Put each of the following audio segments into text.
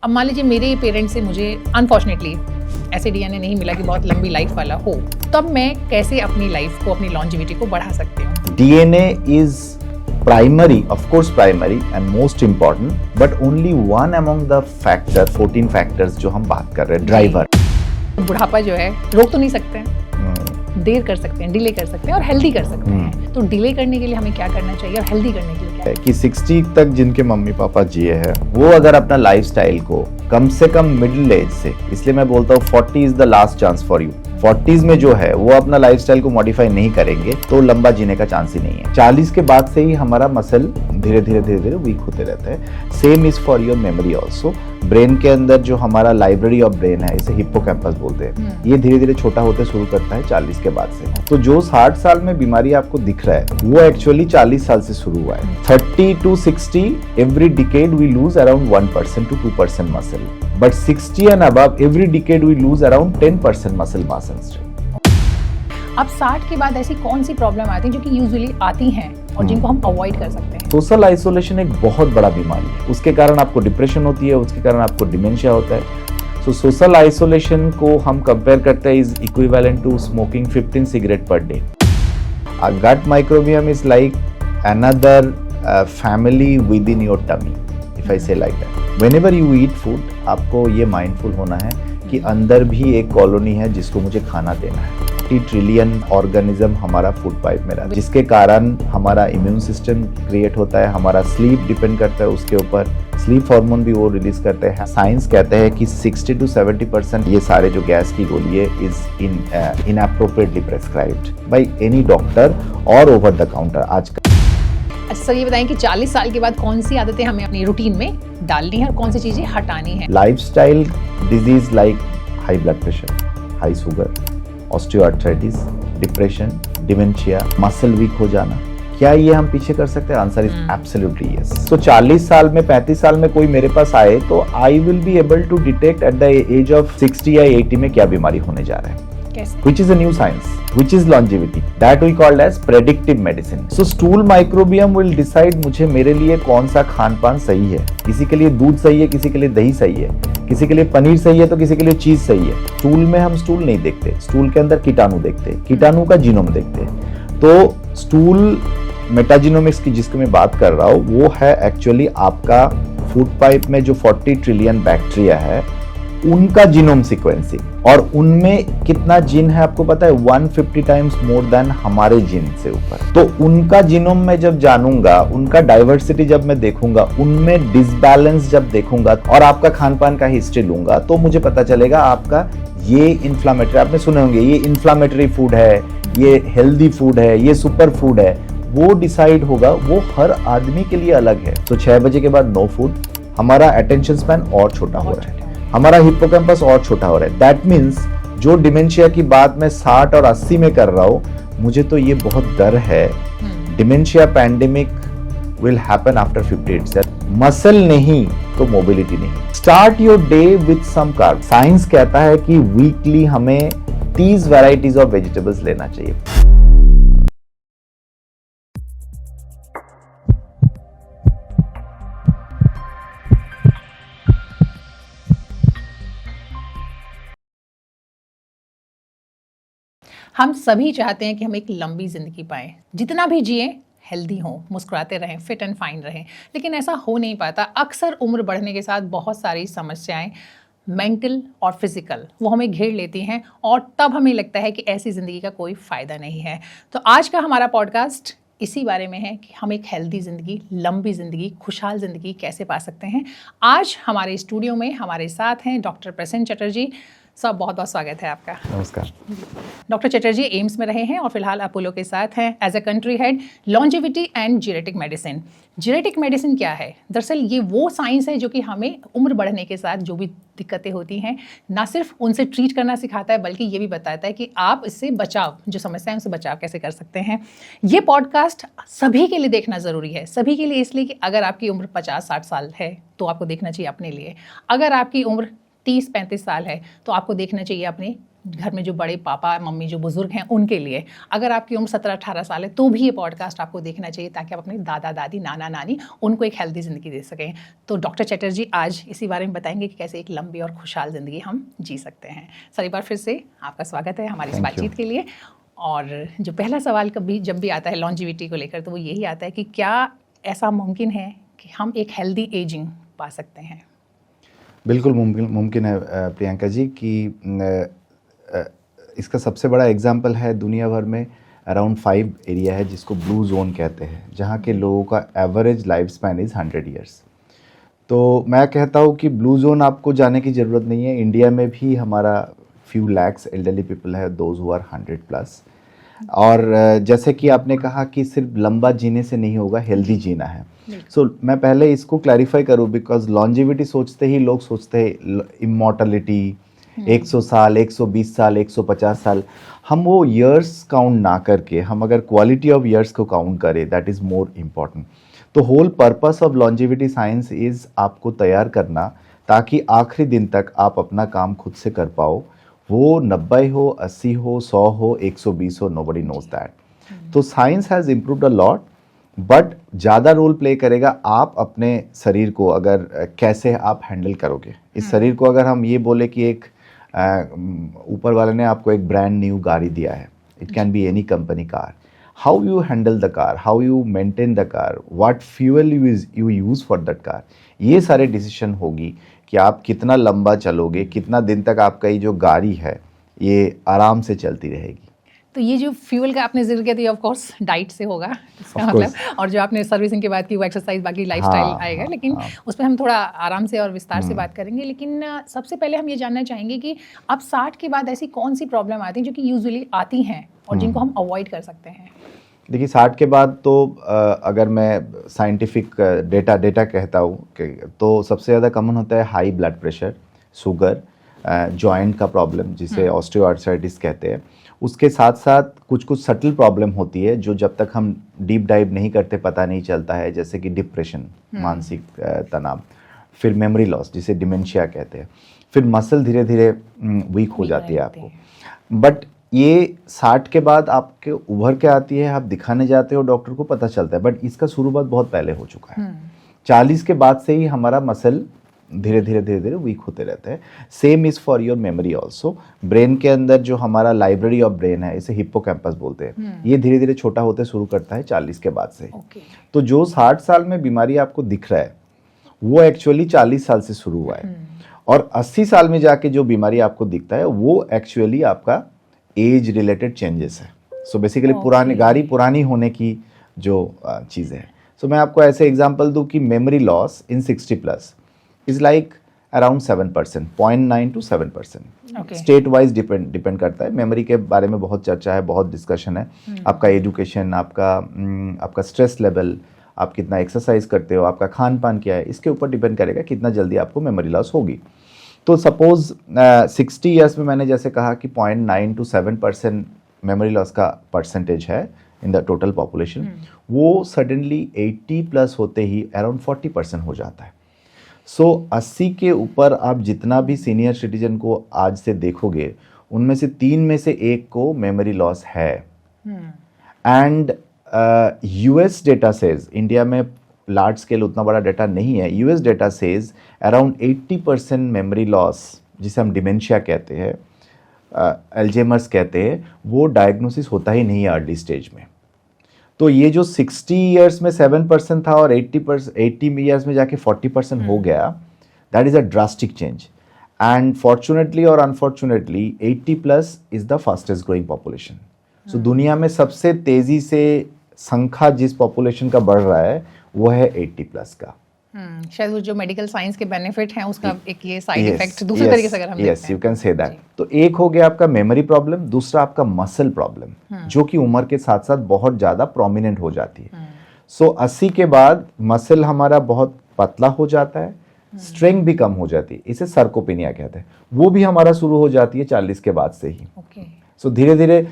अब मान लीजिए मेरे पेरेंट्स से मुझे अनफॉर्चुनेटली ऐसे डीएनए नहीं मिला कि बहुत लंबी लाइफ वाला हो, तब मैं कैसे अपनी लाइफ को, अपनी लॉन्जिविटी को बढ़ा सकती हूँ? DNA is primary, of course primary and most important, but only one among the 14 factors जो हम बात कर रहे हैं, ड्राइवर। बुढ़ापा जो है रोक तो नहीं सकते हैं, देर कर सकते हैं, डिले कर सकते हैं और हेल्दी कर सकते हैं। तो डिले करने के लिए हमें क्या करना चाहिए और हेल्दी करने के लिए क्या है? कि 60 तक जिनके मम्मी पापा जिए हैं, वो अगर अपना लाइफस्टाइल को कम से कम मिडिल एज से, इसलिए मैं बोलता हूँ 40 is the last chance for you. 40s में जो है वो अपना लाइफस्टाइल को मॉडिफाई नहीं करेंगे तो लंबा जीने का चांस ही नहीं है। 40 के बाद से ही हमारा मसल धीरे धीरे वीक होते रहता है। Same is for your memory also. Brain के अंदर जो हमारा लाइब्रेरी ऑफ ब्रेन है, इसे हिप्पोकैम्पस बोलते हैं, ये धीरे धीरे छोटा होते शुरू करता है 40 के बाद से। तो जो 60 साल में बीमारी आपको दिख रहा है वो एक्चुअली 40 साल से शुरू हुआ है। 30 to 60 every decade we lose around 1% to 2% muscle, but 60 and above every decade we lose around 10% muscle mass and strength. अब 60 के बाद ऐसी कौन सी प्रॉब्लम आती है जो कि यूजुअली आती हैं और जिनको हम अवॉइड कर सकते हैं? सोशल आइसोलेशन एक बहुत बड़ा बीमारी है। उसके कारण आपको डिप्रेशन होती है, उसके कारण आपको डिमेंशिया होता है। सो सोशल आइसोलेशन को हम कंपेयर करते हैं is equivalent to smoking 15 cigarette per day. Gut microbiome is like another family within your tummy, if I say like that. Whenever you eat food, आपको ये माइंडफुल होना है कि अंदर भी एक कॉलोनी है जिसको मुझे खाना देना है। 40 ट्रिलियन ऑर्गेनिज्म हमारा फूड पाइप में रहता है, जिसके कारण हमारा इम्यून सिस्टम क्रिएट होता है, हमारा स्लीप डिपेंड करता है उसके ऊपर। स्लीप हार्मोन भी वो रिलीज करते हैं। साइंस कहते हैं कि 60 to 70% ये सारे जो गैस की गोली है is इनएप्रोप्रिएटली prescribed by any doctor और ओवर द काउंटर आजकल। सर ये बताएं कि 40 साल के बाद कौन सी आदतें हमें अपनी रूटीन में डालनी है और कौन सी चीजें हटानी है? Lifestyle disease like high blood pressure, high sugar, osteoarthritis, depression, dementia, muscle week हो जाना, क्या ये हम पीछे कर सकते हैं? Answer is absolutely yes. तो 40 साल में, 35 साल में कोई मेरे पास आए तो I will be able to detect at the age of 60 या 80 में क्या बीमारी होने जा रहा है। Which is a new science, which is longevity, that we called as predictive medicine. So stool microbiome will decide मुझे मेरे लिए कौन सा खान पान सही है। किसी के लिए दूध सही है, किसी के लिए दही सही है, किसी के लिए पनीर सही है तो किसी के लिए चीज सही है। स्टूल में हम स्टूल नहीं देखते, स्टूल के अंदर कीटाणु देखते, कीटाणु का जीनोम देखते। तो स्टूल मेटाजीनोमिक्स की जिसकी मैं बात कर रहा हूँ वो है एक्चुअली आपका फूड पाइप में जो 40 ट्रिलियन बैक्टीरिया है उनका जीनोम सीक्वेंसिंग। और उनमें कितना जीन है आपको पता है? 150 टाइम्स मोर देन हमारे जीन से ऊपर। तो उनका जीनोम में जब जानूंगा, उनका डाइवर्सिटी जब मैं देखूंगा, उनमें डिसबैलेंस जब देखूंगा और आपका खान पान का हिस्ट्री लूंगा तो मुझे पता चलेगा आपका ये इन्फ्लामेटरी, आपने सुने होंगे ये इन्फ्लामेटरी फूड है, ये हेल्दी फूड है, ये सुपर फूड है, वो डिसाइड होगा। वो हर आदमी के लिए अलग है। तो 6 बजे के बाद नो फूड, हमारा अटेंशन स्पैन और छोटा हो रहा है, हमारा हिप्पोकैम्पस और छोटा हो रहा है। दैट मीन्स जो डिमेंशिया की बात मैं 60 और 80 में कर रहा हूँ, मुझे तो ये बहुत डर है dementia pandemic will happen after 50 itself. Muscle नहीं तो मोबिलिटी नहीं। Start your day with some carb. Science कहता है कि वीकली हमें 30 वैरायटीज ऑफ वेजिटेबल्स लेना चाहिए। हम सभी चाहते हैं कि हम एक लंबी ज़िंदगी पाएं, जितना भी जिए हेल्दी हों, मुस्कुराते रहें, फिट एंड फाइन रहें, लेकिन ऐसा हो नहीं पाता। अक्सर उम्र बढ़ने के साथ बहुत सारी समस्याएं मेंटल और फिजिकल वो हमें घेर लेती हैं और तब हमें लगता है कि ऐसी ज़िंदगी का कोई फ़ायदा नहीं है। तो आज का हमारा पॉडकास्ट इसी बारे में है कि हम एक हेल्दी ज़िंदगी, लंबी ज़िंदगी, खुशहाल ज़िंदगी कैसे पा सकते हैं। आज हमारे स्टूडियो में हमारे साथ हैं डॉक्टर प्रसेन चटर्जी। सब बहुत बहुत स्वागत है आपका। नमस्कार। डॉक्टर चटर्जी एम्स में रहे हैं और फिलहाल अपोलो के साथ हैं as a country head longevity and genetic medicine. Genetic medicine क्या है? दरअसल ये वो साइंस है जो कि हमें उम्र बढ़ने के साथ जो भी दिक्कतें होती हैं ना सिर्फ उनसे ट्रीट करना सिखाता है बल्कि ये भी बताता है कि आप इससे बचाव, जो समस्या है उनसे बचाव कैसे कर सकते हैं। ये पॉडकास्ट सभी के लिए देखना ज़रूरी है। सभी के लिए इसलिए कि अगर आपकी उम्र 50-60 साल है तो आपको देखना चाहिए अपने लिए। अगर आपकी उम्र 30-35 साल है तो आपको देखना चाहिए अपने घर में जो बड़े पापा मम्मी जो बुजुर्ग हैं उनके लिए, अगर आपकी उम्र 17-18 साल है तो भी ये पॉडकास्ट आपको देखना चाहिए, ताकि आप अपने दादा दादी नाना नानी उनको एक हेल्दी ज़िंदगी दे सकें। तो डॉक्टर चटर्जी आज इसी बारे में बताएंगे कि कैसे एक लंबी और खुशहाल ज़िंदगी हम जी सकते हैं। सर, एक बार फिर से आपका स्वागत है हमारी इस बातचीत के लिए। और जो पहला सवाल कभी जब भी आता है लॉन्जिविटी को लेकर, तो वो यही आता है कि क्या ऐसा मुमकिन है कि हम एक हेल्दी एजिंग पा सकते हैं? बिल्कुल मुमकिन है प्रियंका जी कि इसका सबसे बड़ा एग्जाम्पल है दुनिया भर में अराउंड 5 एरिया है जिसको ब्लू जोन कहते हैं, जहाँ के लोगों का average life span is 100 years. तो मैं कहता हूँ कि ब्लू जोन आपको जाने की ज़रूरत नहीं है। इंडिया में भी हमारा फ्यू लैक्स एल्डरली पीपल है, दोज हु आर 100+। और जैसे कि आपने कहा कि सिर्फ लंबा जीने से नहीं होगा, हेल्दी जीना है। सो मैं पहले इसको क्लैरिफाई करूँ, बिकॉज लॉन्जिविटी सोचते ही लोग सोचते हैं इमॉर्टलिटी, 100 साल, 120 साल, 150 साल। हम वो ईयर्स काउंट ना करके हम अगर क्वालिटी ऑफ ईयर्स को काउंट करें, दैट इज़ मोर इम्पॉर्टेंट। तो whole purpose of longevity science is आपको तैयार करना ताकि आखिरी दिन तक आप अपना काम खुद से कर पाओ। वो 90 हो, 80 हो, 100 हो, 120 हो, नोबडी नोज दैट। तो science has improved a lot, but ज़्यादा रोल प्ले करेगा आप अपने शरीर को अगर कैसे आप हैंडल करोगे। इस शरीर को अगर हम ये बोले कि एक ऊपर वाले ने आपको एक ब्रांड न्यू गाड़ी दिया है, it can be any company car, how you handle the car, how you maintain the car, what fuel you use for that car, ये सारे डिसीजन होगी कि आप कितना लंबा चलोगे, कितना दिन तक आपका ये जो गाड़ी है ये आराम से चलती रहेगी। तो ये जो फ्यूल का आपने जिक्र किया, तो ये ऑफ कोर्स डाइट से होगा इसका मतलब, और जो आपने सर्विसिंग की बात की वो एक्सरसाइज बाकी लाइफस्टाइल आएगा, लेकिन उस पर हम थोड़ा आराम से और विस्तार से बात करेंगे। लेकिन सबसे पहले हम ये जानना चाहेंगे कि अब 60 के बाद ऐसी कौन सी प्रॉब्लम आती हैं जो कि यूजुअली आती हैं और जिनको हम अवॉइड कर सकते हैं? देखिए 60 के बाद तो अगर मैं साइंटिफिक डेटा कहता हूँ तो सबसे ज़्यादा कॉमन होता है high blood pressure, sugar, joint का प्रॉब्लम जिसे ऑस्टियोआर्थराइटिस कहते हैं। उसके साथ साथ कुछ सटल प्रॉब्लम होती है जो जब तक हम डीप डाइव नहीं करते पता नहीं चलता है, जैसे कि डिप्रेशन, मानसिक तनाव, फिर मेमोरी लॉस जिसे डिमेंशिया कहते हैं, फिर मसल धीरे धीरे वीक हो जाती है आपको। बट ये 60 के बाद आपके उभर के आती है, आप दिखाने जाते हो डॉक्टर को, पता चलता है, बट इसका शुरुआत बहुत पहले हो चुका है। 40 के बाद से ही हमारा मसल धीरे धीरे वीक होते रहते हैं। Same is for your memory also. Brain के अंदर जो हमारा लाइब्रेरी ऑफ ब्रेन है, इसे हिप्पोकैम्पस बोलते हैं, ये धीरे धीरे छोटा होते शुरू करता है 40 के बाद से। तो जो 60 साल में बीमारी आपको दिख रहा है वो एक्चुअली 40 साल से शुरू हुआ है, और 80 साल में जाके जो बीमारी आपको दिखता है वो एक्चुअली आपका एज रिलेटेड चेंजेस है। सो बेसिकली पुरानी गाड़ी पुरानी होने की जो चीज़ें हैं। सो मैं आपको ऐसे एग्जांपल दूं कि memory loss in 60+ is like around 7%, 0.9 to 7%। State wise depend करता है। मेमोरी के बारे में बहुत चर्चा है, बहुत डिस्कशन है। आपका एजुकेशन, आपका स्ट्रेस लेवल, आप कितना एक्सरसाइज करते हो, आपका खान पान क्या है, इसके ऊपर डिपेंड करेगा कितना जल्दी आपको मेमोरी लॉस होगी। तो सपोज 60 ईयर्स में मैंने जैसे कहा कि 0.9 to 7% मेमोरी लॉस का परसेंटेज है इन द टोटल पॉपुलेशन, वो सडनली 80+ होते ही अराउंड 40% हो जाता है। सो 80 के ऊपर आप जितना भी सीनियर सिटीजन को आज से देखोगे, उनमें से 3 में से 1 को मेमोरी लॉस है। And US data says, India में लार्ज स्केल उतना बड़ा डेटा नहीं है, US data says around 80% memory loss, जिसे हम डिमेंशिया कहते हैं, अल्जाइमर्स कहते हैं, वो डायग्नोसिस होता ही नहीं है अर्ली स्टेज में। तो ये जो 60 ईयर्स में 7% था और 80 ईयर्स में जाके 40% हो गया, that is a drastic change. And fortunately और unfortunately 80+ is the fastest growing population. So दुनिया में सबसे तेज़ी से संख्या जिस पॉपुलेशन का बढ़ रहा है वो है 80+ का। शायद वो जो मेडिकल साइंस के बेनिफिट हैं उसका एक ये साइड इफेक्ट दूसरे तरीके से अगर हम yes you can say that. तो एक हो गया आपका मेमोरी प्रॉब्लम, दूसरा आपका मसल प्रॉब्लम जो कि उम्र के साथ साथ बहुत ज़्यादा प्रोमिनेंट हो जाती है। सो 80 के बाद मसल हमारा बहुत पतला हो जाता है, स्ट्रेंथ भी कम हो जाती है, इसे सर्कोपेनिया कहते हैं। वो भी हमारा शुरू हो जाती है 40 के बाद से ही। सो धीरे धीरे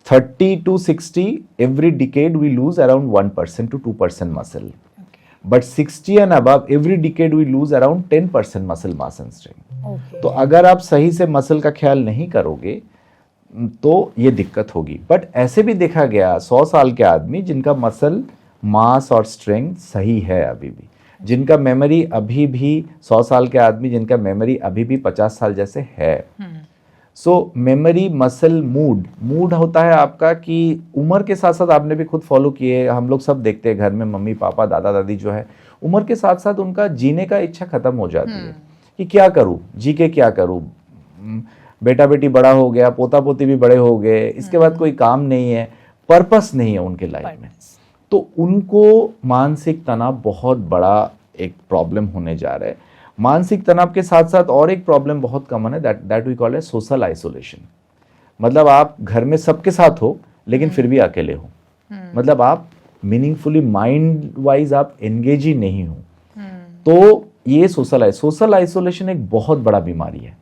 30 to 60 every decade we lose around 1% to 2% muscle. But 60 and above, every decade we lose around 10% muscle mass and strength. Okay. तो अगर आप सही से मसल का ख्याल नहीं करोगे तो ये दिक्कत होगी। बट ऐसे भी देखा गया 100 साल के आदमी जिनका मसल मास और स्ट्रेंथ सही है अभी भी, जिनका मेमोरी अभी भी 100 साल के आदमी जिनका मेमोरी अभी भी 50 साल जैसे है। सो मेमोरी, मसल, मूड होता है आपका कि उम्र के साथ साथ आपने भी खुद फॉलो किए, हम लोग सब देखते हैं घर में मम्मी पापा दादा दादी जो है, उम्र के साथ साथ उनका जीने का इच्छा खत्म हो जाती है कि क्या करूं, जी के क्या करूं, बेटा बेटी बड़ा हो गया, पोता पोती भी बड़े हो गए, इसके बाद कोई काम नहीं है, पर्पस नहीं है उनके लाइफ में। तो उनको मानसिक तनाव बहुत बड़ा एक प्रॉब्लम होने जा रहा है। मानसिक तनाव के साथ साथ और एक प्रॉब्लम बहुत कॉमन है, दैट वी कॉल है सोशल आइसोलेशन। मतलब आप घर में सबके साथ हो लेकिन फिर भी अकेले हो, मतलब आप मीनिंगफुली माइंड वाइज आप एंगेज ही नहीं हो। तो ये सोशल आइसोलेशन एक बहुत बड़ा बीमारी है।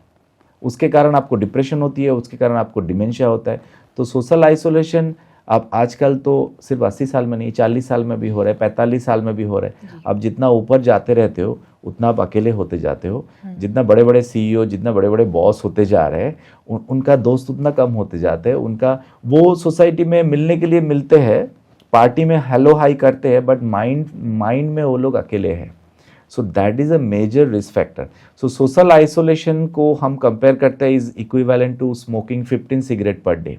उसके कारण आपको डिप्रेशन होती है, उसके कारण आपको डिमेंशिया होता है। तो सोशल आइसोलेशन आप आजकल तो सिर्फ 80 साल में नहीं, 40 साल में भी हो रहा है, 45 साल में भी हो रहा है। अब जितना ऊपर जाते रहते हो उतना आप अकेले होते जाते हो। जितना बड़े बड़े CEO, जितना बड़े बड़े बॉस होते जा रहे हैं, उनका दोस्त उतना कम होते जाते हैं। उनका वो सोसाइटी में मिलने के लिए मिलते हैं, पार्टी में हेलो हाई करते हैं, बट माइंड में वो लोग अकेले हैं। So that is a major risk factor. So social isolation को हम कंपेयर करते हैं is equivalent to smoking 15 cigarette per day.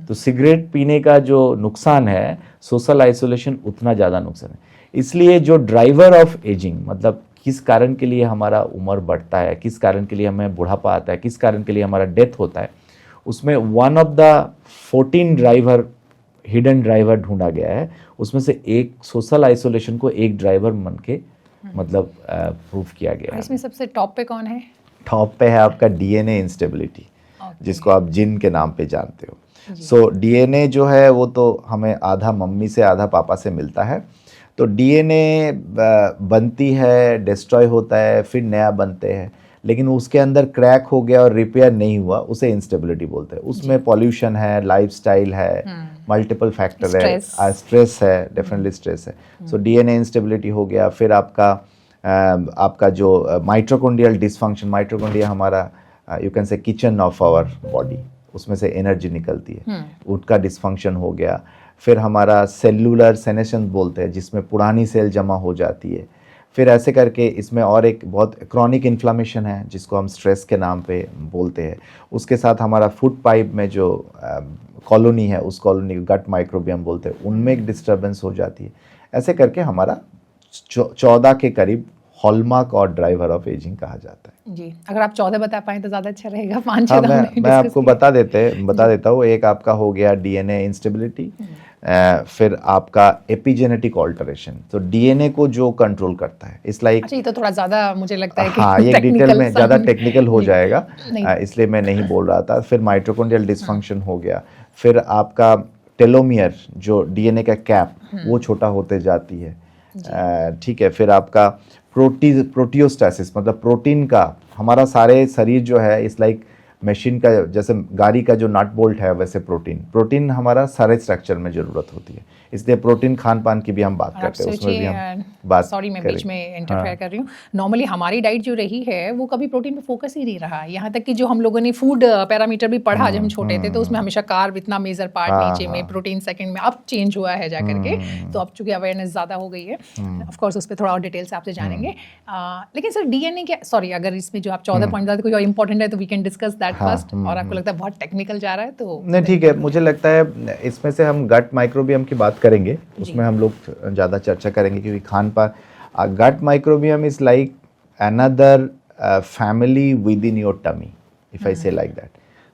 तो सिगरेट पीने का जो नुकसान है, सोशल आइसोलेशन उतना ज़्यादा नुकसान है। इसलिए जो ड्राइवर ऑफ एजिंग, मतलब किस कारण के लिए हमारा उम्र बढ़ता है, किस कारण के लिए हमें बुढ़ापा आता है, किस कारण के लिए हमारा डेथ होता है, उसमें one of the 14 driver, hidden driver ढूंढा गया है। उसमें से एक सोशल आइसोलेशन को एक ड्राइवर मन के मतलब प्रूव किया गया है। इसमें सबसे टॉप पे कौन है? टॉप पे है आपका DNA इंस्टेबिलिटी, जिसको आप जिन के नाम पे जानते हो। सो DNA जो है वो तो हमें आधा मम्मी से आधा पापा से मिलता है। तो DNA बनती है, डिस्ट्रॉय होता है, फिर नया बनते हैं, लेकिन उसके अंदर क्रैक हो गया और रिपेयर नहीं हुआ, उसे इंस्टेबिलिटी बोलते हैं। उसमें पॉल्यूशन है, लाइफस्टाइल है, मल्टीपल फैक्टर है, स्ट्रेस है, डेफिनेटली स्ट्रेस है। सो DNA इंस्टेबिलिटी हो गया। फिर आपका जो माइटोकॉन्ड्रियल डिसफंक्शन, माइटोकॉन्ड्रिया हमारा you can say kitchen of our body, उसमें से एनर्जी निकलती है, उसका डिसफंक्शन हो गया। फिर हमारा सेलुलर सेनेशन बोलते हैं, जिसमें पुरानी सेल जमा हो जाती है। फिर ऐसे करके इसमें और एक बहुत क्रॉनिक इन्फ्लामेशन है, जिसको हम स्ट्रेस के नाम पे बोलते हैं। उसके साथ हमारा फूड पाइप में जो कॉलोनी है, उस कॉलोनी को गट माइक्रोबियम बोलते हैं, उनमें एक डिस्टर्बेंस हो जाती है। ऐसे करके हमारा 14 के करीब हॉलमार्क और ड्राइवर ऑफ एजिंग कहा जाता है। जी, अगर आप 14 बता पाएं तो ज़्यादा अच्छा रहेगा। 5-6 हाँ, मैं आपको बता देता हूँ। एक आपका हो गया DNA इंस्टेबिलिटी, फिर आपका एपिजेनेटिक ऑल्टरेशन। तो DNA को जो कंट्रोल करता है, इस लाइक, अच्छा, ये तो थोड़ा ज़्यादा मुझे लगता है कि हाँ, ये डिटेल में ज़्यादा टेक्निकल हो जाएगा, नहीं। इसलिए मैं नहीं बोल रहा था। फिर माइटोकॉन्ड्रियल डिसफंक्शन हो गया। फिर आपका टेलोमियर, जो DNA का कैप, वो छोटा होते जाती है, ठीक है। फिर आपका प्रोटियोस्टैसिस, मतलब प्रोटीन का, हमारा सारे शरीर जो है इस लाइक मशीन का, जैसे गाड़ी का जो नट बोल्ट है, वैसे प्रोटीन हमारा सारे स्ट्रक्चर में ज़रूरत होती है। इसलिए प्रोटीन खान पान की भी हम बात करते हैं, उसमें भी हम बात, सॉरी मैं बीच में इंटरफेयर कर रही हूँ। नॉर्मली हमारी डाइट जो रही है वो कभी प्रोटीन पे फोकस ही नहीं रहा। यहाँ तक कि जो हम लोगों ने फूड पैरामीटर भी पढ़ा जब हम छोटे थे, तो उसमें हमेशा कार्ब इतना मेजर पार्ट नीचे में, प्रोटीन सेकंड में। अब चेंज हुआ है जा करके, तो अब चूंकि अवेयरनेस ज़्यादा हो गई है, ऑफ कोर्स उस पर थोड़ा और डिटेल से आपसे जानेंगे। लेकिन सर DNA क्या, सॉरी अगर इसमें जो आप 14 पॉइंट बताते कोई और इंपॉर्टेंट है तो we can discuss that first. और आपको लगता है बहुत टेक्निकल जा रहा है तो नहीं, ठीक है। मुझे लगता है इसमें से हम गट माइक्रोबियम की बात करेंगे, उसमें हम लोग ज़्यादा चर्चा करेंगे, क्योंकि खान पान, gut microbiome is like another family within your tummy, if I say like that.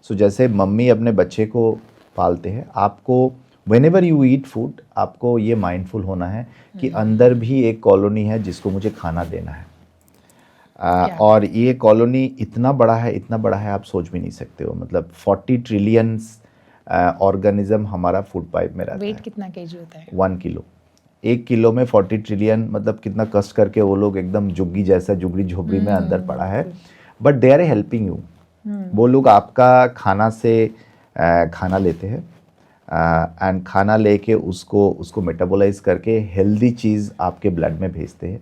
सो जैसे मम्मी अपने बच्चे को पालते हैं, आपको व्हेनेवर यू ईट फूड, आपको ये माइंडफुल होना है कि अंदर भी एक कॉलोनी है जिसको मुझे खाना देना है। और ये कॉलोनी इतना बड़ा है आप सोच भी नहीं सकते हो। मतलब 40 ट्रिलियन ऑर्गेनिज्म हमारा फूड पाइप में रहता है। वेट कितना केजी होता है? 1 किलो। 1 किलो में 40 ट्रिलियन, मतलब कितना कष्ट करके वो लोग एकदम जुग्गी जैसा जुगड़ी झोपड़ी में अंदर पड़ा है, but they are helping you. वो लोग आपका खाना से खाना लेते हैं एंड खाना लेके उसको मेटाबोलाइज करके हेल्दी चीज़ आपके ब्लड में भेजते हैं,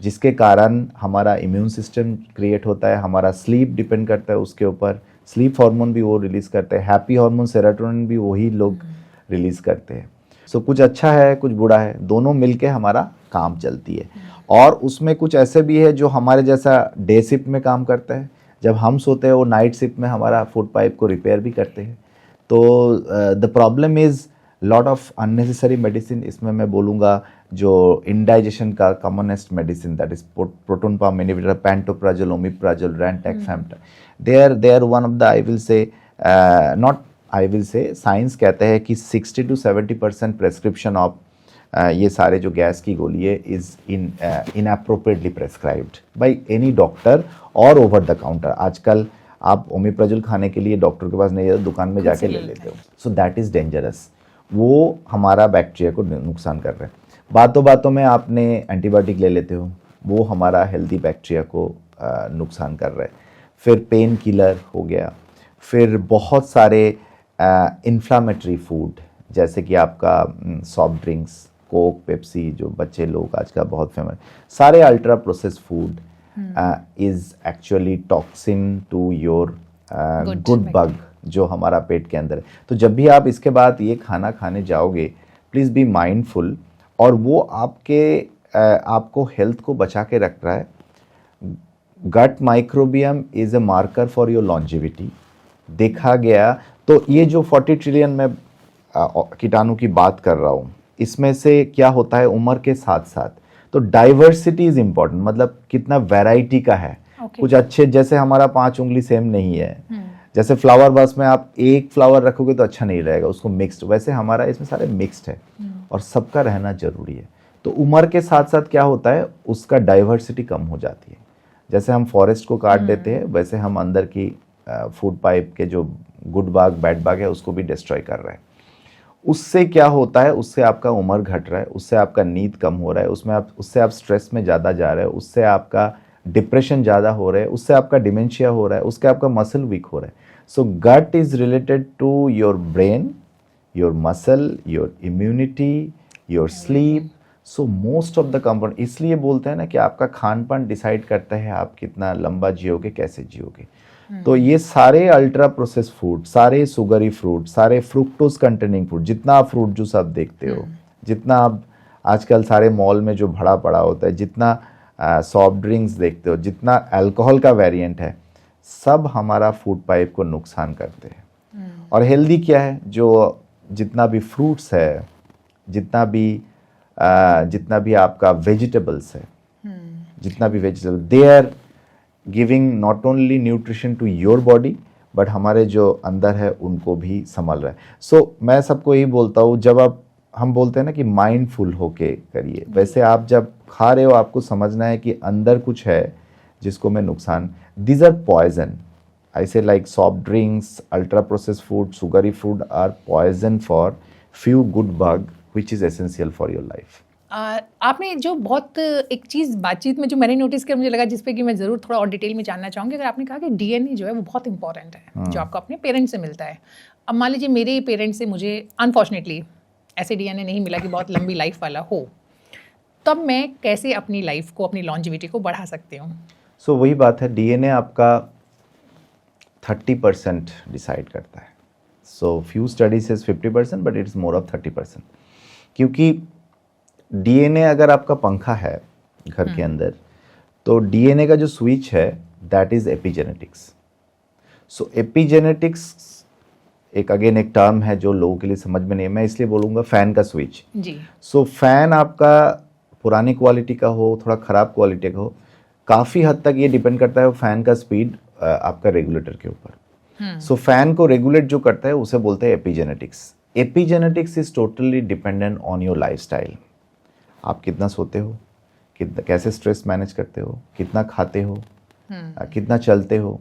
जिसके कारण हमारा इम्यून सिस्टम क्रिएट होता है, हमारा स्लीप डिपेंड करता है उसके ऊपर, स्लीप हार्मोन भी वो रिलीज़ करते हैं, हैप्पी हार्मोन सेरोटोनिन भी वही लोग रिलीज़ करते हैं। सो कुछ अच्छा है कुछ बुरा है, दोनों मिलके हमारा काम चलती है। और उसमें कुछ ऐसे भी है जो हमारे जैसा डे शिफ्ट में काम करता है, जब हम सोते हैं वो नाइट शिफ्ट में हमारा फूड पाइप को रिपेयर भी करते हैं। तो the problem is lot of unnecessary medicine. इसमें मैं बोलूँगा जो इंडाइजेशन का commonest medicine that is proton pump inhibitor, pantoprazole, omeprazole, रैंटेक्फैम्टा, they are one of the I will say not I will say science कहते हैं कि 60 to 70% प्रेस्क्रिप्शन ऑफ ये सारे जो गैस की गोली है is inappropriately prescribed by any doctor और ओवर द काउंटर। आजकल आप ओमिप्राजोल खाने के लिए डॉक्टर के पास नहीं जाते, दुकान में जाके ले लेते हो। सो दैट इज़ डेंजरस, वो हमारा बैक्टीरिया को नुकसान कर रहे हैं। बातों बातों में आपने एंटीबायोटिक ले लेते हो, वो हमारा हेल्दी बैक्टीरिया को नुकसान कर रहा है। फिर पेन किलर हो गया, फिर बहुत सारे इन्फ्लामेटरी फूड जैसे कि आपका सॉफ्ट ड्रिंक्स, कोक, पेप्सी, जो बच्चे लोग आज का बहुत फेमस, सारे ultra process food is actually toxin to your good bug जो हमारा पेट के अंदर है। तो जब भी आप इसके बाद ये खाना खाने जाओगे, प्लीज़ बी माइंडफुल, और वो आपको हेल्थ को बचा के रख रहा है। Gut microbiome is a marker for your longevity, देखा गया। तो ये जो 40 ट्रिलियन में कीटाणु की बात कर रहा हूँ, इसमें से क्या होता है उम्र के साथ साथ, तो डाइवर्सिटी इज इम्पॉर्टेंट, मतलब कितना वैरायटी का है। कुछ अच्छे, जैसे हमारा 5 उंगली सेम नहीं है, जैसे फ्लावर बस में आप एक फ्लावर रखोगे तो अच्छा नहीं रहेगा, उसको मिक्स्ड, वैसे हमारा इसमें सारे मिक्स्ड है और सबका रहना जरूरी है। तो उम्र के साथ साथ क्या होता है, उसका डाइवर्सिटी कम हो जाती है। जैसे हम फॉरेस्ट को काट देते हैं, वैसे हम अंदर की फूड पाइप के जो गुड बाग बैड बाग है उसको भी डिस्ट्रॉय कर रहे हैं। उससे क्या होता है, उससे आपका उम्र घट रहा है, उससे आपका नींद कम हो रहा है, उससे आप स्ट्रेस में ज़्यादा जा रहे हो, उससे आपका डिप्रेशन ज़्यादा हो रहा है, उससे आपका डिमेंशिया हो रहा है, उसके आपका मसल वीक हो रहा है। So gut is related to your brain, your muscle, your immunity, your sleep. So most of the component, इसलिए बोलते हैं ना कि आपका खान पान डिसाइड करता है आप कितना लंबा जियोगे, कैसे जियोगे। तो ये सारे अल्ट्रा प्रोसेस फूड, सारे सुगरी फ्रूट, सारे फ्रुक्टोज कंटेनिंग फूड, जितना आप फ्रूट जूस आप देखते हो, जितना आप आजकल सारे मॉल में जो भरा पड़ा होता है, जितना सॉफ्ट ड्रिंक्स देखते हो, जितना अल्कोहल का वेरिएंट है, सब हमारा फूड पाइप को नुकसान करते हैं। और हेल्दी क्या है, जो जितना भी फ्रूट्स है, जितना भी आपका वेजिटेबल्स है, जितना भी vegetable, they are giving not only nutrition to your body, but हमारे जो अंदर है उनको भी संभाल रहा है। सो मैं सबको यही बोलता हूँ, जब हम बोलते हैं ना कि माइंडफुल होके करिए, वैसे आप जब खा रहे हो आपको समझना है कि अंदर कुछ है जिसको मैं नुकसान, these are poison. I say like soft drinks, ultra process food, sugary food are poison for few good bug which is essential for your life. आपने जो बहुत एक चीज़ बातचीत में जो मैंने नोटिस किया, मुझे लगा जिस पे कि मैं ज़रूर थोड़ा और डिटेल में जानना चाहूँगी। अगर आपने कहा कि डीएनए जो है वो बहुत इंपॉर्टेंट है, जो आपको अपने पेरेंट्स से मिलता है। अब मान लीजिए मेरे पेरेंट्स से मुझे अनफॉर्चुनेटली ऐसे डीएनए नहीं मिला कि बहुत लंबी लाइफ वाला हो, तब मैं कैसे अपनी लाइफ को, अपनी लॉन्जिविटी को बढ़ा सकती हूँ? सो वही बात है, डीएनए आपका 30% डिसाइड करता है। So few studies is 50%, but it's more of 30%। क्योंकि डीएनए अगर आपका पंखा है घर के अंदर, तो डीएनए का जो स्विच है that is epigenetics. So epigenetics एक अगेन एक टर्म है जो लोगों के लिए समझ में नहीं है, मैं इसलिए बोलूँगा फैन का स्विच जी। सो फैन आपका पुरानी क्वालिटी का हो, थोड़ा ख़राब क्वालिटी का हो, काफ़ी हद तक ये डिपेंड करता है फैन का स्पीड आपका रेगुलेटर के ऊपर। सो फैन को रेगुलेट जो करता है उसे बोलते हैं epigenetics. Epigenetics is totally dependent on your lifestyle. आप कितना सोते हो, कितना कैसे स्ट्रेस मैनेज करते हो, कितना खाते हो, कितना चलते हो,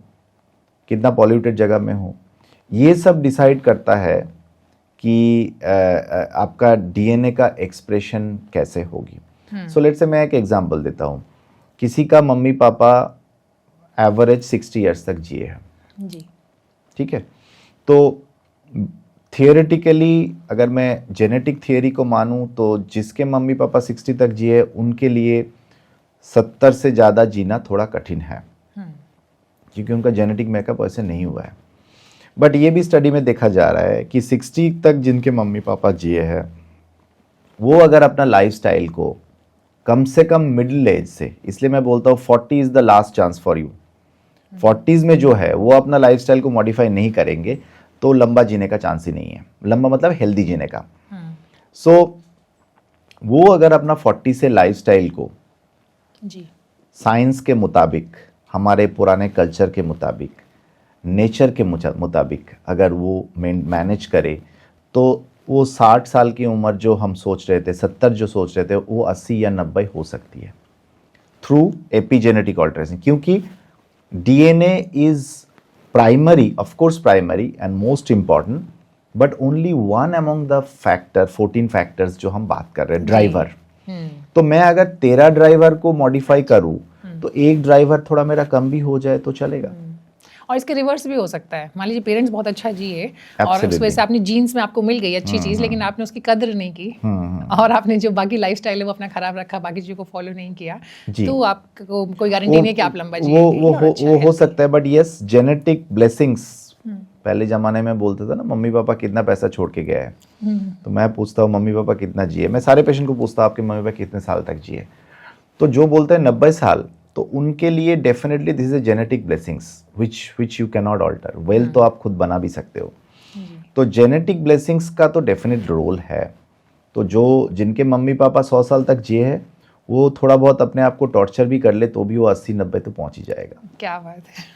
कितना पॉल्यूटेड जगह में हो, ये सब डिसाइड करता है कि आपका डीएनए का एक्सप्रेशन कैसे होगी। सो लेट्स से मैं एक एग्जांपल देता हूँ। किसी का मम्मी पापा एवरेज 60 ईयर्स तक जिए हैं जी, ठीक है। तो थियोरेटिकली अगर मैं जेनेटिक थियोरी को मानूं तो जिसके मम्मी पापा 60 तक जिए उनके लिए 70 से ज़्यादा जीना थोड़ा कठिन है, क्योंकि उनका जेनेटिक मेकअप ऐसे नहीं हुआ है। बट ये भी स्टडी में देखा जा रहा है कि 60 तक जिनके मम्मी पापा जिए हैं, वो अगर अपना लाइफस्टाइल को कम से कम मिडिल एज से, इसलिए मैं बोलता हूँ 40 is the last chance for you, 40s में जो है वो अपना लाइफस्टाइल को मॉडिफाई नहीं करेंगे तो लंबा जीने का चांस ही नहीं है। लंबा मतलब हेल्दी जीने का। सो वो अगर अपना 40 से लाइफस्टाइल को जी साइंस के मुताबिक, हमारे पुराने कल्चर के मुताबिक, नेचर के मुताबिक अगर वो मैनेज करे, तो वो 60 साल की उम्र जो हम सोच रहे थे, 70 जो सोच रहे थे, वो 80 या 90 हो सकती है थ्रू एपिजेनेटिक ऑल्टरेशन। क्योंकि DNA is primary, of course primary and most important, but only one among the factor, 14 factors जो हम बात कर रहे हैं, ड्राइवर। तो मैं अगर 13 ड्राइवर को मॉडिफाई करूं तो एक ड्राइवर थोड़ा मेरा कम भी हो जाए तो चलेगा। और इसके रिवर्स भी हो सकता है। मान लीजिए पेरेंट्स बहुत अच्छा जिए और Absolutely. उस वजह से अपनी जीन्स में आपको मिल गई अच्छी चीज़, लेकिन आपने उसकी कदर नहीं की और आपने जो बाकी लाइफस्टाइल है वो अपना खराब रखा, बाकी चीज़ों को फॉलो नहीं किया, जी। तो आपको कोई गारंटी नहीं है कि आप लंबा वो जिएंगे। हो सकता है, बट यस जेनेटिक ब्लेसिंग्स। पहले ज़माने में बोलते थे ना, मम्मी पापा कितना पैसा छोड़ के गए हैं, तो मैं पूछता हूँ मम्मी पापा कितना जिए। मैं सारे पेशेंट को पूछता हूँ आपके मम्मी पापा कितने साल तक जिए, तो जो बोलते हैं 90 साल, तो उनके लिए definitely this is genetic blessings which you can not alter. Wealth तो आप खुद बना भी सकते हो, तो जेनेटिक ब्लेसिंग्स का तो डेफिनेट रोल है। तो जो जिनके मम्मी पापा 100 साल तक जिए हैं, वो थोड़ा बहुत अपने आप को टॉर्चर भी कर ले तो भी वो 80-90 तो पहुंच ही जाएगा। क्या बात है।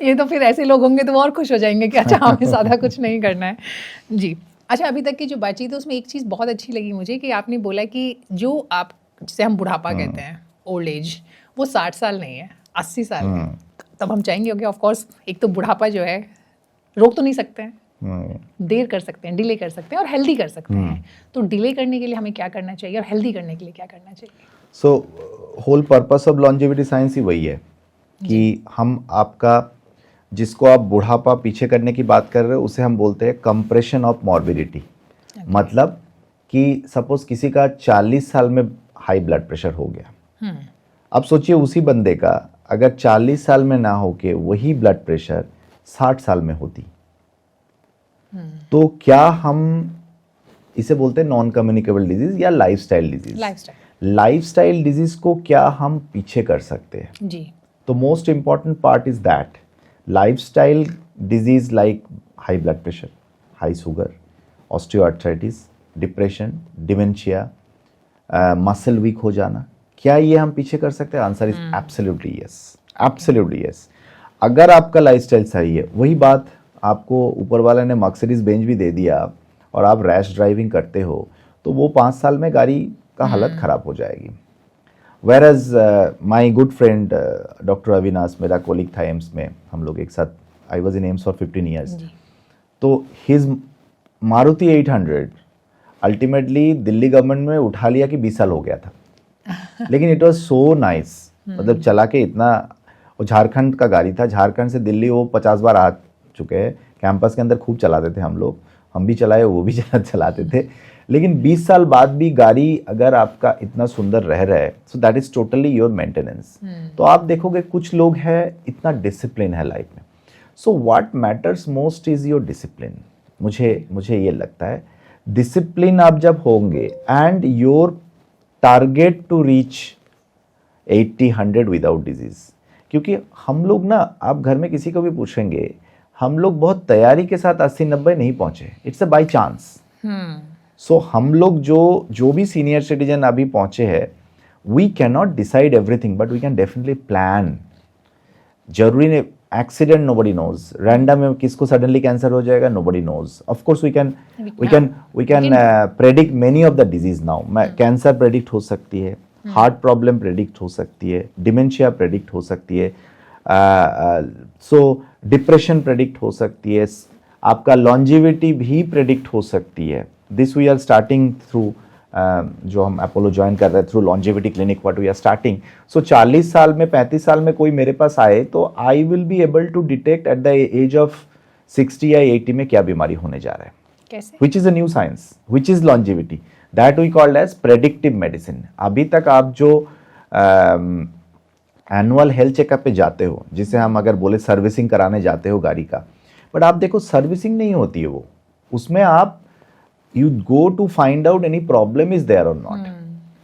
ये तो फिर ऐसे लोग होंगे तो वो और खुश हो जाएंगे कि अच्छा हमें ज़्यादा कुछ नहीं करना है। जी अच्छा, अभी तक की जो बातचीत है उसमें एक चीज़ बहुत अच्छी लगी मुझे कि आपने बोला कि जो आप, जिसे हम बुढ़ापा कहते हैं, ओल्ड एज, वो 60 साल नहीं है, 80 साल है। तब हम चाहेंगे कि ऑफ कोर्स एक तो बुढ़ापा जो है रोक तो नहीं सकते हैं, देर कर सकते हैं, डिले कर सकते हैं और हेल्दी कर सकते हैं। तो डिले करने के लिए हमें क्या करना चाहिए और हेल्दी करने के लिए क्या करना चाहिए? So whole purpose of longevity science ही वही है कि हम आपका, जिसको आप बुढ़ापा पीछे करने की बात कर रहे हो, उसे हम बोलते हैं कंप्रेशन ऑफ मॉर्बिडिटी। मतलब कि सपोज किसी का 40 साल में हाई ब्लड प्रेशर हो गया, अब सोचिए उसी बंदे का अगर 40 साल में ना होके वही ब्लड प्रेशर 60 साल में होती, तो क्या हम इसे बोलते हैं नॉन कम्युनिकेबल डिजीज या लाइफस्टाइल डिजीज। लाइफस्टाइल डिजीज को क्या हम पीछे कर सकते हैं? जी। तो most important part is that lifestyle disease like high blood pressure, high sugar, osteoarthritis, depression, dementia, muscle week हो जाना, क्या ये हम पीछे कर सकते हैं? Answer is absolutely yes, absolutely yes. अगर आपका लाइफस्टाइल सही है, वही बात आपको ऊपर वाला ने मर्सिडीज बेंज भी दे दिया और आप रैश ड्राइविंग करते हो, तो वो 5 साल में गाड़ी का हालत ख़राब हो जाएगी। Whereas my good friend doctor Avinash, मेरा कोलिग था एम्स में, हम लोग एक साथ, I was in AIIMS for 15 years. तो his Maruti 800 ultimately Delhi government में उठा लिया कि 20 साल हो गया था, लेकिन इट वॉज सो नाइस। मतलब चला के इतना, वो झारखंड का गाड़ी था, झारखंड से दिल्ली वो 50 बार आ चुके हैं, कैंपस के अंदर खूब चलाते थे हम लोग, हम भी चलाए, वो भी चलाते थे। लेकिन 20 साल बाद भी गाड़ी अगर आपका इतना सुंदर रह रहा है, सो that is totally your maintenance. तो आप देखोगे कुछ लोग हैं इतना डिसिप्लिन है लाइफ में। So what matters most is your discipline. मुझे ये लगता है डिसिप्लिन आप जब होंगे and your target to reach 80-100 without disease. क्योंकि हम लोग ना, आप घर में किसी को भी पूछेंगे, हम लोग बहुत तैयारी के साथ 80-90 नहीं पहुंचे, इट्स अ बाई चांस। सो हम लोग जो भी सीनियर सिटीजन अभी पहुंचे हैं, we can not decide everything but we can definitely plan. जरूरी नहीं, एक्सीडेंट नोबडी नोज, रैंडम में किसको सडनली कैंसर हो जाएगा, nobody knows. Of course we can predict many of the disease now. Cancer predict हो सकती है, हार्ट प्रॉब्लम प्रेडिक्ट हो सकती है, डिमेंशिया प्रेडिक्ट हो सकती है, सो डिप्रेशन प्रेडिक्ट हो सकती है, आपका लॉन्जिविटी भी प्रेडिक्ट हो सकती है। This we are starting through, जो हम अपोलो ज्वाइन कर रहे हैं through longevity clinic, what we are starting. So 40 साल में, 35 साल में कोई मेरे पास आए तो I will be able to detect at the age of 60 या 80 में क्या बीमारी होने जा रहा है। कैसे? Which is a new science, which is longevity, that we called as predictive medicine. अभी तक आप जो एनुअल हेल्थ चेकअप पे जाते हो, जिसे हम अगर बोले सर्विसिंग कराने जाते हो गाड़ी का, बट आप देखो सर्विसिंग नहीं होती है वो, उसमें आप you go to find out any problem is there और नॉट।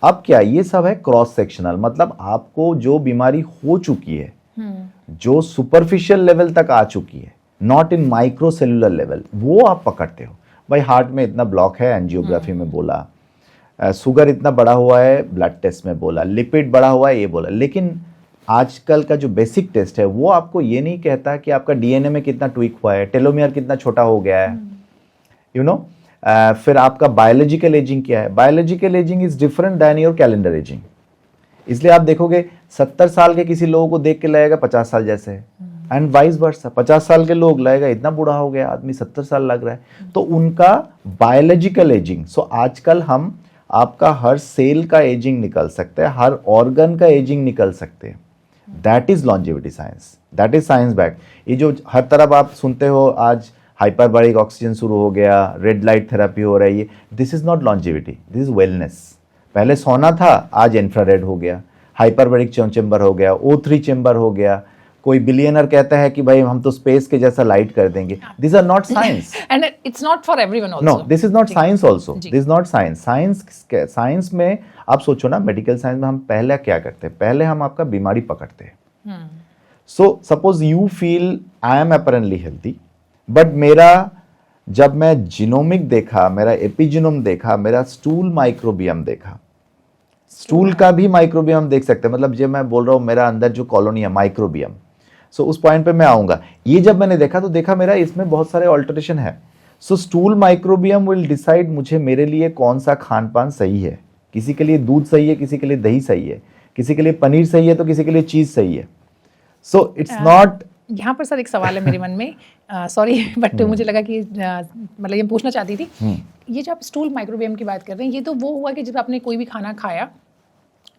अब क्या ये सब है क्रॉस सेक्शनल, मतलब आपको जो बीमारी हो चुकी है, जो सुपरफिशियल लेवल तक आ चुकी है, not in micro cellular level, वो आप पकड़ते हो। भाई हार्ट में इतना ब्लॉक है, एंजियोग्राफी में बोला, शुगर इतना बढ़ा हुआ है, ब्लड टेस्ट में बोला, लिपिड बढ़ा हुआ है, ये बोला। लेकिन आजकल का जो बेसिक टेस्ट है वो आपको ये नहीं कहता कि आपका डीएनए में कितना ट्वीक हुआ है, टेलोमियर कितना छोटा हो गया है, यू नो। फिर आपका बायोलॉजिकल एजिंग क्या है। Biological ageing is different than your calendar ageing. इसलिए आप देखोगे 70 साल के किसी लोगों को देख के लगेगा 50 साल जैसे है, एंड वाइस वर्सा। 50 साल के लोग लगेगा इतना बूढ़ा हो गया आदमी, 70 साल लग रहा है। तो उनका बायोलॉजिकल एजिंग, सो आजकल हम आपका हर सेल का एजिंग निकल सकते हैं, हर ऑर्गन का एजिंग निकल सकते हैं। That is longevity science, that is science back. ये जो हर तरफ आप सुनते हो आज हाइपरबारिक ऑक्सीजन शुरू हो गया, रेड लाइट थेरेपी हो रही है, this is not longevity, this is wellness. पहले सोना था, आज इंफ्रारेड हो गया, हाइपरबारिक चेंबर हो गया, O3 चेंबर हो गया। कोई बिलियनर कहता है कि भाई हम तो स्पेस के जैसा लाइट कर देंगे। This are not science and it's not for everyone also. No, this is not science also, this is not science. Science में आप सोचो ना, मेडिकल साइंस में हम पहले क्या करते हैं, पहले हम आपका बीमारी पकड़ते हैं। So suppose you feel I am apparently healthy, but मेरा जब मैं जीनोमिक देखा, मेरा एपिजीनोम देखा, मेरा स्टूल माइक्रोबियम देखा, स्टूल का भी माइक्रोबियम देख सकते हैं, मतलब जब मैं बोल रहा हूं मेरा अंदर जो कॉलोनी है माइक्रोबियम, सो उस पॉइंट पे मैं आऊंगा। ये जब मैंने देखा तो देखा मेरा इसमें बहुत सारे ऑल्टरेशन है। सो स्टूल माइक्रोबियम विल डिसाइड मुझे मेरे लिए कौन सा खान पान सही है। किसी के लिए दूध सही है, किसी के लिए दही सही है, किसी के लिए पनीर सही है, तो किसी के लिए चीज सही है। So it's not. यहाँ पर सर एक सवाल है मेरे मन में, सॉरी बट मुझे लगा कि मतलब ये पूछना चाहती थी, ये जो आप स्टूल माइक्रोबियम की बात कर रहे हैं, ये तो वो हुआ कि जब आपने कोई भी खाना खाया,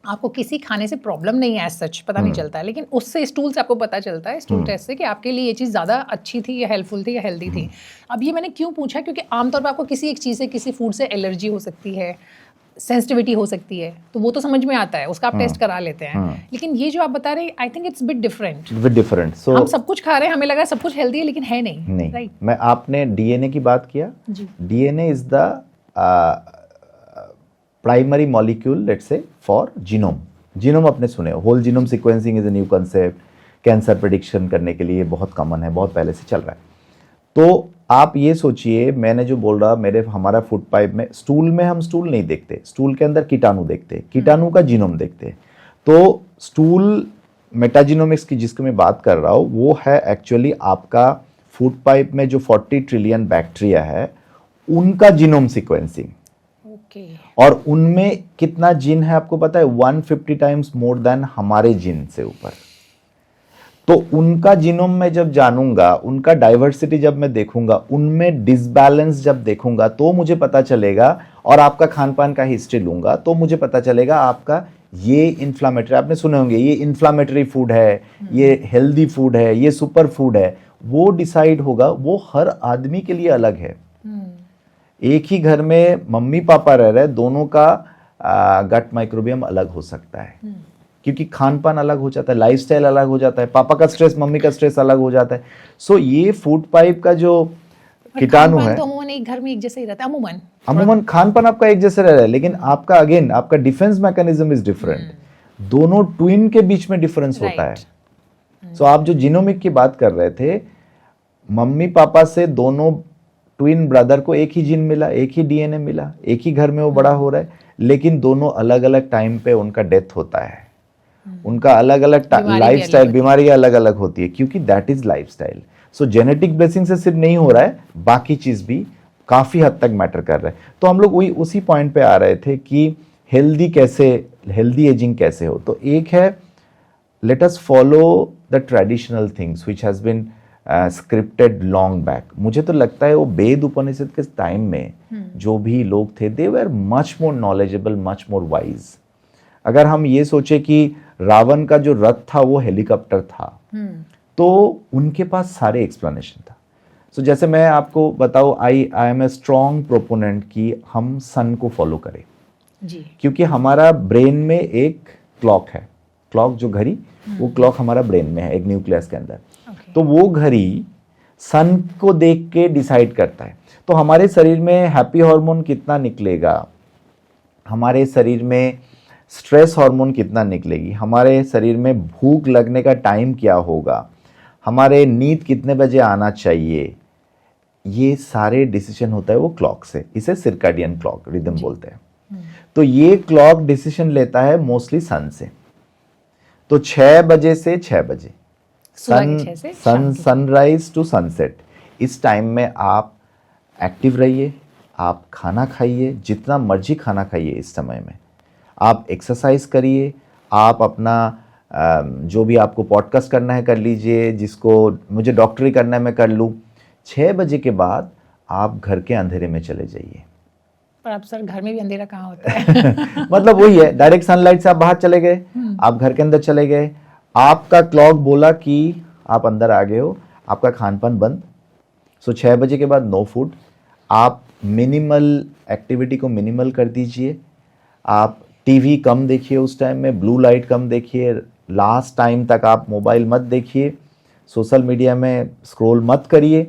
आपको किसी खाने से प्रॉब्लम नहीं है, सच पता नहीं चलता है, लेकिन उससे स्टूल से आपको पता चलता है, स्टूल टेस्ट से, कि आपके लिए ये चीज़ ज़्यादा अच्छी थी या हेल्पफुल थी या हेल्दी थी। अब ये मैंने क्यों पूछा, क्योंकि आमतौर पर आपको किसी एक चीज़ से, किसी फूड से एलर्जी हो सकती है, सेंसिटिविटी हो सकती है, तो वो तो समझ में आता है, उसका आप टेस्ट करा लेते हैं। लेकिन ये जो आप बता रहे हैं, I think it's bit different. So हम सब कुछ खा रहे हैं, हमें लगा सब कुछ हेल्दी है, लेकिन है नहीं। राइट। मैं आपने डीएनए की बात किया, DNA is the primary molecule let's say for genome. Genome अपने सुने, whole genome sequencing is a new concept, cancer prediction करने के लिए बहुत कॉमन है, बहुत पहले से चल रहा है। तो आप ये सोचिए, मैंने जो बोल रहा, हमारा फूड पाइप में, स्टूल में हम स्टूल नहीं देखते, स्टूल के अंदर कीटाणु देखते, कीटाणु का जीनोम देखते। तो स्टूल मेटाजीनोमिक्स की जिसकी मैं बात कर रहा हूँ, वो है एक्चुअली आपका फूड पाइप में जो 40 ट्रिलियन बैक्टीरिया है, उनका जीनोम सीक्वेंसिंग। और उनमें कितना जीन है आपको पता है? 150 टाइम्स मोर देन हमारे जीन से ऊपर। तो उनका जीनोम में जब जानूंगा, उनका डाइवर्सिटी जब मैं देखूंगा, उनमें डिसबैलेंस जब देखूंगा, तो मुझे पता चलेगा, और आपका खान पान का हिस्ट्री लूंगा तो मुझे पता चलेगा आपका ये इन्फ्लामेटरी, आपने सुने होंगे ये इन्फ्लामेटरी फूड है, ये हेल्दी फूड है, ये सुपर फूड है, वो डिसाइड होगा। वो हर आदमी के लिए अलग है। एक ही घर में मम्मी पापा रह रहे, दोनों का गट माइक्रोबियम अलग हो सकता है, क्योंकि खान पान अलग हो जाता है, लाइफस्टाइल अलग हो जाता है, पापा का स्ट्रेस मम्मी का स्ट्रेस अलग हो जाता है। सो ये फूड पाइप का जो कीटाणु है, तो अमूमन एक घर में एक जैसे ही रहता है, अमूमन खान पान आपका एक जैसे रह रहा है, लेकिन आपका अगेन आपका डिफेंस मैकेनिज्म इज डिफरेंट। दोनों ट्विन के बीच में डिफरेंस होता है। सो आप जो जीनोमिक की बात कर रहे थे, मम्मी पापा से दोनों ट्विन ब्रदर को एक ही जीन मिला, एक ही डीएनए मिला, एक ही घर में वो बड़ा हो रहा है, लेकिन दोनों अलग अलग टाइम पे उनका डेथ होता है। उनका अलग अलग लाइफस्टाइल, बीमारी अलग अलग होती है, क्योंकि that is lifestyle. So genetic blessing से सिर्फ नहीं हो रहा है, बाकी चीज भी काफी हद तक मैटर कर रहा है। तो हम लोग वही उसी पॉइंट पे आ रहे थे कि हेल्दी एजिंग कैसे हो। तो एक है, let us follow the traditional things which has been scripted long back. मुझे तो लगता है वो वेद उपनिषद के टाइम में जो भी लोग थे, they were much more knowledgeable, much more wise. अगर हम ये सोचे कि रावण का जो रथ था वो हेलीकॉप्टर था, तो उनके पास सारे एक्सप्लेनेशन था। सो जैसे मैं आपको बताऊं, I am a strong proponent कि हम सन को फॉलो करें जी, क्योंकि हमारा ब्रेन में एक क्लॉक है, क्लॉक जो घड़ी, वो क्लॉक हमारा ब्रेन में है, एक न्यूक्लियस के अंदर। Okay. तो वो घड़ी सन को देख के डिसाइड करता है। तो हमारे शरीर में हैप्पी हार्मोन कितना निकलेगा, हमारे शरीर में स्ट्रेस हार्मोन कितना निकलेगी, हमारे शरीर में भूख लगने का टाइम क्या होगा, हमारे नींद कितने बजे आना चाहिए, ये सारे डिसीजन होता है वो क्लॉक से। इसे सर्कैडियन क्लॉक रिदम बोलते हैं। तो ये क्लॉक डिसीजन लेता है मोस्टली सन से। तो 6 बजे से 6 बजे, सुबह के 6 से शाम के सनराइज टू सनसेट, इस टाइम में आप एक्टिव रहिए, आप खाना खाइए, जितना मर्जी खाना खाइए इस समय में, आप एक्सरसाइज करिए, आप अपना जो भी आपको पॉडकास्ट करना है कर लीजिए, जिसको मुझे डॉक्टरी करना है मैं कर लूँ। 6 बजे के बाद आप घर के अंधेरे में चले जाइए। पर अब सर घर में भी अंधेरा कहाँ होता है? मतलब वही है, डायरेक्ट सनलाइट से आप बाहर चले गए, आप घर के अंदर चले गए, आपका क्लॉक बोला कि आप अंदर आ गए हो, आपका खान पान बंद। सो 6 बजे के बाद नो फूड, आप मिनिमल एक्टिविटी को मिनिमल कर दीजिए, आप टीवी कम देखिए, उस टाइम में ब्लू लाइट कम देखिए, लास्ट टाइम तक आप मोबाइल मत देखिए, सोशल मीडिया में स्क्रॉल मत करिए,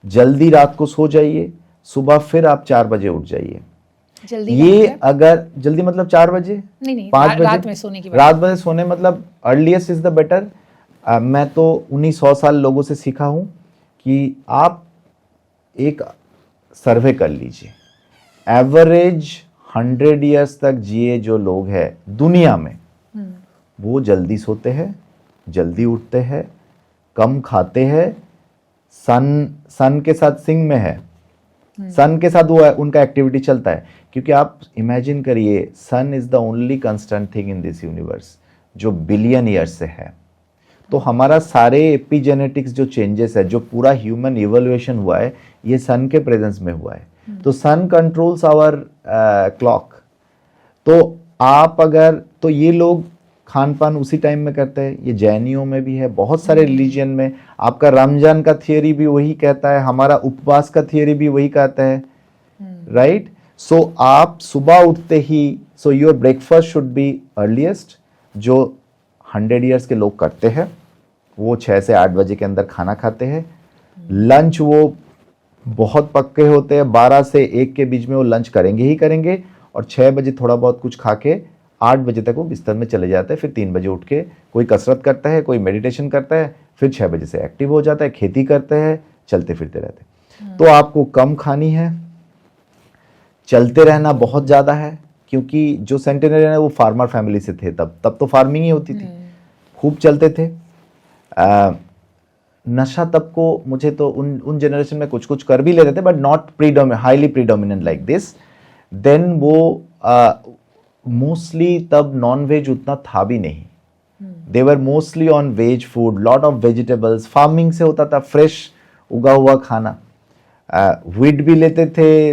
जल्दी रात को सो जाइए, सुबह फिर आप 4 बजे उठ जाइए। जल्दी ये अगर जल्दी मतलब 4 बजे, नहीं 5 बजे रात में सोने की बात। रात बजे सोने, मतलब अर्लीस्ट इज द बेटर। मैं तो 1900 साल लोगों से सीखा हूं कि आप एक सर्वे कर लीजिए, एवरेज 100 इयर्स तक जिए जो लोग हैं दुनिया में, वो जल्दी सोते हैं, जल्दी उठते हैं, कम खाते हैं, सन के साथ सिंग में है, सन के साथ वो उनका एक्टिविटी चलता है। क्योंकि आप इमेजिन करिए, sun is the only constant thing in this universe जो बिलियन ईयर्स से है। तो हमारा सारे एपिजेनेटिक्स जो चेंजेस है, जो पूरा ह्यूमन इवोल्यूशन हुआ है, ये सन के प्रेजेंस में हुआ है। तो सन कंट्रोल्स आवर क्लॉक। तो आप अगर, तो ये लोग खान पान उसी टाइम में करते हैं, ये जैनियों में भी है, बहुत सारे रिलीजन में। आपका रमजान का थियरी भी वही कहता है, हमारा उपवास का थियरी भी वही कहता है, राइट। सो आप सुबह उठते ही, so your breakfast should be earliest, जो 100 इयर्स के लोग करते हैं, वो 6 से 8 बजे के अंदर खाना खाते हैं। लंच वो बहुत पक्के होते हैं, 12 से 1 के बीच में वो लंच करेंगे ही करेंगे, और 6 बजे थोड़ा बहुत कुछ खा के 8 बजे तक वो बिस्तर में चले जाते हैं। फिर 3 बजे उठ के कोई कसरत करता है, कोई मेडिटेशन करता है, फिर 6 बजे से एक्टिव हो जाता है, खेती करते हैं, चलते फिरते रहते हैं। तो आपको कम खानी है, चलते रहना बहुत ज़्यादा है, क्योंकि जो सेंटेनरियन है वो फार्मर फैमिली से थे, तब तो फार्मिंग ही होती थी, खूब चलते थे। नशा तब को, मुझे तो उन जनरेशन में कुछ कुछ कर भी लेते थे, but not highly predominant like this. Then वो मोस्टली तब नॉन वेज उतना था भी नहीं, they were mostly on veg food, lot of vegetables, farming से होता था, फ्रेश उगा हुआ खाना, व्हीट भी लेते थे,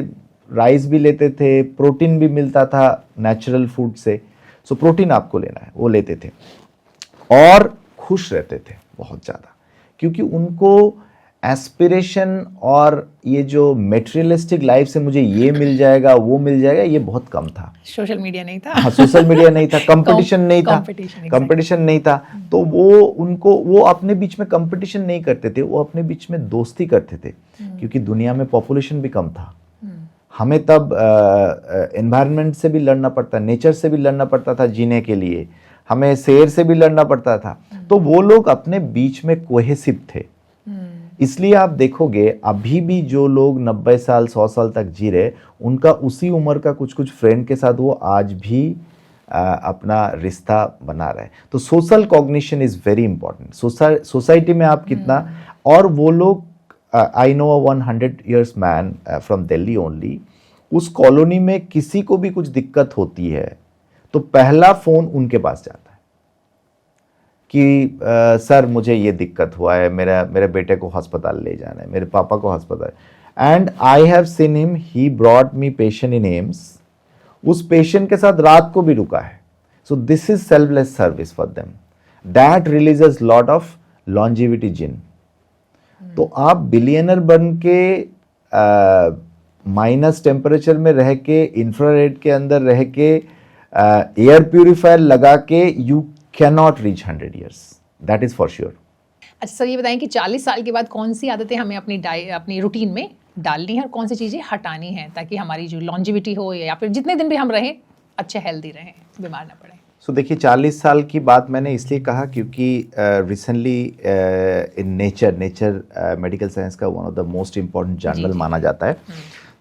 राइस भी लेते थे, प्रोटीन भी मिलता था नेचुरल फूड से। सो प्रोटीन आपको लेना है, वो लेते थे, और खुश रहते थे बहुत ज़्यादा, क्योंकि उनको एस्पिरेशन और ये जो मेटेरियलिस्टिक लाइफ से मुझे ये मिल जाएगा वो मिल जाएगा, ये बहुत कम था। सोशल मीडिया नहीं था। हाँ, सोशल मीडिया नहीं था, कंपटीशन नहीं था, कंपटीशन नहीं था। तो वो अपने बीच में कंपटीशन नहीं करते थे, वो अपने बीच में दोस्ती करते थे, क्योंकि दुनिया में पॉपुलेशन भी कम था। हमें तब एनवायरनमेंट से भी लड़ना पड़ता, नेचर से भी लड़ना पड़ता था जीने के लिए, हमें शेर से भी लड़ना पड़ता था। तो वो लोग अपने बीच में कोहेसिव थे। इसलिए आप देखोगे अभी भी जो लोग 90 साल 100 साल तक जी रहे, उनका उसी उम्र का कुछ कुछ फ्रेंड के साथ वो आज भी अपना रिश्ता बना रहे हैं। तो social cognition is very important. Society में आप कितना, और वो लोग, I know 100 years man from Delhi only, उस कॉलोनी में किसी को भी कुछ दिक्कत होती है तो पहला फोन उनके पास जाता है कि सर मुझे ये दिक्कत हुआ है, मेरे बेटे को अस्पताल ले जाना है, मेरे पापा को अस्पताल। And I have seen him, he brought me patient in AIIMS, उस पेशेंट के साथ रात को भी रुका है। So this is selfless service for them, that releases lot of longevity gene. तो आप बिलियनर बन के माइनस टेम्परेचर में रह के, इंफ्रारेड के अंदर रह के, एयर प्यूरिफायर लगा के you can not reach 100 years, that is for sure. अच्छा सर, ये बताएं कि 40 साल के बाद कौन सी आदतें हमें अपनी रूटीन में डालनी है और कौन सी चीज़ें हटानी है ताकि हमारी जो लॉन्जिविटी हो या फिर जितने दिन भी हम रहें अच्छे हेल्दी रहें, बीमार ना पड़े। सो देखिए 40 साल की बात मैंने इसलिए कहा क्योंकि recently in Nature medical science का one of the most important journal माना जाता है।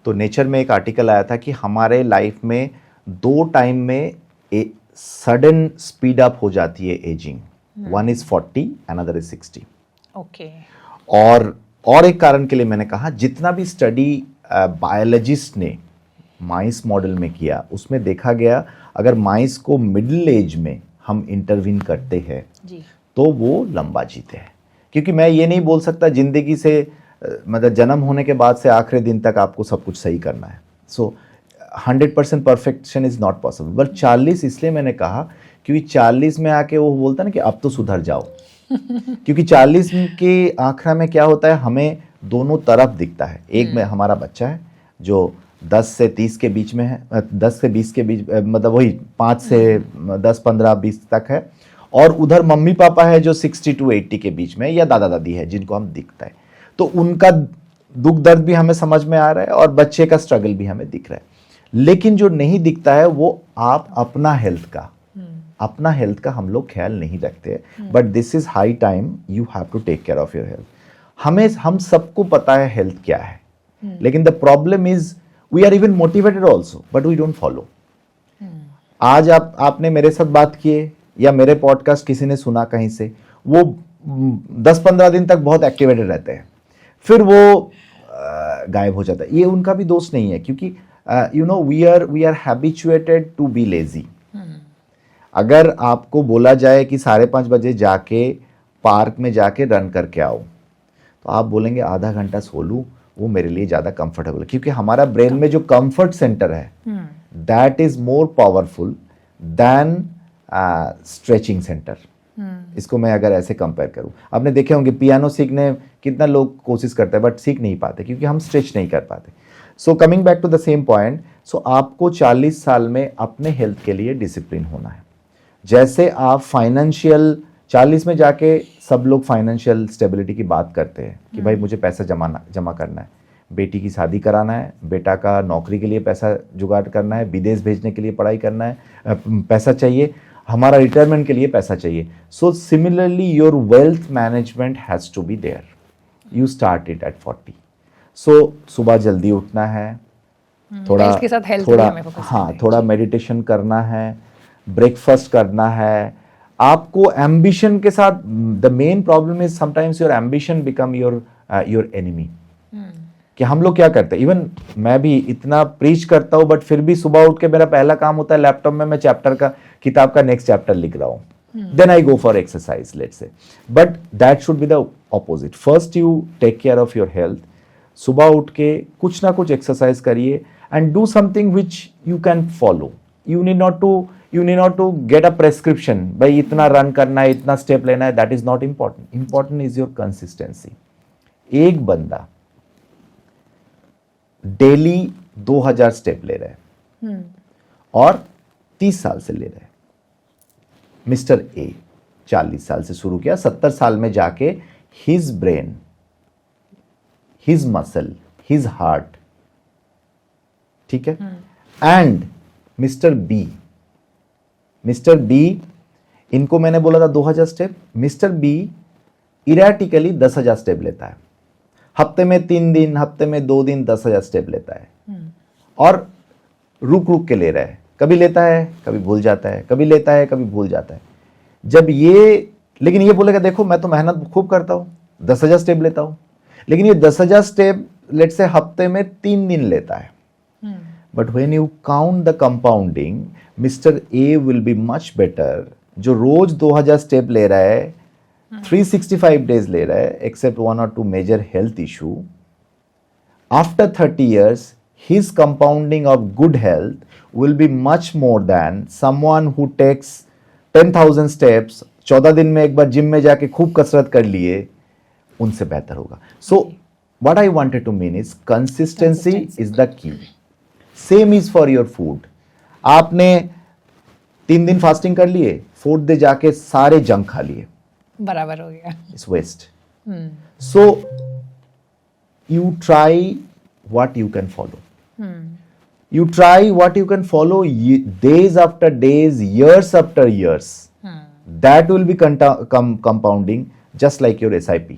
तो नेचर में एक आर्टिकल आया था कि हमारे लाइफ में 2 टाइम में सडन स्पीड अप हो जाती है ageing, one is 40, another is 60। Okay. और एक कारण के लिए मैंने कहा, जितना भी स्टडी बायोलॉजिस्ट ने माइस मॉडल में किया उसमें देखा गया अगर माइस को मिडिल एज में हम इंटरवीन करते हैं तो वो लंबा जीते हैं। क्योंकि मैं ये नहीं बोल सकता जिंदगी से मतलब जन्म होने के बाद से आखिरी दिन तक आपको सब कुछ सही करना है। सो 100% perfection is not possible. But 40 इसलिए मैंने कहा क्योंकि 40 में आके वो बोलता है ना कि अब तो सुधर जाओ। क्योंकि 40 के आखिर में क्या होता है, हमें दोनों तरफ दिखता है। एक में हमारा बच्चा है जो 10 से 30 के बीच में है, 10 से 20 के बीच, मतलब वही 5 से 10, 15, 20 तक है। और उधर मम्मी पापा है जो 60 to 80 के बीच में, या दादा दादी है जिनको हम दिखता है। तो उनका दुख दर्द भी हमें समझ में आ रहा है और बच्चे का स्ट्रगल भी हमें दिख रहा है। लेकिन जो नहीं दिखता है वो आप अपना हेल्थ का हम लोग ख्याल नहीं रखते। But this is high time you have to take care of your health. हम सबको पता है हेल्थ क्या है, लेकिन the problem is we are even motivated also but we don't follow. आज आपने मेरे साथ बात किए या मेरे पॉडकास्ट किसी ने सुना कहीं से, वो 10-15 दिन तक बहुत एक्टिवेटेड रहते हैं, फिर वो गायब हो जाता है। ये उनका भी दोष नहीं है क्योंकि we are habituated to be lazy. अगर आपको बोला जाए कि 5:30 बजे जाके पार्क में जाके रन करके आओ, तो आप बोलेंगे आधा घंटा सो लूं, वो मेरे लिए ज़्यादा कंफर्टेबल है। क्योंकि हमारा ब्रेन में जो कंफर्ट सेंटर है that is more powerful then stretching centre. इसको मैं अगर ऐसे कंपेयर करूं, आपने देखे होंगे पियानो सीखने कितना लोग कोशिश करते हैं बट सीख नहीं पाते क्योंकि हम स्ट्रेच नहीं कर पाते। So coming back to the same point, so आपको 40 साल में अपने हेल्थ के लिए डिसिप्लिन होना है। जैसे आप फाइनेंशियल 40 में जाके सब लोग फाइनेंशियल स्टेबिलिटी की बात करते हैं कि भाई मुझे पैसा जमा करना है, बेटी की शादी कराना है, बेटा का नौकरी के लिए पैसा जुगाड़ करना है, विदेश भेजने के लिए पढ़ाई करना है, पैसा चाहिए, हमारा रिटायरमेंट के लिए पैसा चाहिए। So similarly your wealth management has to be there. You start it at 40। सो सुबह जल्दी उठना है, थोड़ा मेडिटेशन करना है, ब्रेकफास्ट करना है। आपको एम्बिशन के साथ, the main problem is sometimes your ambition become your enemy. कि हम लोग क्या करते हैं, इवन मैं भी इतना प्रीच करता हूँ बट फिर भी सुबह उठ के मेरा पहला काम होता है लैपटॉप में मैं किताब का नेक्स्ट चैप्टर लिख रहा हूँ, then I go for exercise let's say. But that should be the opposite. First you take care of your health. सुबह उठ के कुछ ना कुछ एक्सरसाइज करिए and do something which you can follow. You need not to get a prescription, भाई इतना run करना है, इतना स्टेप लेना है, that is not important. Important is your consistency. एक बंदा डेली 2000 स्टेप ले रहा है और 30 साल से ले रहा है। मिस्टर ए 40 साल से शुरू किया, 70 साल में जाके his brain, his muscle, his heart, ठीक है। एंड मिस्टर बी, इनको मैंने बोला था 2000 step, mister B erratically 10,000 step लेता है। हफ्ते में 3 दिन, हफ्ते में 2 दिन 10,000 स्टेप लेता है और रुक रुक के ले रहा है। कभी लेता है, कभी भूल जाता है, कभी लेता है, कभी भूल जाता है। लेकिन ये बोलेगा देखो मैं तो मेहनत खूब करता हूं, 10,000 स्टेप लेता हूं, लेकिन ये 10,000 स्टेप लेट से हफ्ते में 3 दिन लेता है। But when you count the compounding, mister A will be much better, जो रोज 2000 स्टेप ले रहा है, 365 डेज ले रहा है, except 1 or 2 major health issue. After 30 years, his compounding of good health will be much more than someone who takes 10,000 steps, 14 दिन में एक बार जिम में जाके खूब कसरत कर लिए, उनसे बेहतर होगा। So what I wanted to mean is consistency is the key. Same is for your food. आपने 3 दिन फास्टिंग कर लिए, 4th डे जाके सारे जंक खा लिए, बराबर हो गया। It's waste. So you try what you can follow, you try what you can follow days after days, years after years. That will be compounding just like your SIP.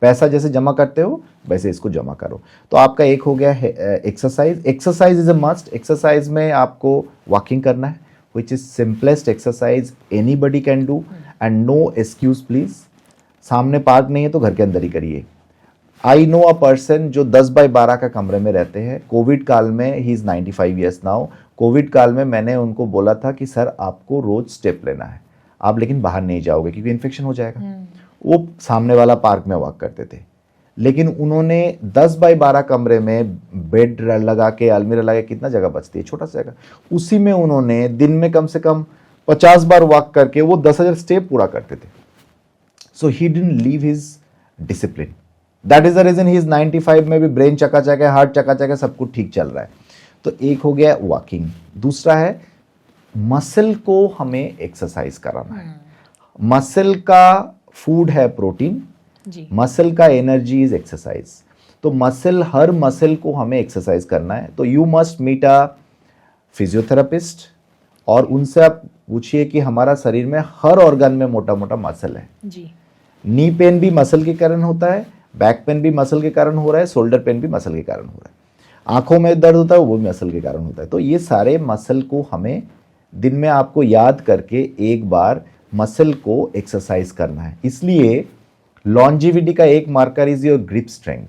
पैसा जैसे जमा करते हो वैसे इसको जमा करो। तो आपका एक हो गया है exercise. Exercise is a must. Exercise में आपको वॉकिंग करना है, which is simplest exercise anybody can do, and no excuse please. सामने पार्क नहीं है तो घर के अंदर ही करिए। आई नो अ पर्सन जो 10 बाय 12 का कमरे में रहते हैं। कोविड काल में, ही इज 95 ईयर्स नाउ। कोविड काल में मैंने उनको बोला था कि सर आपको रोज स्टेप लेना है, आप लेकिन बाहर नहीं जाओगे क्योंकि इन्फेक्शन हो जाएगा। वो सामने वाला पार्क में वॉक करते थे, लेकिन उन्होंने 10 बाय 12 कमरे में बेड लगा के, अलमीरा लगा के, कितना जगह बचती है, छोटा सा जगह, उसी में उन्होंने दिन में कम से कम 50 बार वॉक करके वो 10,000 स्टेप पूरा करते थे। So he didn't leave his discipline. That is the reason he is 95 में भी ब्रेन चकाचक है, हार्ट चकाचक है, सब कुछ ठीक चल रहा है। तो एक हो गया वॉकिंग। दूसरा है मसल को हमें एक्सरसाइज कराना है। मसल का फूड है प्रोटीन, मसल का एनर्जी इज एक्सरसाइज। तो मसल, हर मसल को हमें एक्सरसाइज करना है। तो you must meet a physiotherapist और उनसे आप पूछिए कि हमारा शरीर में हर ऑर्गन में मोटा मोटा मसल है जी। नी पेन भी मसल के कारण होता है, बैक पेन भी मसल के कारण हो रहा है, शोल्डर पेन भी मसल के कारण हो रहा है, आंखों में दर्द होता है वो भी मसल के कारण होता है। तो ये सारे मसल को हमें दिन में आपको याद करके एक बार मसल को एक्सरसाइज करना है। इसलिए लॉन्जिविटी का एक marker is your grip strength.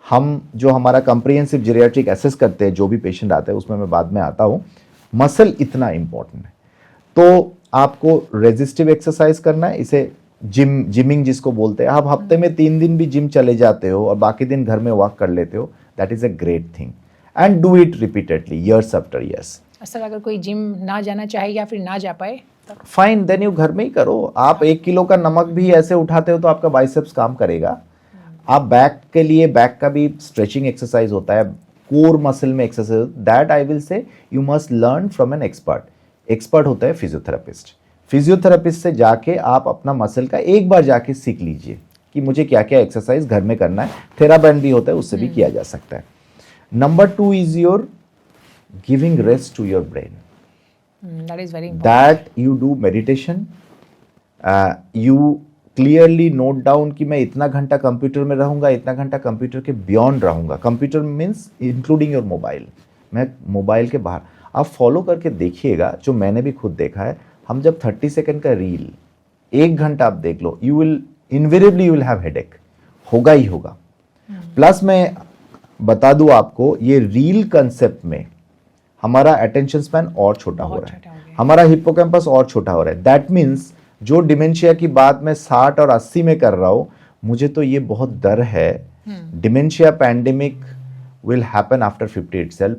हम जो हमारा कंप्रिहेंसिव जेरियाट्रिक एसेस करते हैं, जो भी पेशेंट आता है उसमें मैं बाद में आता हूँ, मसल इतना इंपॉर्टेंट है। तो आपको रेजिस्टिव एक्सरसाइज करना है, इसे जिमिंग जिसको बोलते हैं। आप हफ्ते में 3 दिन भी जिम चले जाते हो और बाकी दिन घर में वॉक कर लेते हो, that is a great thing, and do it repeatedly years after years. Sir अगर कोई जिम ना जाना चाहे या फिर ना जा पाए, फाइन, देन यू घर में ही करो। आप 1 किलो का नमक भी ऐसे उठाते हो तो आपका बाइसेप्स काम करेगा। आप बैक के लिए, बैक का भी स्ट्रेचिंग एक्सरसाइज होता है, कोर मसल में एक्सरसाइज, दैट आई विल से you must learn from an expert. Expert होता है फिजियोथेरेपिस्ट। फिजियोथेरेपिस्ट से जाके आप अपना मसल का एक बार जाके सीख लीजिए कि मुझे क्या क्या एक्सरसाइज घर में करना है। थेराबैंड भी होता है, उससे भी किया जा सकता है। Number 2 is your giving rest to your brain. That is very important. That you do meditation. You clearly note down कि मैं इतना घंटा कंप्यूटर में रहूंगा, इतना घंटा कंप्यूटर के बियॉन्ड रहूंगा। Computer means including your mobile. मैं मोबाइल के बाहर, आप फॉलो करके देखिएगा, जो मैंने भी खुद देखा है। हम जब 30 सेकंड का रील 1 घंटा आप देख लो, you will invariably you will have headache, होगा ही होगा। प्लस मैं बता दूं आपको, ये रील कंसेप्ट में हमारा अटेंशन स्पैन और छोटा हो रहा है, हमारा हिप्पोकैम्पस और छोटा हो रहा है। दैट मीन्स जो डिमेंशिया की बात मैं 60 और 80 में कर रहा हूं, मुझे तो ये बहुत डर है dementia pandemic will happen after 50 itself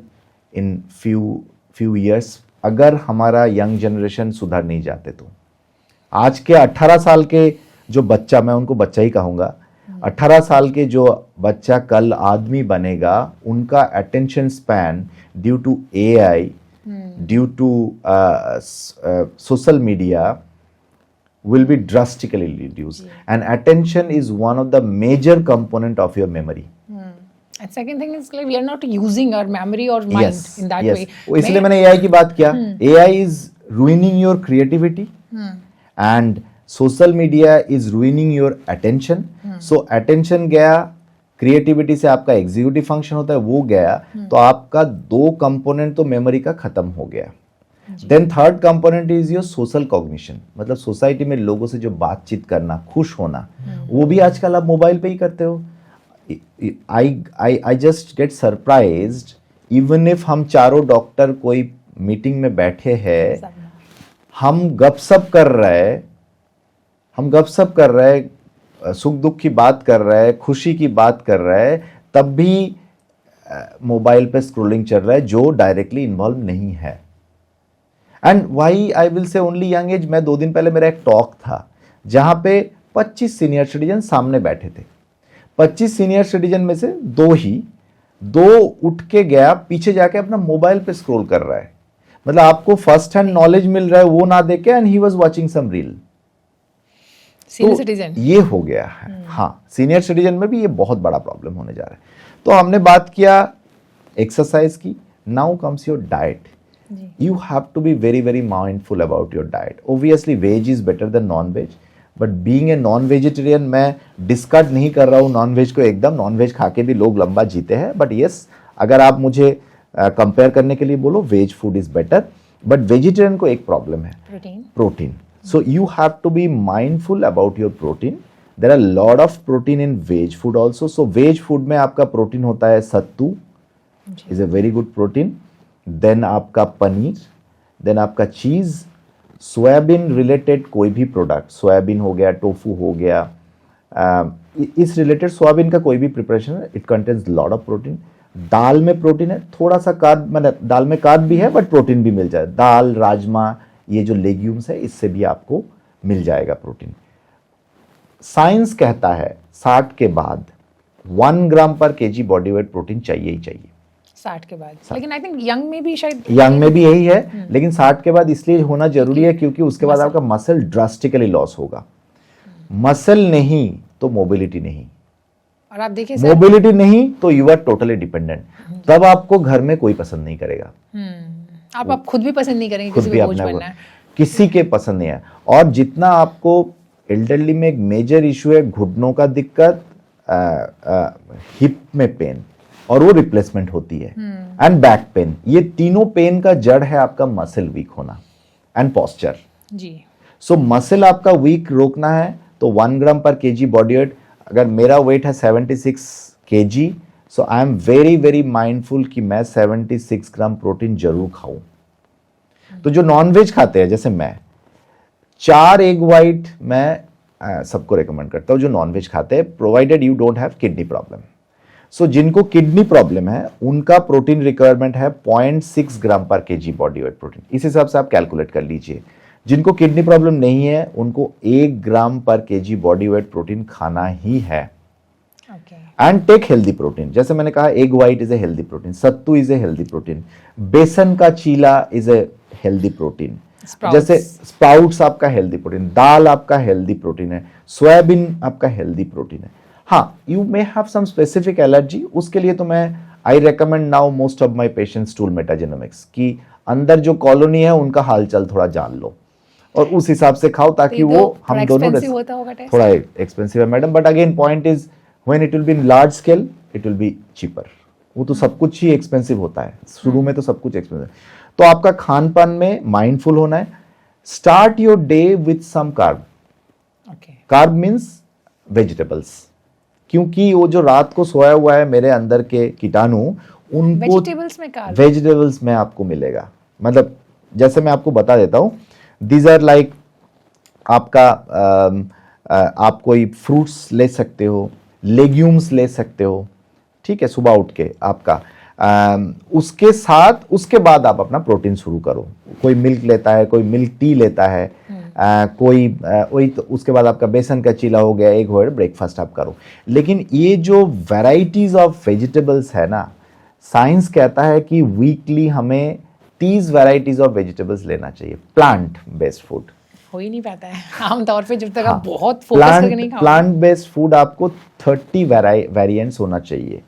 in few years, अगर हमारा यंग जनरेशन सुधर नहीं जाते तो। आज के 18 साल के जो बच्चा, मैं उनको बच्चा ही कहूंगा, 18 साल के जो बच्चा कल आदमी बनेगा, उनका attention span due to AI, due to social media will be drastically reduced. And attention is one of the major component of your memory. And second thing is like we are not using our memory or mind in that way. इसलिए मैंने AI की बात किया। AI is ruining your creativity and social media is ruining your attention. So attention गया, creativity से आपका executive function होता है, वो गया, तो आपका 2 component तो memory का खत्म हो गया। Then third component is your social cognition, मतलब सोसाइटी में लोगों से जो बातचीत करना, खुश होना, वो भी आजकल आप मोबाइल पे ही करते हो। I just get surprised, even if हम चारों डॉक्टर कोई मीटिंग में बैठे हैं, हम गपशप कर रहे, सुख दुख की बात कर रहे हैं, खुशी की बात कर रहे हैं, तब भी मोबाइल पे स्क्रोलिंग चल रहा है जो डायरेक्टली इन्वॉल्व नहीं है। And why I will say only young age, मैं 2 दिन पहले मेरा एक टॉक था जहां पे 25 सीनियर सिटीजन सामने बैठे थे। 25 सीनियर सिटीजन में से 2 उठ के गया, पीछे जाके अपना मोबाइल पे स्क्रॉल कर रहा है। मतलब आपको फर्स्ट हैंड नॉलेज मिल रहा है वो ना देके, and he was watching some reel. Senior citizen ये हो गया है। हाँ, सीनियर सिटीजन में भी ये बहुत बड़ा प्रॉब्लम होने जा रहा है। तो हमने बात किया एक्सरसाइज की, now comes your diet. You have to be very very mindful about your diet. Obviously veg is better than non-veg, but being a non-vegetarian मैं डिस्कार्ड नहीं कर रहा हूँ नॉन-वेज को एकदम, नॉन-वेज खा के भी लोग लंबा जीते हैं, बट यस अगर आप मुझे कंपेयर करने के लिए बोलो veg food is better, but vegetarian को एक प्रॉब्लम है, protein. So you have to be mindful about your protein. There are lot of protein in veg food also. So veg food में आपका प्रोटीन होता है sattu is a very good protein, then आपका paneer, then आपका चीज, soybean related कोई भी product, soybean हो गया, टोफू हो गया, इस रिलेटेड सोयाबीन का कोई भी प्रिपरेशन है, it contains lot of protein. दाल में प्रोटीन है, थोड़ा सा कार्ब, मतलब दाल में कार्ब भी है बट प्रोटीन भी मिल जाए। दाल, राजमा, ये जो लेग्यूम्स है इससे भी आपको मिल जाएगा प्रोटीन। साइंस कहता है 60 के बाद 1 ग्राम पर केजी बॉडी वेट प्रोटीन चाहिए ही चाहिए। 60 के बाद, लेकिन आई थिंक यंग में भी शायद, यंग में भी यही है, लेकिन 60 के बाद इसलिए होना जरूरी है क्योंकि उसके बाद आपका मसल ड्रास्टिकली लॉस होगा। मसल नहीं तो मोबिलिटी नहीं, और आप देखिए मोबिलिटी नहीं तो यू आर टोटली डिपेंडेंट। तब आपको घर में कोई पसंद नहीं करेगा, आप खुद भी पसंद नहीं करेंगे, किसी को बोझ बनना है, किसी के पसंद नहीं है। और जितना आपको एल्डरली में एक मेजर इशू है घुटनों का दिक्कत, हिप में पेन, और वो रिप्लेसमेंट होती है, एंड बैक पेन, ये तीनों पेन का जड़ है आपका मसल वीक होना एंड पोस्चर जी। सो मसल आपका वीक रोकना है तो 1 ग्राम पर केजी बॉडी वेट, अगर मेरा वेट है 76 KG, so I am very very mindful कि मैं 76 ग्राम प्रोटीन जरूर खाऊं। तो जो नॉनवेज खाते हैं, जैसे मैं 4 एग वाइट मैं सबको रेकमेंड करता हूं जो नॉनवेज खाते हैं, provided you don't have kidney problem. सो जिनको किडनी प्रॉब्लम है उनका प्रोटीन रिक्वायरमेंट है 0.6 ग्राम पर केजी बॉडी वेट प्रोटीन। इस हिसाब से आप कैलकुलेट कर लीजिए। जिनको किडनी प्रॉब्लम नहीं है उनको 1 ग्राम पर केजी बॉडी वेट प्रोटीन खाना ही है। एंड टेक हेल्दी प्रोटीन, जैसे मैंने कहा egg white is a healthy protein, sattu is a healthy protein, besan का cheela is a healthy protein, जैसे स्प्राउट्स आपका हेल्दी प्रोटीन, दाल आपका हेल्दी प्रोटीन है, सोयाबीन आपका हेल्दी प्रोटीन है। हाँ, you may have some specific allergy, उसके लिए तो मैं I recommend now most of my patients tool metagenomics कि अंदर जो कॉलोनी है उनका हालचाल थोड़ा जान लो और उस हिसाब से खाओ ताकि वो हम दोनों थोड़ा एक्सपेंसिव है madam, but again point is when it will be in large scale it will be cheaper. वो तो सब कुछ ही एक्सपेंसिव होता है, शुरू में तो सब कुछ एक्सपेंसिव। तो आपका खान पान में माइंडफुल होना है। Start your day with some carb. Carb means vegetables, क्योंकि वो जो रात को सोया हुआ है मेरे अंदर के कीटाणु, उनको वेजिटेबल्स में आपको मिलेगा। मतलब जैसे मैं आपको बता देता हूं, दीज आर लाइक आपका आप कोई फ्रूट्स ले सकते हो, लेग्यूम्स ले सकते हो, ठीक है, सुबह उठ के आपका उसके साथ उसके बाद आप अपना प्रोटीन शुरू करो। कोई मिल्क लेता है, कोई मिल्क टी लेता है, कोई वही, तो उसके बाद आपका बेसन का चीला हो गया, एग हो गया, ब्रेकफास्ट आप करो। लेकिन ये जो वैराइटीज ऑफ वेजिटेबल्स है ना, साइंस कहता है कि वीकली हमें 30 वैराइटीज ऑफ वेजिटेबल्स लेना चाहिए। प्लांट बेस्ड फूड हो ही नहीं पाता है आमतौर पे, जब तक आप बहुत फोकस करके नहीं खाओगे। प्लांट बेस्ड फूड आपको 30 वेरिएंट्स होना चाहिए।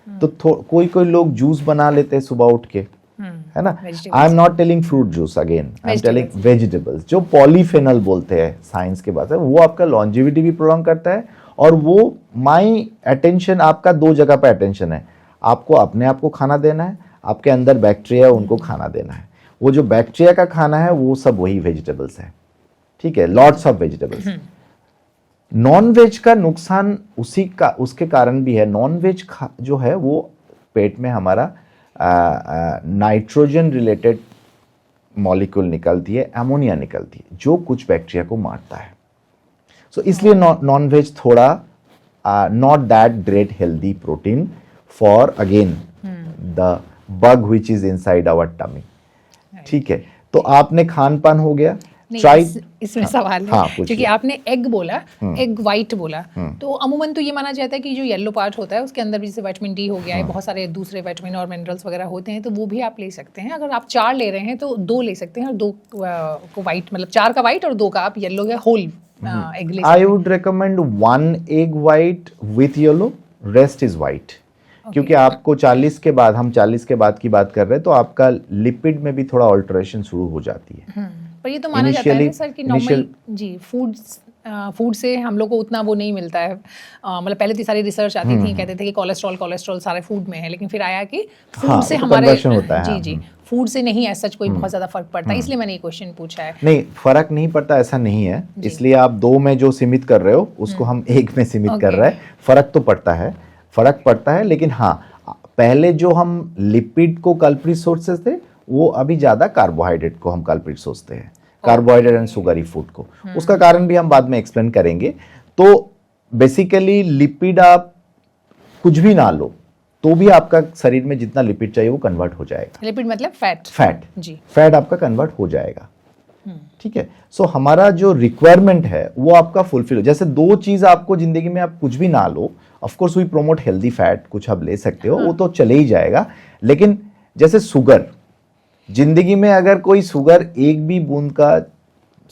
तो कोई कोई लोग जूस बना लेते हैं सुबह उठ के, है ना। I am not telling fruit juice, again I am telling vegetables, जो पॉलीफेनल बोलते हैं साइंस के बात है, वो आपका लॉन्जिविटी भी प्रोलॉन्ग करता है। और वो माई अटेंशन, आपका 2 जगह पे अटेंशन है, आपको अपने आप को खाना देना है, आपके अंदर बैक्टीरिया है उनको खाना देना है। वो जो बैक्टीरिया का खाना है वो सब वही वेजिटेबल्स है, ठीक है, lots of vegetables. Non veg का नुकसान उसके कारण भी है। नॉन वेज जो है वो पेट में हमारा नाइट्रोजन रिलेटेड मॉलिक्यूल निकलती है, अमोनिया निकलती है, जो कुछ बैक्टीरिया को मारता है। सो इसलिए नॉन वेज थोड़ा not that great healthy protein for again the bug which is inside our tummy, ठीक है। तो आपने खान पान हो गया, नहीं, Try- इसमें सवाल है हाँ, पूछिए। क्योंकि आपने एग बोला, एग वाइट बोला, तो अमूमन तो ये माना जाता है कि जो येलो पार्ट होता है उसके अंदर भी जैसे विटामिन डी हो गया है, बहुत सारे दूसरे विटामिन और मिनरल्स वगैरह होते हैं, तो वो भी आप ले सकते हैं। अगर आप 4 ले रहे हैं तो 2 ले सकते हैं, और 2 को वाइट, मतलब 4 का वाइट और 2 का आप येलो या होल एग ले I सकते हैं। would recommend 1 egg white with yellow, rest is white. क्योंकि आपको 40 के बाद, हम 40 के बाद की बात कर रहे हैं, तो आपका लिपिड में भी थोड़ा ऑल्टरेशन शुरू हो जाती है। पर ये तो माना जाता है ना Initially- सर कि नॉर्मल जी फूड से हम लोग को उतना वो नहीं मिलता है। मतलब पहले तो सारी रिसर्च आती थी, कहते थे कि कोलेस्ट्रॉल सारे फूड में है, लेकिन फिर आया कि फूड हाँ, से वो तो हमारे conversion होता है, जी हाँ, जी फूड से नहीं ऐसा सच कोई बहुत ज़्यादा फर्क पड़ता है, इसलिए मैंने ये क्वेश्चन पूछा है। नहीं, फर्क नहीं पड़ता ऐसा नहीं है, इसलिए आप 2 में जो सीमित कर रहे हो उसको हम 1 में सीमित कर रहे हैं। फर्क तो पड़ता है, फर्क पड़ता है, लेकिन हाँ, पहले जो हम लिपिड को कल्प्रिट सोर्सेस थे, वो अभी ज़्यादा कार्बोहाइड्रेट को हम कल्प्रिट सोचते हैं, कार्बोहाइड्रेट एंड सुगरी फूड को। उसका कारण भी हम बाद में एक्सप्लेन करेंगे। तो बेसिकली लिपिड आप कुछ भी ना लो तो भी आपका शरीर में जितना लिपिड चाहिए वो कन्वर्ट हो जाएगा। लिपिड मतलब फैट जी, फैट आपका कन्वर्ट हो जाएगा। ठीक है, सो हमारा जो रिक्वायरमेंट है वो आपका फुलफिल हो। जैसे 2 चीज आपको जिंदगी में, आप कुछ भी ना लो, of course we promote healthy fat, कुछ आप ले सकते हो, वो तो चले ही जाएगा, लेकिन जैसे शुगर, जिंदगी में अगर कोई शुगर, एक भी बूंद का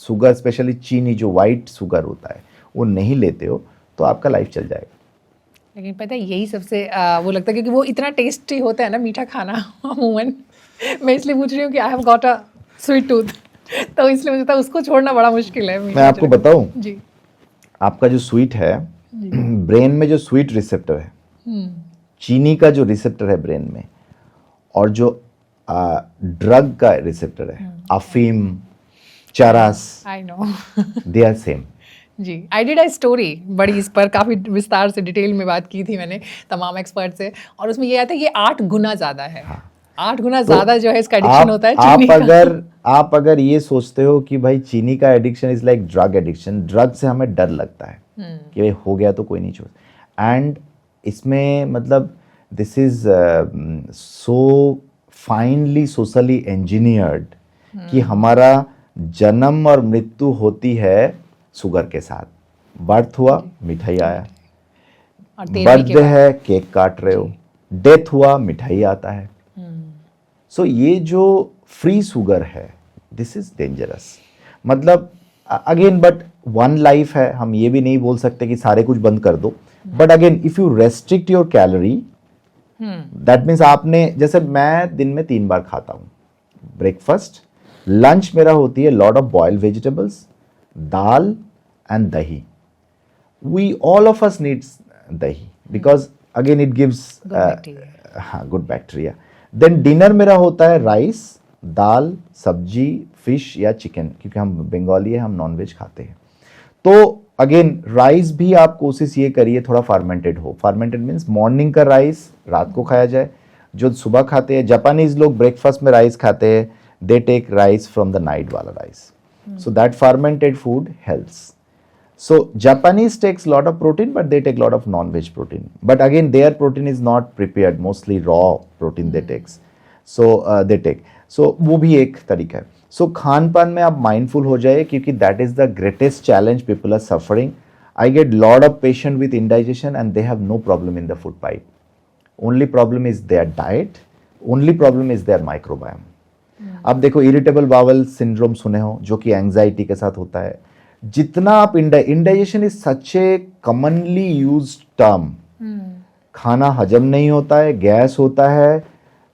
शुगर, स्पेशली चीनी जो वाइट शुगर होता है, वो नहीं लेते हो तो आपका लाइफ चल जाएगा। लेकिन पता है यही सबसे वो लगता है क्योंकि वो इतना टेस्टी होता है ना मीठा खाना अमूमन। मैं इसलिए पूछ रही हूँ कि I have got a sweet tooth, तो इसलिए मुझे लगता है उसको छोड़ना बड़ा मुश्किल है। मैं आपको बताऊं, जी, आपका जो स्वीट है, ब्रेन में जो स्वीट रिसेप्टर है, चीनी का जो रिसेप्टर है ब्रेन में, और जो ड्रग का रिसेप्टर है, अफीम, चरस, I know they are same. जी, आई डिड अ स्टोरी, बड़ी इस पर काफ़ी विस्तार से डिटेल में बात की थी मैंने तमाम एक्सपर्ट से, और उसमें ये आता है ये 8 गुना ज़्यादा है। 8 गुना ज़्यादा जो है इसका एडिक्शन होता है चीनी का। आप अगर ये सोचते हो कि भाई चीनी का addiction is like drug addiction, drug से हमें डर लगता है कि भाई हो गया तो कोई नहीं छोड़, एंड इसमें मतलब this is so finally socially engineered कि हमारा जन्म और मृत्यु होती है शुगर के साथ। बर्थ हुआ, मिठाई आया, और तेल भी के बर्थडे बाद। है, केक काट रहे हो, डेथ हुआ, मिठाई आता है। सो ये जो फ्री शुगर है, दिस इज डेंजरस। मतलब अगेन, बट 1 लाइफ है, हम ये भी नहीं बोल सकते कि सारे कुछ बंद कर दो, but again if you restrict your calorie, that means आपने, जैसे मैं दिन में 3 बार खाता हूँ, ब्रेकफास्ट, लंच मेरा होती है lot of boiled vegetables, dal and dahi. We all of us needs dahi because again it gives good bacteria. Then dinner मेरा होता है राइस, दाल, सब्जी, फिश या चिकन, क्योंकि हम बंगाली है, हम नॉनवेज खाते हैं। तो अगेन राइस भी आप कोशिश ये करिए थोड़ा फार्मेंटेड हो। फार्मेंटेड मीन्स मॉर्निंग का राइस रात को खाया जाए, जो सुबह खाते हैं। जापानीज लोग ब्रेकफास्ट में राइस खाते हैं, they take rice from the night वाला rice, so that fermented food helps. So Japanese takes lot of protein, but they take lot of non-veg protein, but again their protein is not prepared, mostly raw protein they takes, so they take, so वो भी एक तरीका है। So Khan पान में आप mindful हो जाए, क्योंकि that is the greatest challenge people are suffering. I get lot of patient with indigestion and they have no problem in the food pipe. Only problem is their diet, only problem is their microbiome. अब देखो irritable Bawal syndrome सुने हो, जो कि anxiety के साथ होता है। जितना आप indigestion is such A commonly used term, खाना हजम नहीं होता है, गैस होता है,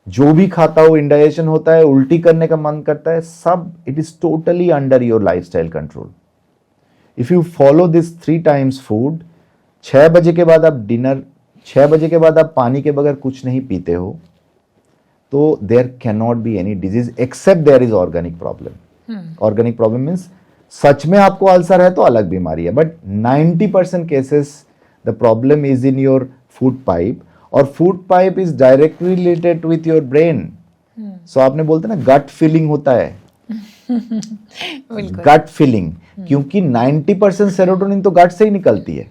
जो भी खाता हो इंडाइजेशन होता है, उल्टी करने का मन करता है, सब it is totally under your lifestyle control. If you follow this 3 times food, 6 बजे के बाद आप डिनर, 6 बजे के बाद आप पानी के बगैर कुछ नहीं पीते हो, तो there can not be any disease except there is organic problem. Organic problem means सच में आपको अल्सर है तो अलग बीमारी है, but 90% cases the problem is in your food pipe, और food pipe is directly related with your brain. So आपने बोलते ना गट फीलिंग होता है, गट फीलिंग, क्योंकि 90% सेरोटोनिन तो गट से ही निकलती है।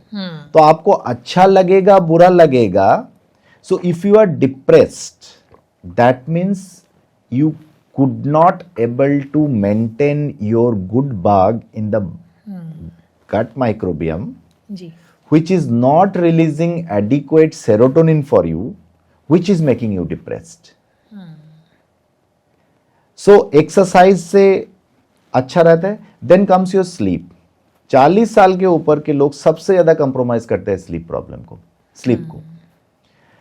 तो आपको अच्छा लगेगा, बुरा लगेगा। So if you are depressed, that means you could not able to maintain your good bug in the gut microbiome, जी which is not releasing adequate serotonin for you, which is making you depressed. So exercise से अच्छा रहता है. Then comes your sleep. 40 साल के ऊपर के लोग सबसे ज्यादा कंप्रोमाइज करते हैं स्लीप प्रॉब्लम को, स्लीप को.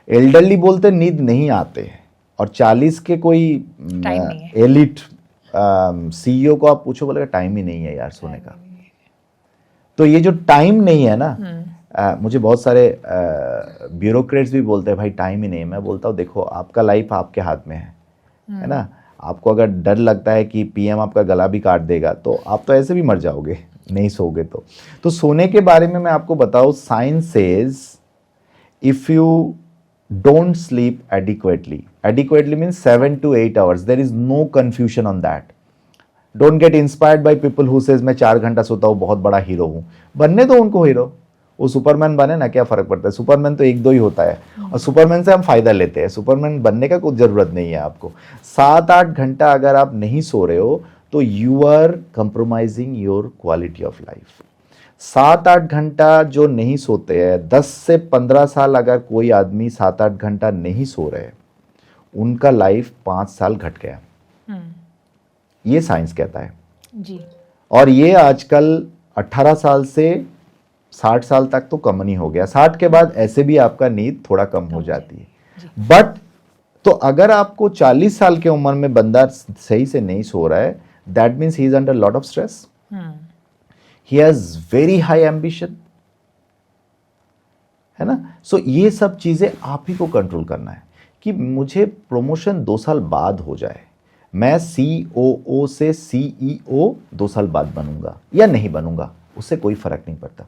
एल्डरली बोलते नींद नहीं आते हैं, और 40 के कोई Time नहीं है. एलिट सीईओ को आप पूछो, बोलेगा टाइम ही नहीं है यार सोने का. तो ये जो टाइम नहीं है ना, मुझे बहुत सारे ब्यूरोक्रेट्स भी बोलते हैं भाई टाइम ही नहीं है. मैं बोलता हूँ देखो आपका लाइफ आपके हाथ में है ना. आपको अगर डर लगता है कि पीएम आपका गला भी काट देगा, तो आप तो ऐसे भी मर जाओगे नहीं सोओगे तो सोने के बारे में मैं आपको बताऊं, science says if you don't sleep adequately means 7 to 8 hours, there is no confusion on that. Don't get inspired by people who says मैं 4 घंटा सोता हूँ बहुत बड़ा हीरो हूँ. बनने दो उनको हीरो, वो सुपरमैन बने ना, क्या फर्क पड़ता है. सुपरमैन तो 1-2 ही होता है, और सुपरमैन से हम फायदा लेते हैं. सुपरमैन बनने का कोई जरूरत नहीं है आपको. 7-8 घंटा अगर आप नहीं सो रहे हो तो you are compromising your quality of life. 7-8 घंटा जो नहीं सोते हैं, 10 से 15 साल अगर कोई आदमी 7-8 घंटा नहीं सो रहे, उनका लाइफ 5 साल घट गया. ये साइंस कहता है जी. और ये आजकल 18 साल से 60 साल तक तो कॉमन ही हो गया. 60 के बाद ऐसे भी आपका नींद थोड़ा कम हो जाती है. बट तो अगर आपको 40 साल के उम्र में बंदा सही से नहीं सो रहा है, that means he is under lot of stress, he has very high ambition, है ना. सो ये सब चीजें आप ही को कंट्रोल करना है कि मुझे प्रमोशन 2 साल बाद हो जाए, मैं COO से CEO 2 साल बाद बनूंगा या नहीं बनूंगा, उससे कोई फर्क नहीं पड़ता.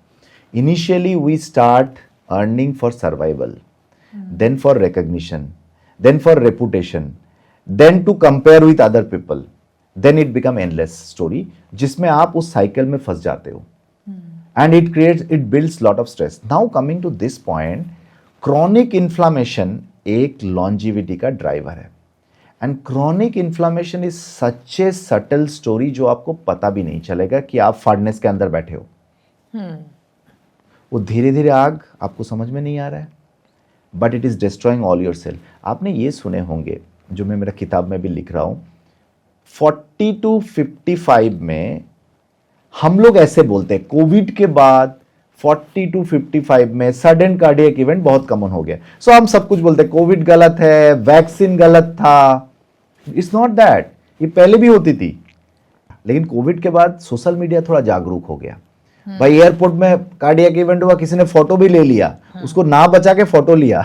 Initially we start earning for survival, then for recognition, then for reputation, then to compare with other people, then it become endless story, जिसमें आप उस साइकिल में फंस जाते हो. And it builds lot of stress. Now coming to this point, chronic inflammation एक longevity का driver है. And chronic inflammation is such a subtle story जो आपको पता भी नहीं चलेगा कि आप फर्नेस के अंदर बैठे हो. वो धीरे धीरे आग आपको समझ में नहीं आ रहा है, but it is destroying all your cell. आपने ये सुने होंगे, जो मैं मेरा किताब में भी लिख रहा हूं, 40 to 55 में हम लोग ऐसे बोलते हैं कोविड के बाद 40 to 55 में सडन कार्डियक इवेंट बहुत कॉमन हो गया. सो हम सब कुछ बोलते हैं कोविड गलत है, वैक्सीन गलत था. इट्स नॉट दैट, ये पहले भी होती थी, लेकिन कोविड के बाद सोशल मीडिया थोड़ा जागरूक हो गया. भाई एयरपोर्ट में कार्डियक इवेंट हुआ, किसी ने फोटो भी ले लिया, उसको ना बचा के फोटो लिया.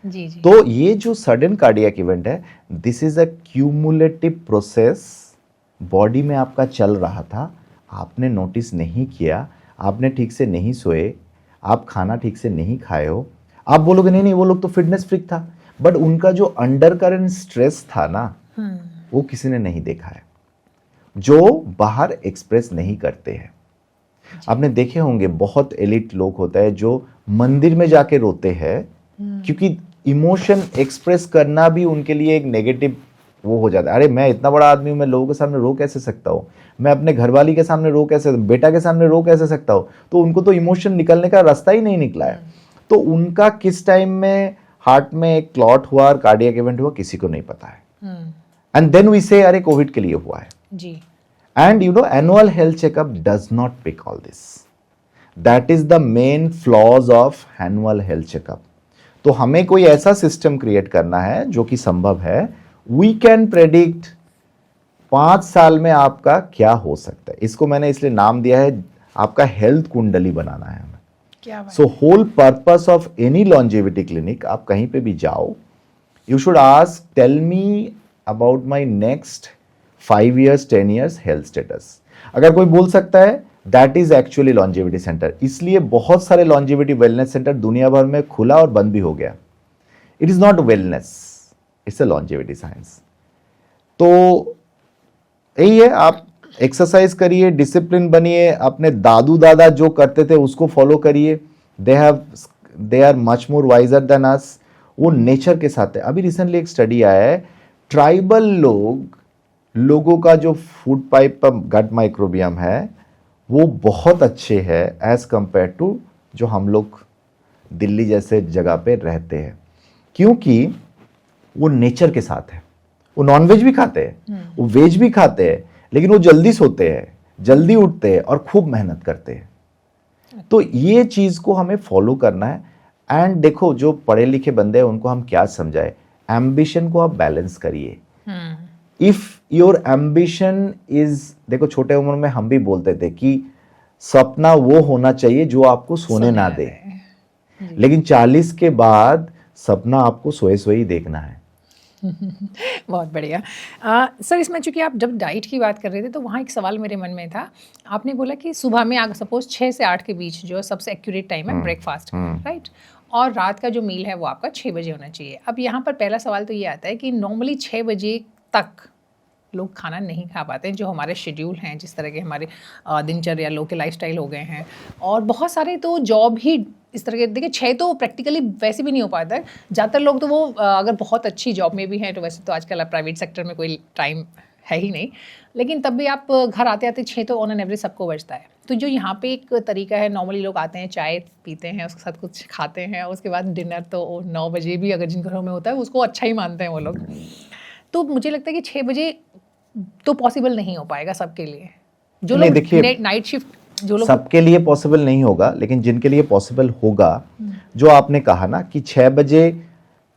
जी जी. तो ये जो सडन कार्डियक इवेंट है, this is a cumulative process. Body में आपका चल रहा था, आपने नोटिस नहीं किया, आपने ठीक से नहीं सोए, आप खाना ठीक से नहीं खाए हो. आप बोलोगे नहीं वो लोग तो फिटनेस फ्रीक था, बट उनका जो अंडर करंट स्ट्रेस था ना, वो किसी ने नहीं देखा है, जो बाहर एक्सप्रेस नहीं करते हैं. आपने देखे होंगे बहुत एलिट लोग होता है जो मंदिर में जाके रोते हैं, क्योंकि इमोशन एक्सप्रेस करना भी उनके लिए एक नेगेटिव वो हो जाता है. अरे मैं इतना बड़ा आदमी हूं, मैं लोगों के सामने रो कैसे सकता हूं, मैं अपने घरवाली के सामने रो कैसे, बेटा के सामने रो कैसे सकता हूं. तो उनको तो इमोशन निकलने का रास्ता ही नहीं निकला है. तो उनका किस टाइम में हार्ट में एक क्लॉट हुआ और कार्डियक इवेंट हुआ, किसी को नहीं पता है. एंड देन वी से अरे कोविड के लिए हुआ है जी. And you know, annual health checkup does not pick all this. That is the main flaws of annual health checkup. तो हमें कोई ऐसा सिस्टम क्रिएट करना है जो कि संभव है. We can predict 5 साल में आपका क्या हो सकता है. इसको मैंने इसलिए नाम दिया है, आपका हेल्थ कुंडली बनाना है हमें. क्या बात. So whole purpose of any longevity clinic, आप कहीं पे भी जाओ, you should ask, tell me about my next 5 years, 10 years health status. अगर कोई बोल सकता है, that is actually longevity center. इसलिए बहुत सारे longevity wellness center दुनिया भर में खुला और बंद भी हो गया. It is not wellness, it's a longevity science. तो यही है, आप एक्सरसाइज करिए, डिसिप्लिन बनिए, अपने दादू दादा जो करते थे उसको फॉलो करिए. They are much more wiser than us. वो नेचर के साथ है. अभी रिसेंटली एक स्टडी आया है, ट्राइबल लोग लोगों का जो फूड पाइप पर गट माइक्रोबियम है वो बहुत अच्छे है एज कंपेयर टू जो हम लोग दिल्ली जैसे जगह पे रहते हैं, क्योंकि वो नेचर के साथ है। वो नॉनवेज भी खाते हैं, वो वेज भी खाते हैं, लेकिन वो जल्दी सोते हैं, जल्दी उठते हैं और खूब मेहनत करते हैं। तो ये चीज को हमें फॉलो करना है। एंड देखो, जो पढ़े लिखे बंदे हैं उनको हम क्या समझाए, एम्बिशन को आप बैलेंस करिए। इफ योर एम्बिशन इज, देखो छोटे उम्र में हम भी बोलते थे कि सपना वो होना चाहिए जो आपको सोने ना दे, लेकिन 40 के बाद सपना आपको सोए सोए ही देखना है। बहुत बढ़िया। सर, इसमें चूंकि आप जब डाइट की बात कर रहे थे तो वहाँ एक सवाल मेरे मन में था। आपने बोला कि सुबह में अगर सपोज 6 से 8 के बीच जो सबसे एक्यूरेट टाइम है ब्रेकफास्ट, राइट, और रात का जो मील है वो आपका 6 बजे होना चाहिए। अब यहाँ पर पहला सवाल तो ये आता है कि नॉर्मली 6 बजे तक लोग खाना नहीं खा पाते हैं, जो हमारे शेड्यूल हैं, जिस तरह के हमारे दिनचर्या लोग के लाइफस्टाइल हो गए हैं, और बहुत सारे तो जॉब ही इस तरह के, देखिए 6 तो प्रैक्टिकली वैसे भी नहीं हो पाता है। ज़्यादातर लोग तो वो अगर बहुत अच्छी जॉब में भी हैं तो वैसे तो आजकल प्राइवेट सेक्टर में कोई टाइम है ही नहीं, लेकिन तब भी आप घर आते आते 6 तो ऑन एन एवरेज सबको बचता है। तो जो यहाँ पे एक तरीका है, नॉर्मली लोग आते हैं, चाय पीते हैं, उसके साथ कुछ खाते हैं, उसके बाद डिनर तो 9 बजे भी अगर जिन घरों में होता है उसको अच्छा ही मानते हैं वो लोग। तो मुझे लगता है कि 6 बजे तो पॉसिबल नहीं हो पाएगा सबके लिए। जो लोग नाइट शिफ्ट, जो लोग, सबके लिए पॉसिबल नहीं होगा, लेकिन जिनके लिए पॉसिबल होगा, जो आपने कहा ना कि 6 बजे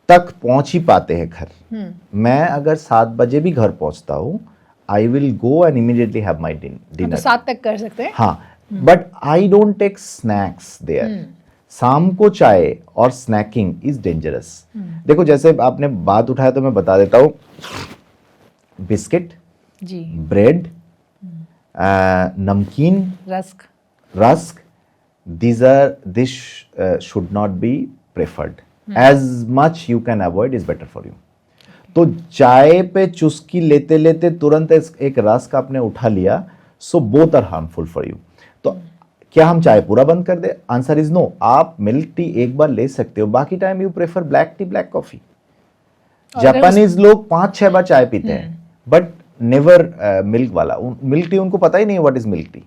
तक पहुंच ही पाते हैं घर, मैं अगर 7 बजे भी घर पहुंचता हूँ, I will go and immediately have my dinner. तो 7 तक कर सकते हैं। हाँ, but I don't take snacks there. शाम को चाय और स्नैकिंग इज डेंजरस। देखो, जैसे आपने बात उठाया तो मैं बता देता हूँ, बिस्किट जी, ब्रेड, नमकीन, rusk, this should not be preferred. As much you can avoid is better for you. तो चाय पे चुस्की लेते लेते तुरंत एक रस्क आपने उठा लिया, so both are harmful for you. तो क्या हम चाय पूरा बंद कर दे? Answer is no. आप मिल्क टी एक बार ले सकते हो, बाकी time you prefer black tea, black coffee. Japanese लोग 5-6 बार चाय पीते हैं, बट नेवर मिल्क वाला। मिल्क टी उनको पता ही नहीं what is milk tea.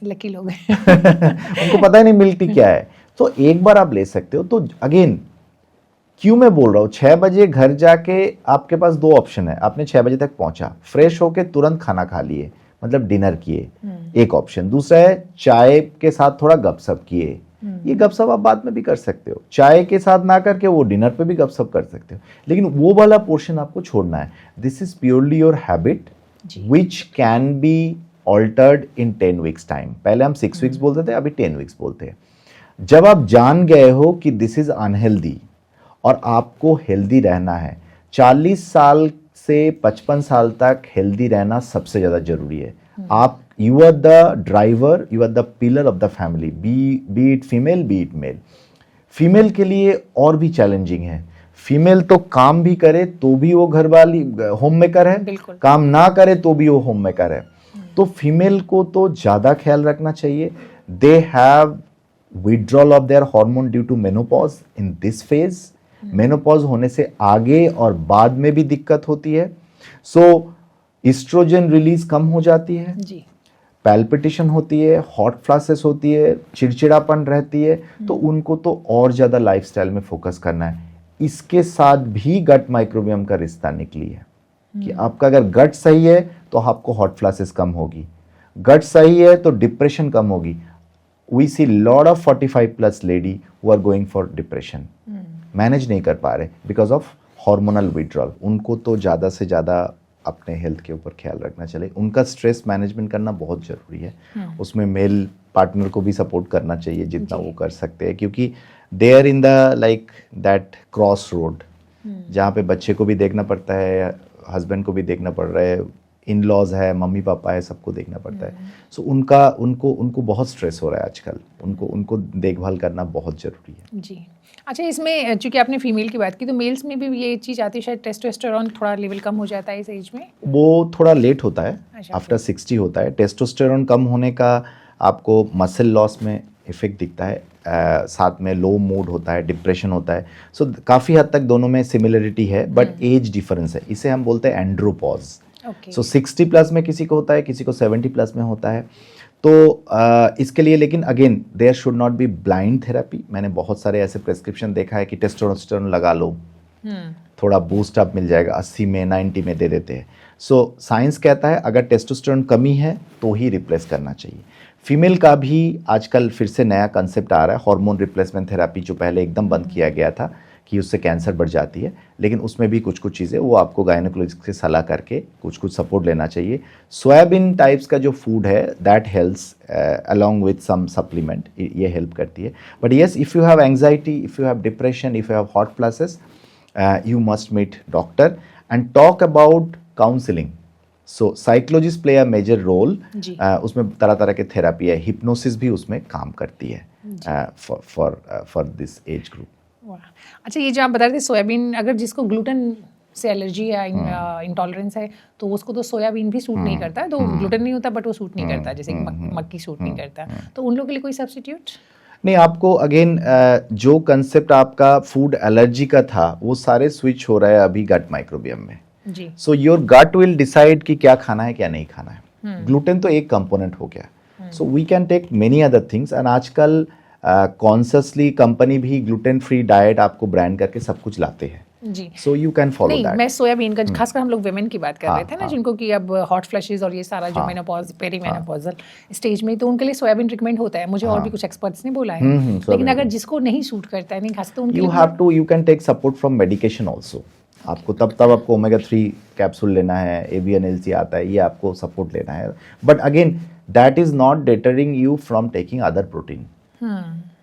Lucky लोग उनको पता ही नहीं मिल्क टी क्या है। तो एक बार आप ले सकते हो। तो अगेन, क्यों मैं बोल रहा हूँ 6 बजे घर जाके आपके पास 2 ऑप्शन है। आपने 6 बजे तक पहुंचा, फ्रेश होके तुरंत खाना खा लिए, मतलब डिनर किए, एक ऑप्शन। दूसरा है चाय के साथ थोड़ा गपशप किए। ये गपशप आप बाद में भी कर सकते हो, चाय के साथ ना करके वो डिनर पे भी गपशप कर सकते हो, लेकिन वो वाला पोर्शन आपको छोड़ना है। This is purely your habit which can be altered in 10 weeks time. पहले हम 6 वीक्स बोलते थे, अभी 10 वीक्स बोलते हैं। जब आप जान गए हो कि दिस इज अनहेल्दी और आपको हेल्दी रहना है, 40 साल से 55 साल तक हेल्दी रहना सबसे ज्यादा जरूरी है। आप, you are the driver, you are the pillar of the family, be it female, be it male. Female के लिए और भी चैलेंजिंग है। फीमेल तो काम भी करे तो भी वो घर वाली होम मेकर है, काम ना करे तो भी वो होम मेकर है। तो फीमेल को तो ज्यादा ख्याल रखना चाहिए। They have withdrawal of their hormone due to menopause in this phase. Menopause होने से आगे और बाद में भी दिक्कत होती है। सो एस्ट्रोजन रिलीज कम हो जाती है जी, पैल्पिटेशन होती है, हॉट फ्लैशेस होती है, चिड़चिड़ापन रहती है। तो उनको तो और ज्यादा लाइफस्टाइल में फोकस करना है। इसके साथ भी गट माइक्रोबियम का रिश्ता निकली है कि आपका अगर गट सही है तो आपको हॉट फ्लैशेस कम होगी, गट सही है तो डिप्रेशन कम होगी। We see lot of 45+ lady who are going for depression, manage नहीं कर पा रहे बिकॉज ऑफ हार्मोनल विड्रॉल। उनको तो ज़्यादा से ज़्यादा अपने हेल्थ के ऊपर ख्याल रखना चाहिए। उनका स्ट्रेस मैनेजमेंट करना बहुत ज़रूरी है। उसमें मेल पार्टनर को भी सपोर्ट करना चाहिए जितना वो कर सकते हैं, क्योंकि they are in the like that cross road जहाँ पे बच्चे को भी देखना पड़ता है, हस्बैंड को भी देखना पड़ रहा है, इन लॉज है, मम्मी पापा है, सबको देखना पड़ता है। सो उनको बहुत स्ट्रेस हो रहा है आजकल। उनको देखभाल करना बहुत ज़रूरी है जी। अच्छा, इसमें चूंकि आपने फीमेल की बात की तो मेल्स में भी ये चीज़ आती है, शायद टेस्टोस्टेरोन थोड़ा लेवल कम हो जाता है इस एज में। वो थोड़ा लेट होता है, आफ्टर 60 होता है। टेस्टोस्टेरोन कम होने का आपको मसल लॉस में इफेक्ट दिखता है, साथ में लो मूड होता है, डिप्रेशन होता है। सो काफ़ी हद तक दोनों में सिमिलरिटी है, बट एज डिफरेंस है। इसे हम बोलते हैं एंड्रोपॉज, Okay. सो 60 प्लस में किसी को होता है, किसी को 70 प्लस में होता है। तो इसके लिए लेकिन again there should not be blind therapy. मैंने बहुत सारे ऐसे प्रेस्क्रिप्शन देखा है कि टेस्टोस्टेरोन लगा लो, थोड़ा बूस्ट अप मिल जाएगा, 80 में 90 में दे देते हैं। सो साइंस कहता है अगर टेस्टोस्टेरोन कमी है तो ही रिप्लेस करना चाहिए। फीमेल का भी आजकल फिर से नया कंसेप्ट आ रहा है, हार्मोन रिप्लेसमेंट थेरेपी, जो पहले एकदम बंद किया गया था कि उससे कैंसर बढ़ जाती है, लेकिन उसमें भी कुछ कुछ चीज़ें वो आपको गायनेकोलॉजिस्ट से सलाह करके कुछ कुछ सपोर्ट लेना चाहिए। सोयाबीन टाइप्स का जो फूड है that helps along with some supplement, ये हेल्प करती है। But yes, if you have anxiety, if you have depression, if you have hot flashes, you must meet doctor and talk about counseling. So psychologists play a major role. उसमें तरह तरह के therapy है, hypnosis भी उसमें काम करती है for this age group. अच्छा, ये जो आप बता रहे थे सोयाबीन, अगर जिसको ग्लूटेन से एलर्जी या इंटॉलरेंस है तो उसको तो सोयाबीन भी सूट नहीं करता, तो ग्लूटेन नहीं होता बट वो सूट नहीं करता, जैसे कि मक्की सूट नहीं करता, तो उन लोगों के लिए कोई सब्स्टिट्यूट नहीं। आपको अगेन जो कंसेप्ट आपका फूड एलर्जी का था वो सारे स्विच हो रहा है अभी गट माइक्रोबियम में जी। So your gut will decide कि क्या खाना है क्या नहीं खाना है। ग्लूटेन तो एक कंपोनेंट हो गया, so we can take many other things and आजकल कॉन्शियसली कंपनी भी ग्लूटेन फ्री डाइट आपको ब्रांड करके सब कुछ लाते हैं जी। So you can follow that. मैं सोयाबीन का, खासकर हम लोग विमेन की बात कर रहे थे ना, जिनको कि अब हॉट फ्लैशेस और ये सारा जो मेनोपॉज पेरीमेनोपॉजल स्टेज में, तो उनके लिए सोयाबीन रिकमेंड होता है, मुझे और भी कुछ एक्सपर्ट्स ने बोला है। लेकिन अगर जिसको नहीं सूट करता है, नहीं खा सकते, तो उनके you can take support from medication also. आपको तब आपको ओमेगा 3 कैप्सूल लेना है, ABNLC आता है, ये आपको सपोर्ट लेना है, but again that is not deterring you from taking other protein.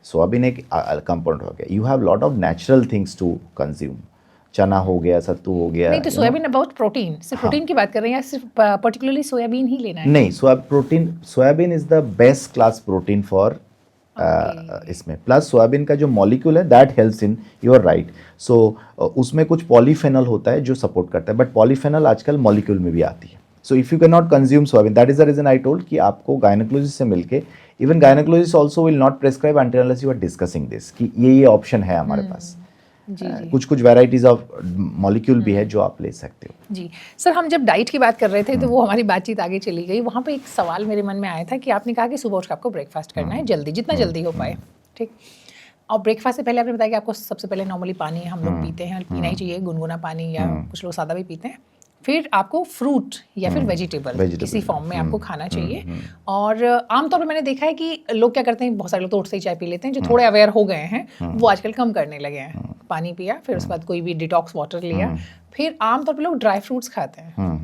Soybean एक कंपाउंड हो गया, you have lot of natural things to consume, चना हो गया, सत्तू हो गया। नहीं तो सोयाबीन अबाउट प्रोटीन, सिर्फ प्रोटीन की बात कर रहे हैं या सिर्फ पर्टिकुलरली सोयाबीन ही लेना है? नहीं, soybean is the best class protein for इसमें। प्लस सोयाबीन का जो मॉलिक्यूल है that helps in, you are right. So उसमें कुछ पॉलीफेनॉल होता है जो सपोर्ट करता है, बट पॉलीफेनॉल आजकल मॉलिक्यूल में भी आती है। So if you can not consume soybean, that is the reason I told कि आपको गायनेकोलॉजिस्ट से मिलके, even gynaecologist also will not prescribe until unless you are discussing this कि ये ऑप्शन है हमारे पास। कुछ कुछ वेराइटीज ऑफ मॉलिक्यूल भी है जो आप ले सकते हो। जी सर, हम जब डाइट की बात कर रहे थे तो वो हमारी बातचीत आगे चली गई। वहाँ पे एक सवाल मेरे मन में आया था कि आपने कहा कि सुबह उठकर आपको ब्रेकफास्ट करना है जल्दी, जितना जल्दी हो पाए, ठीक। और ब्रेकफास्ट से पहले आपने बताया कि आपको सबसे पहले नॉर्मली पानी हम लोग पीते हैं, पीना ही चाहिए, गुनगुना पानी, या कुछ लोग सादा भी पीते हैं। फिर आपको फ्रूट या फिर वेजिटेबल किसी फॉर्म में आपको खाना चाहिए। और आमतौर पर मैंने देखा है कि लोग क्या करते हैं, बहुत सारे लोग तो उठते ही चाय पी लेते हैं, जो थोड़े अवेयर हो गए हैं वो आजकल कम करने लगे हैं। पानी पिया, फिर उसके बाद कोई भी डिटॉक्स वाटर लिया, फिर आमतौर पर लोग ड्राई फ्रूट्स खाते हैं,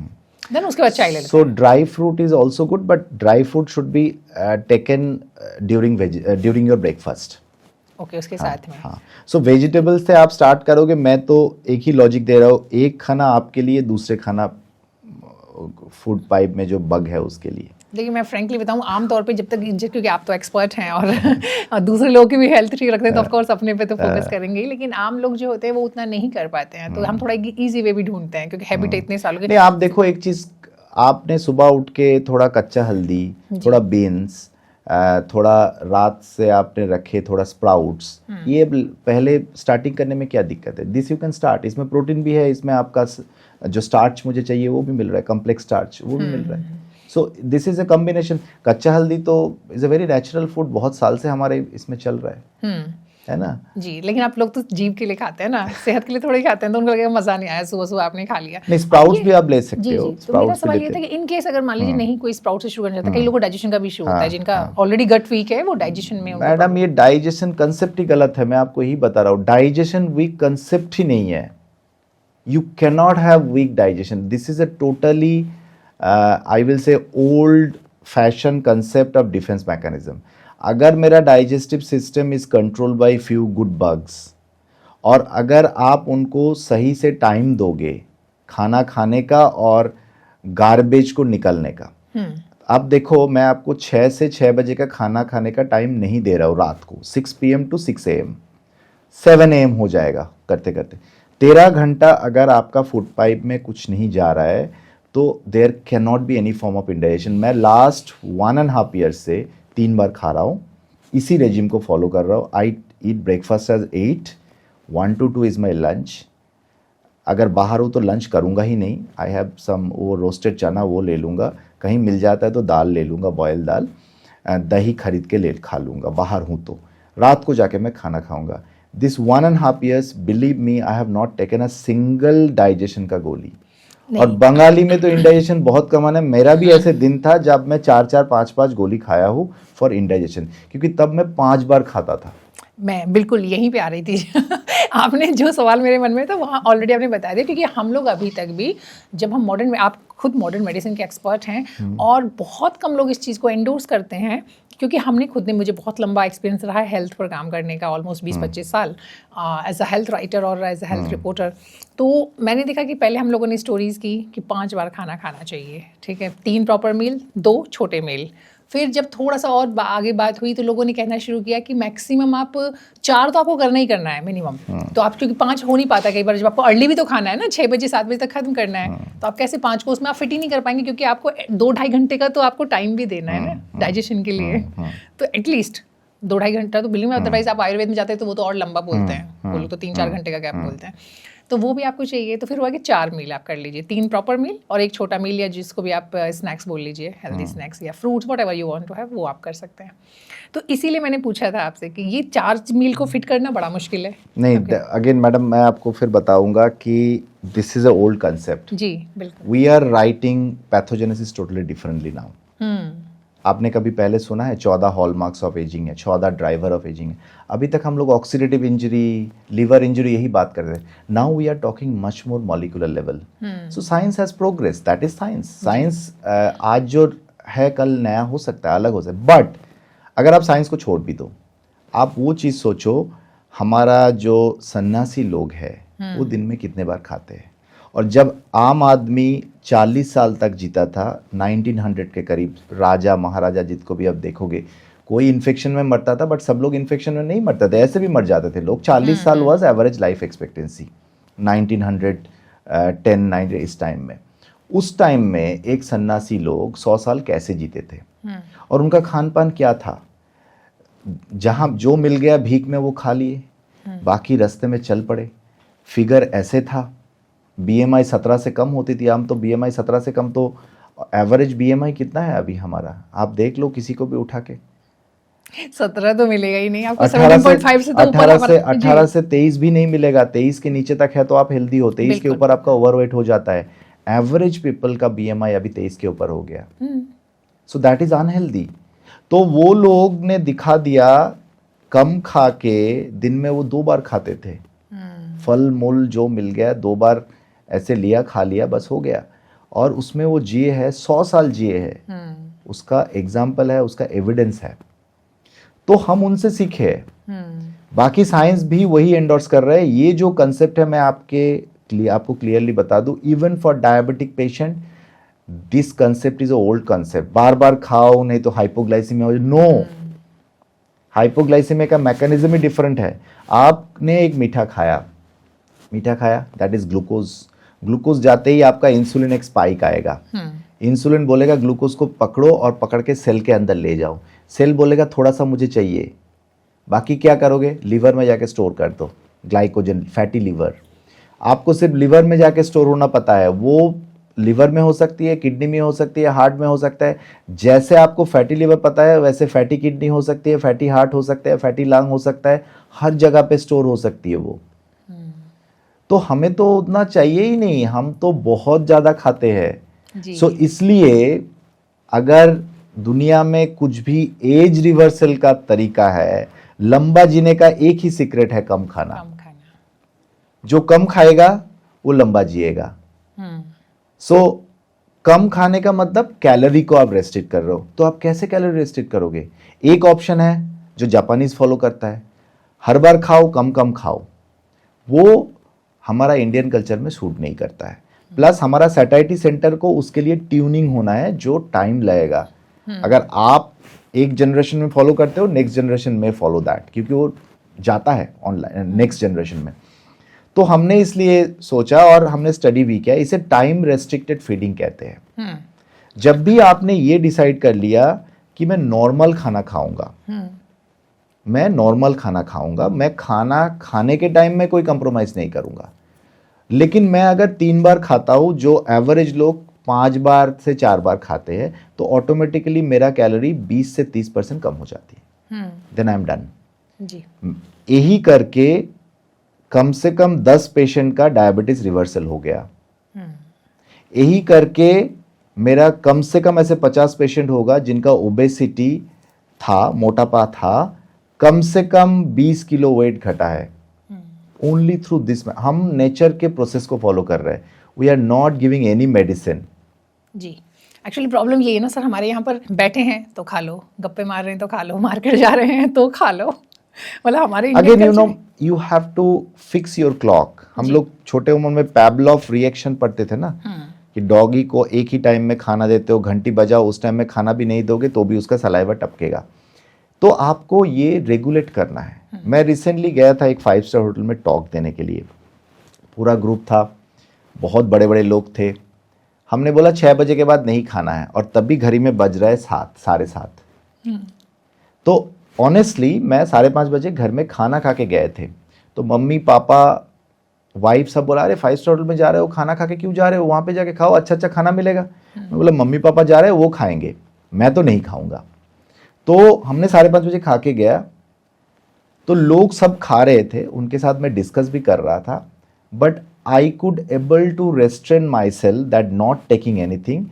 देन उसके बाद चाय ले लेते हैं। सो dry fruit is also good, but dry fruit should be taken during your breakfast. Okay, उसके साथ में। हाँ, सो वेजिटेबल्स से आप स्टार्ट करोगे। मैं तो एक ही लॉजिक दे रहा हूँ, एक खाना आपके लिए, दूसरे खाना फूड पाइप में जो बग है उसके लिए। देखिए मैं फ्रेंकली बताऊं, आमतौर पे जब तक, क्योंकि आप तो एक्सपर्ट हैं और दूसरे लोगों की भी हेल्थ ठीक रखते हैं तो ऑफ कोर्स अपने पे तो फोकस करेंगे, लेकिन आम लोग जो होते हैं वो उतना नहीं कर पाते हैं, तो हम थोड़ा इजी वे भी ढूंढते हैं, क्योंकि हैबिट इतने सालों की। नहीं, आप देखो एक चीज, आपने सुबह उठ के थोड़ा कच्चा हल्दी, थोड़ा बीन्स, थोड़ा रात से आपने रखे थोड़ा स्प्राउट्स, ये पहले स्टार्टिंग करने में क्या दिक्कत है? This you can start. इसमें प्रोटीन भी है, इसमें आपका जो स्टार्च मुझे चाहिए वो भी मिल रहा है, कॉम्प्लेक्स स्टार्च वो भी मिल रहा है। So this is a combination. कच्चा हल्दी तो is a very natural food, बहुत साल से हमारे इसमें चल रहा है ना जी। लेकिन आप लोग तो जीभ के लिए खाते हैं ना, सेहत के लिए थोड़ी खाते हैं, तो उनको लगेगा मजा नहीं आया, सुबह सुबह आपने खा लिया। नहीं, स्प्राउट्स भी आप ले सकते हो। तो मेरा सवाल ये था कि इन केस अगर मान लीजिए नहीं कोई स्प्राउट से शुरू करना चाहता, कई लोगों को डाइजेशन का भी इशू होता है, जिनका ऑलरेडी गट वीक है, वो डाइजेशन में। मैडम, ये डाइजेशन कंसेप्ट ही गलत है, मैं आपको यही बता रहा हूँ। डाइजेशन वीक कंसेप्ट ही नहीं है। You can not have weak digestion. This is a totally I will से old fashion concept of defence mechanism. अगर मेरा digestive system is control by few good bugs, और अगर आप उनको सही से टाइम दोगे खाना खाने का और गार्बेज को निकलने का। अब देखो, मैं आपको 6 से 6 बजे का खाना खाने का टाइम नहीं दे रहा हूँ रात को, 6 PM to 6 AM, 7 AM हो जाएगा करते करते। 13 घंटा अगर आपका फूड पाइप में कुछ नहीं जा रहा है तो there can not be any form of indigestion. मैं लास्ट 1.5 ईयर से 3 बार खा रहा हूँ, इसी रेजिम को फॉलो कर रहा हूँ। I eat breakfast as 8, 1 to 2 is my lunch, अगर बाहर हो तो लंच करूँगा ही नहीं, आई हैव सम वो रोस्टेड चना वो ले लूँगा, कहीं मिल जाता है तो दाल ले लूँगा, बॉयल दाल, दही खरीद के ले खा लूँगा बाहर हूँ तो, रात को जाके मैं खाना खाऊँगा। This 1.5 years, believe me, I have not taken a single digestion का गोली। और बंगाली में तो इंडाइजेशन बहुत कम है। मेरा भी ऐसे दिन था जब मैं 4-4, 5-5 गोली खाया हूँ फॉर इंडाइजेशन, क्योंकि तब मैं 5 बार खाता था। मैं बिल्कुल यहीं पे आ रही थी आपने जो सवाल मेरे मन में था वहाँ ऑलरेडी आपने बता दिया, क्योंकि हम लोग अभी तक भी जब हम मॉडर्न में, आप खुद मॉडर्न मेडिसिन के एक्सपर्ट हैं और बहुत कम लोग इस चीज़ को एंडोर्स करते हैं, क्योंकि हमने खुद ने, मुझे बहुत लंबा एक्सपीरियंस रहा है हेल्थ पर काम करने का, ऑलमोस्ट 20-25 साल एज अ हेल्थ राइटर और एज अ हेल्थ रिपोर्टर। तो मैंने देखा कि पहले हम लोगों ने स्टोरीज़ की कि 5 बार खाना खाना चाहिए, ठीक है, 3 प्रॉपर मील, 2 छोटे मील। फिर जब थोड़ा सा और आगे बात हुई तो लोगों ने कहना शुरू किया कि मैक्सिमम आप 4 तो आपको करना ही करना है मिनिमम। तो आप, क्योंकि 5 हो नहीं पाता कई बार, जब आपको अर्ली भी तो खाना है ना, 6 बजे 7 बजे तक खत्म करना है, तो आप कैसे 5 को उसमें आप फिट ही नहीं कर पाएंगे, क्योंकि आपको 2-2.5 घंटे का तो आपको टाइम भी देना है ना डाइजेशन के लिए। तो एटलीस्ट 2-2.5 घंटा तो बिल्कुल, अदरवाइज आप आयुर्वेद में जाते हैं तो वो तो और लंबा बोलते हैं, वो लोग तो 3-4 घंटे का गैप बोलते हैं। तो वो भी आपको चाहिए। तो फिर हुआ कि 4 मील आप कर लीजिए, 3 प्रॉपर मील और 1 छोटा मील, या जिसको भी आप स्नैक्स बोल लीजिए, हेल्दी स्नैक्स या fruits, whatever you want to have, वो आप कर सकते हैं। तो इसीलिए मैंने पूछा था आपसे कि ये 4 मील को फिट करना बड़ा मुश्किल है। नहीं, अगेन मैडम, मैं आपको फिर बताऊंगा कि this is a old concept. जी बिल्कुल। We are writing pathogenesis totally differently now. आपने कभी पहले सुना है 14 हॉलमार्क्स ऑफ एजिंग है, 14 ड्राइवर ऑफ एजिंग है? अभी तक हम लोग ऑक्सीडेटिव इंजरी, लिवर इंजरी यही बात कर रहे हैं। Now we are talking much more molecular level. So science has progress, that is science. Science आज जो है कल नया हो सकता है, अलग हो सकता है। बट अगर आप साइंस को छोड़ भी दो, आप वो चीज़ सोचो, हमारा जो सन्यासी लोग हैं वो दिन में कितने बार खाते हैं? और जब आम आदमी 40 साल तक जीता था, 1900 के करीब, राजा महाराजा जितको भी आप देखोगे, कोई इन्फेक्शन में मरता था, बट सब लोग इन्फेक्शन में नहीं मरते थे, ऐसे भी मर जाते थे लोग। 40 साल वाज एवरेज लाइफ एक्सपेक्टेंसी 1910-90 इस टाइम में। उस टाइम में एक सन्यासी लोग 100 साल कैसे जीते थे? और उनका खान पान क्या था? जहाँ जो मिल गया भीख में वो खा लिए, बाकी रास्ते में चल पड़े। फिगर ऐसे था, BMI 17 से कम होती थी। हम तो BMI 17 से कम, तो एवरेज BMI कितना है अभी हमारा? आप देख लो किसी को भी उठा के, 17 तो मिलेगा ही नहीं आपको, 17.5 से तो ऊपर 18 से 23 भी नहीं मिलेगा। 23 के नीचे तक है तो आप हेल्दी हो, 23 के ऊपर आपका ओवरवेट हो जाता है। एवरेज पीपल का BMI अभी 23 के ऊपर हो गया। सो दैट इज अनहेल्दी। तो वो लोग ने दिखा दिया, कम खा के दिन में वो 2 बार खाते थे। फल मूल जो मिल गया 2 बार ऐसे लिया, खा लिया, बस हो गया। और उसमें वो जिए है, 100 साल जिए है। उसका एग्जाम्पल है, उसका एविडेंस है। तो हम उनसे सीखे। बाकी साइंस भी वही एंडोर्स कर रहे हैं। ये जो कंसेप्ट है, मैं आपको क्लियरली बता दूं, even for diabetic patient this concept is a old concept. बार बार खाओ नहीं तो हाइपोग्लाइसीमिया हो जाए। नो, हाइपोग्लाइसीमिया का मैकेनिज्म ही डिफरेंट है। आपने एक मीठा खाया, दैट इज ग्लूकोज। ग्लूकोज जाते ही आपका इंसुलिन एक स्पाइक आएगा। इंसुलिन बोलेगा ग्लूकोज को पकड़ो और पकड़ के सेल के अंदर ले जाओ। सेल बोलेगा थोड़ा सा मुझे चाहिए। बाकी क्या करोगे? लीवर में जाके स्टोर कर दो ग्लाइकोजन, फैटी लीवर। आपको सिर्फ लीवर में जाके स्टोर होना पता है। वो लीवर में हो सकती है, किडनी में हो सकती है, हार्ट में हो सकता है। जैसे आपको फैटी लीवर पता है, वैसे फैटी किडनी हो सकती है, फैटी हार्ट हो सकता है, फैटी लंग हो सकता है। हर जगह पे स्टोर हो सकती है वो। तो हमें तो उतना चाहिए ही नहीं, हम तो बहुत ज़्यादा खाते हैं। सो इसलिए अगर दुनिया में कुछ भी एज रिवर्सल का तरीका है, लंबा जीने का एक ही सीक्रेट है, कम खाना। जो कम खाएगा वो लंबा जिएगा। सो कम खाने का मतलब कैलोरी को आप रेस्ट्रिक्ट कर रहे हो। तो आप कैसे कैलोरी रेस्ट्रिक्ट करोगे? एक ऑप्शन है जो जापानीज फॉलो करता है, हर बार खाओ, कम कम खाओ। वो हमारा इंडियन कल्चर में सूट नहीं करता है। प्लस हमारा सैटाइटी सेंटर को उसके लिए ट्यूनिंग होना है, जो टाइम लगेगा। अगर आप एक जनरेशन में फॉलो करते हो, नेक्स्ट जनरेशन में फॉलो दैट, क्योंकि वो जाता है ऑनलाइन नेक्स्ट जनरेशन में। तो हमने इसलिए सोचा और हमने स्टडी भी किया, इसे टाइम रेस्ट्रिक्टेड फीडिंग कहते हैं। जब भी आपने ये डिसाइड कर लिया कि मैं नॉर्मल खाना खाऊंगा, मैं खाना खाने के टाइम में कोई कंप्रोमाइज नहीं करूंगा। लेकिन मैं अगर 3 बार खाता हूँ, जो एवरेज लोग 5 बार से 4 बार खाते हैं, तो ऑटोमेटिकली मेरा कैलोरी 20 से 30% कम हो जाती है। Then I am done. जी। यही करके कम से कम 10 पेशेंट का डायबिटीज रिवर्सल हो गया। यही करके मेरा कम से कम ऐसे 50 पेशेंट होगा जिनका ओबेसिटी था, मोटापा था, कम से कम 20 किलो वेट घटा है। Only through this. हम नेचर के प्रोसेस को फॉलो कर रहे हैं। We are not giving any medicine. जी, एक्चुअली प्रॉब्लम ये है ना सर, हमारे यहाँ पर बैठे हैं तो खा लो, गप्पे मार रहे हैं तो खा लो, मार्केट जा रहे हैं तो खा लो, मतलब हमारे again you know you have to fix your clock. हम लोग छोटे उम्र में पैवलोव रिएक्शन पढ़ते थे ना, कि डॉगी को एक ही टाइम में खाना देते हो, घंटी बजाओ, उस टाइम में खाना भी नहीं दोगे तो भी उसका सलाइवा टपकेगा। तो आपको ये रेगुलेट करना है। मैं रिसेंटली गया था एक 5 स्टार होटल में टॉक देने के लिए। पूरा ग्रुप था, बहुत बड़े बड़े लोग थे। हमने बोला 6 बजे के बाद नहीं खाना है, और तब भी घड़ी में बज रहा है 7, साढ़े 7। तो ऑनेस्टली मैं 5:30 बजे घर में खाना खा के गए थे। तो मम्मी पापा वाइफ सब बोला, अरे 5 स्टार होटल में जा रहे हो, खाना खा के क्यों जा रहे हो, वहाँ पे जाके खाओ, अच्छा अच्छा खाना मिलेगा। मैं बोला मम्मी पापा जा रहे हैं, वो खाएंगे, मैं तो नहीं खाऊंगा। तो हमने 5:30 बजे खा के गया। तो लोग सब खा रहे थे, उनके साथ मैं डिस्कस भी कर रहा था, but I could able to restrain my self that not taking anything,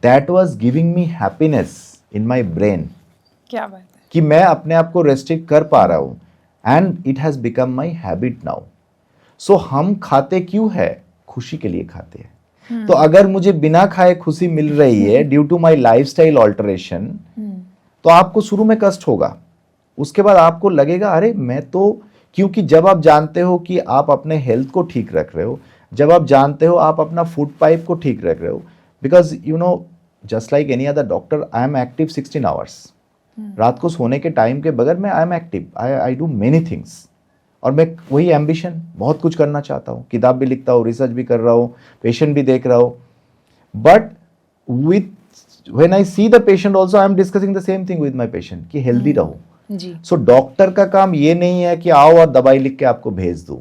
that was giving me happiness in my brain. क्या बात है कि मैं अपने आप को रेस्ट्रिक्ट कर पा रहा हूँ, and it has become my habit now. So हम खाते क्यों है? खुशी के लिए खाते हैं। तो अगर मुझे बिना खाए खुशी मिल रही है due to my lifestyle alteration, तो आपको शुरू में कष्ट होगा, उसके बाद आपको लगेगा अरे मैं तो, क्योंकि जब आप जानते हो कि आप अपने हेल्थ को ठीक रख रहे हो, जब आप जानते हो आप अपना फूड पाइप को ठीक रख रहे हो, because you know just like any other doctor I am active 16 hours. रात को सोने के टाइम के बगैर मैं I am active, I do many things. और मैं वही एम्बिशन, बहुत कुछ करना चाहता हूँ, किताब भी लिखता हूँ, रिसर्च भी कर रहा हूँ, पेशेंट भी देख रहा हूँ, but with when I see the patient also I am discussing the same thing with my patient कि हेल्दी रहो। जी। सो डॉक्टर का काम ये नहीं है कि आओ और दवाई लिख के आपको भेज दूं।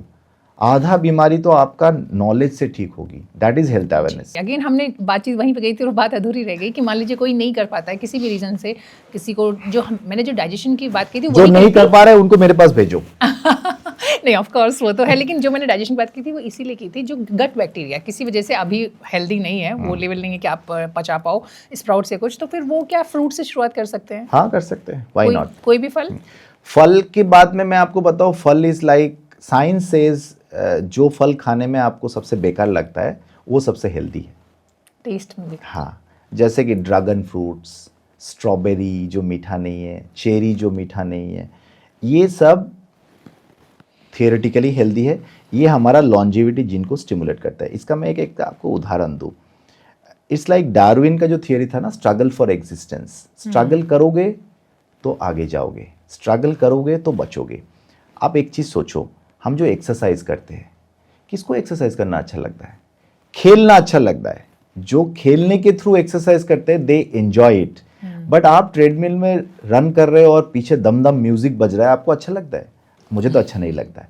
आधा बीमारी तो आपका नॉलेज से ठीक होगी, that is health awareness. Again हमने बातचीत वहीं पे गई थी और बात अधूरी रह गई कि मान लीजिए कोई नहीं कर पाता है किसी भी रीजन से, किसी को मैंने जो डाइजेशन की बात की थी जो नहीं कर पा रहे उनको मेरे पास भेजो। नहीं ऑफ कोर्स वो तो है, लेकिन जो मैंने डाइजेशन की बात की थी वो इसीलिए की थी, जो गट बैक्टीरिया किसी वजह से अभी हेल्दी नहीं है, वो लेवल नहीं है कि आप पचा पाओ स्प्राउट से कुछ, तो फिर वो क्या फ्रूट से शुरुआत कर सकते हैं? हाँ कर सकते हैं, व्हाई नॉट। कोई भी फल? फल की बात में मैं आपको बताऊं, फल इज लाइक साइंस सेज जो फल खाने में आपको सबसे बेकार लगता है वो सबसे हेल्दी है टेस्ट में भी। हाँ, जैसे कि ड्रैगन फ्रूट्स, स्ट्रॉबेरी जो मीठा नहीं है, चेरी जो मीठा नहीं है, ये सब थियोरेटिकली हेल्दी है। ये हमारा लॉन्जिविटी जीन को स्टिमुलेट करता है। इसका मैं एक आपको उदाहरण दूं। इट्स लाइक डार्विन का जो थियोरी था ना, स्ट्रगल फॉर एग्जिस्टेंस। स्ट्रगल करोगे तो आगे जाओगे, स्ट्रगल करोगे तो बचोगे। आप एक चीज़ सोचो, हम जो एक्सरसाइज करते हैं, किसको एक्सरसाइज करना अच्छा लगता है? खेलना अच्छा लगता है। जो खेलने के थ्रू एक्सरसाइज करते हैं दे एंजॉय इट। बट आप ट्रेडमिल में रन कर रहे हो और पीछे दम दम म्यूजिक बज रहा है, आपको अच्छा लगता है? मुझे तो अच्छा नहीं लगता है।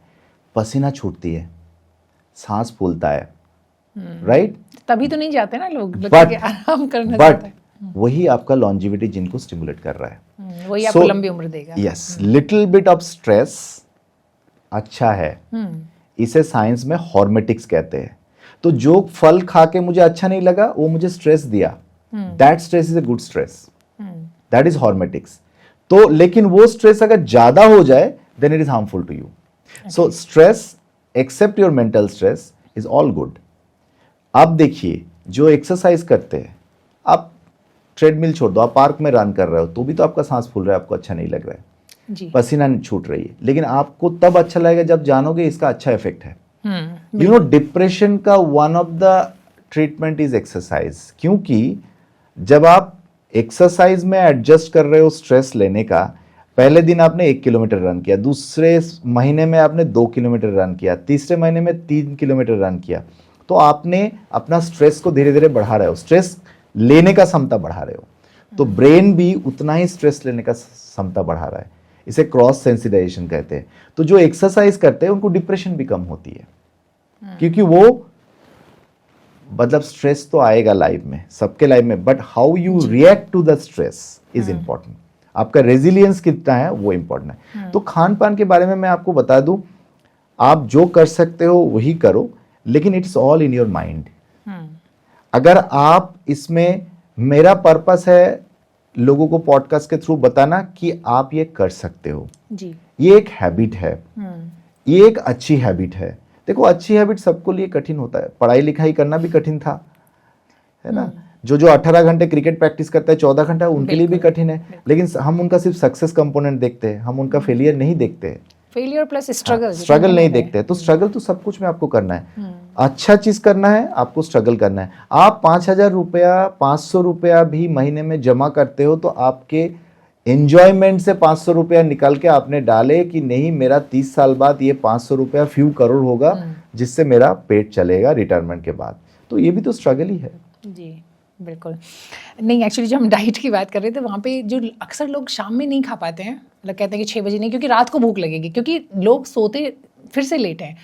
पसीना छूटती है, सांस फूलता है, राइट? तभी तो नहीं जाते ना लोग, बट आराम करना चाहते हैं। वही आपका लॉन्जिविटी जिन को स्टिमुलेट कर रहा है, वही आपको लंबी उम्र देगा। Yes, little bit of stress अच्छा है। इसे साइंस में हॉर्मेटिक्स कहते हैं। तो जो फल खा के मुझे अच्छा नहीं लगा वो मुझे स्ट्रेस दिया, that stress is a good stress, that is hormetics. तो लेकिन वो स्ट्रेस अगर ज्यादा हो जाए then it is harmful to you. So stress except your mental stress is all good. अब देखिए जो एक्सरसाइज करते हैं, आप ट्रेडमिल छोड़ दो, आप पार्क में रन कर रहे हो तो भी तो आपका सांस फूल रहा है, आपको अच्छा नहीं लग रहा है, जी। पसीना छूट रही है, लेकिन आपको तब अच्छा लगेगा जब जानोगे इसका अच्छा इफेक्ट है। यू नो डिप्रेशन का one of the treatment is exercise. क्योंकि जब आप एक्सरसाइज में एडजस्ट कर रहे हो स्ट्रेस लेने का, पहले दिन आपने 1 किलोमीटर रन किया, दूसरे महीने में आपने 2 किलोमीटर रन किया, तीसरे महीने में 3 किलोमीटर रन किया, तो आपने अपना स्ट्रेस को धीरे धीरे बढ़ा रहे हो, स्ट्रेस लेने का क्षमता बढ़ा रहे हो। तो ब्रेन भी उतना ही स्ट्रेस लेने का क्षमता बढ़ा रहा है। इसे क्रॉस सेंसिटाइजेशन कहते हैं। तो जो एक्सरसाइज करते हैं उनको डिप्रेशन भी कम होती है, क्योंकि वो मतलब स्ट्रेस तो आएगा लाइफ में, सबके लाइफ में, but how you react to the stress is important. आपका रेजिलियंस कितना है वो इम्पोर्टेंट है। तो खान पान के बारे में मैं आपको बता दूं, आप जो कर सकते हो वही करो, लेकिन it's all in your mind. अगर आप इसमें, मेरा पर्पस है लोगों को पॉडकास्ट के थ्रू बताना कि आप ये कर सकते हो जी। ये एक हैबिट है, ये एक अच्छी हैबिट है। देखो अच्छी हैबिट सबको लिए कठिन होता है, पढ़ाई लिखाई करना भी कठिन था, है ना। जो 18 घंटे क्रिकेट प्रैक्टिस करता है 14 घंटा, उनके लिए भी कठिन है, लेकिन हम उनका सिर्फ सक्सेस कंपोनेंट देखते हैं, हम उनका फेलियर नहीं देखते हैं, फेलियर प्लस स्ट्रगल, स्ट्रगल नहीं देखते हैं। तो स्ट्रगल तो सब कुछ में आपको करना है, अच्छा चीज करना है, आपको स्ट्रगल करना है। आप 5,000 रुपया 500 रुपया भी महीने में जमा करते हो तो आपके एंजॉयमेंट से 500 रुपया निकाल के आपने डाले कि नहीं, मेरा 30 साल बाद ये 500 रुपया फ्यू करोड़ होगा जिससे मेरा पेट चलेगा रिटायरमेंट के बाद। तो ये भी तो स्ट्रगल ही है जी। बिल्कुल नहीं, एक्चुअली जब हम डाइट की बात कर रहे थे वहाँ पे जो अक्सर लोग शाम में नहीं खा पाते हैं, मतलब कहते हैं कि 6 बजे नहीं, क्योंकि रात को भूख लगेगी, क्योंकि लोग सोते फिर से लेट हैं,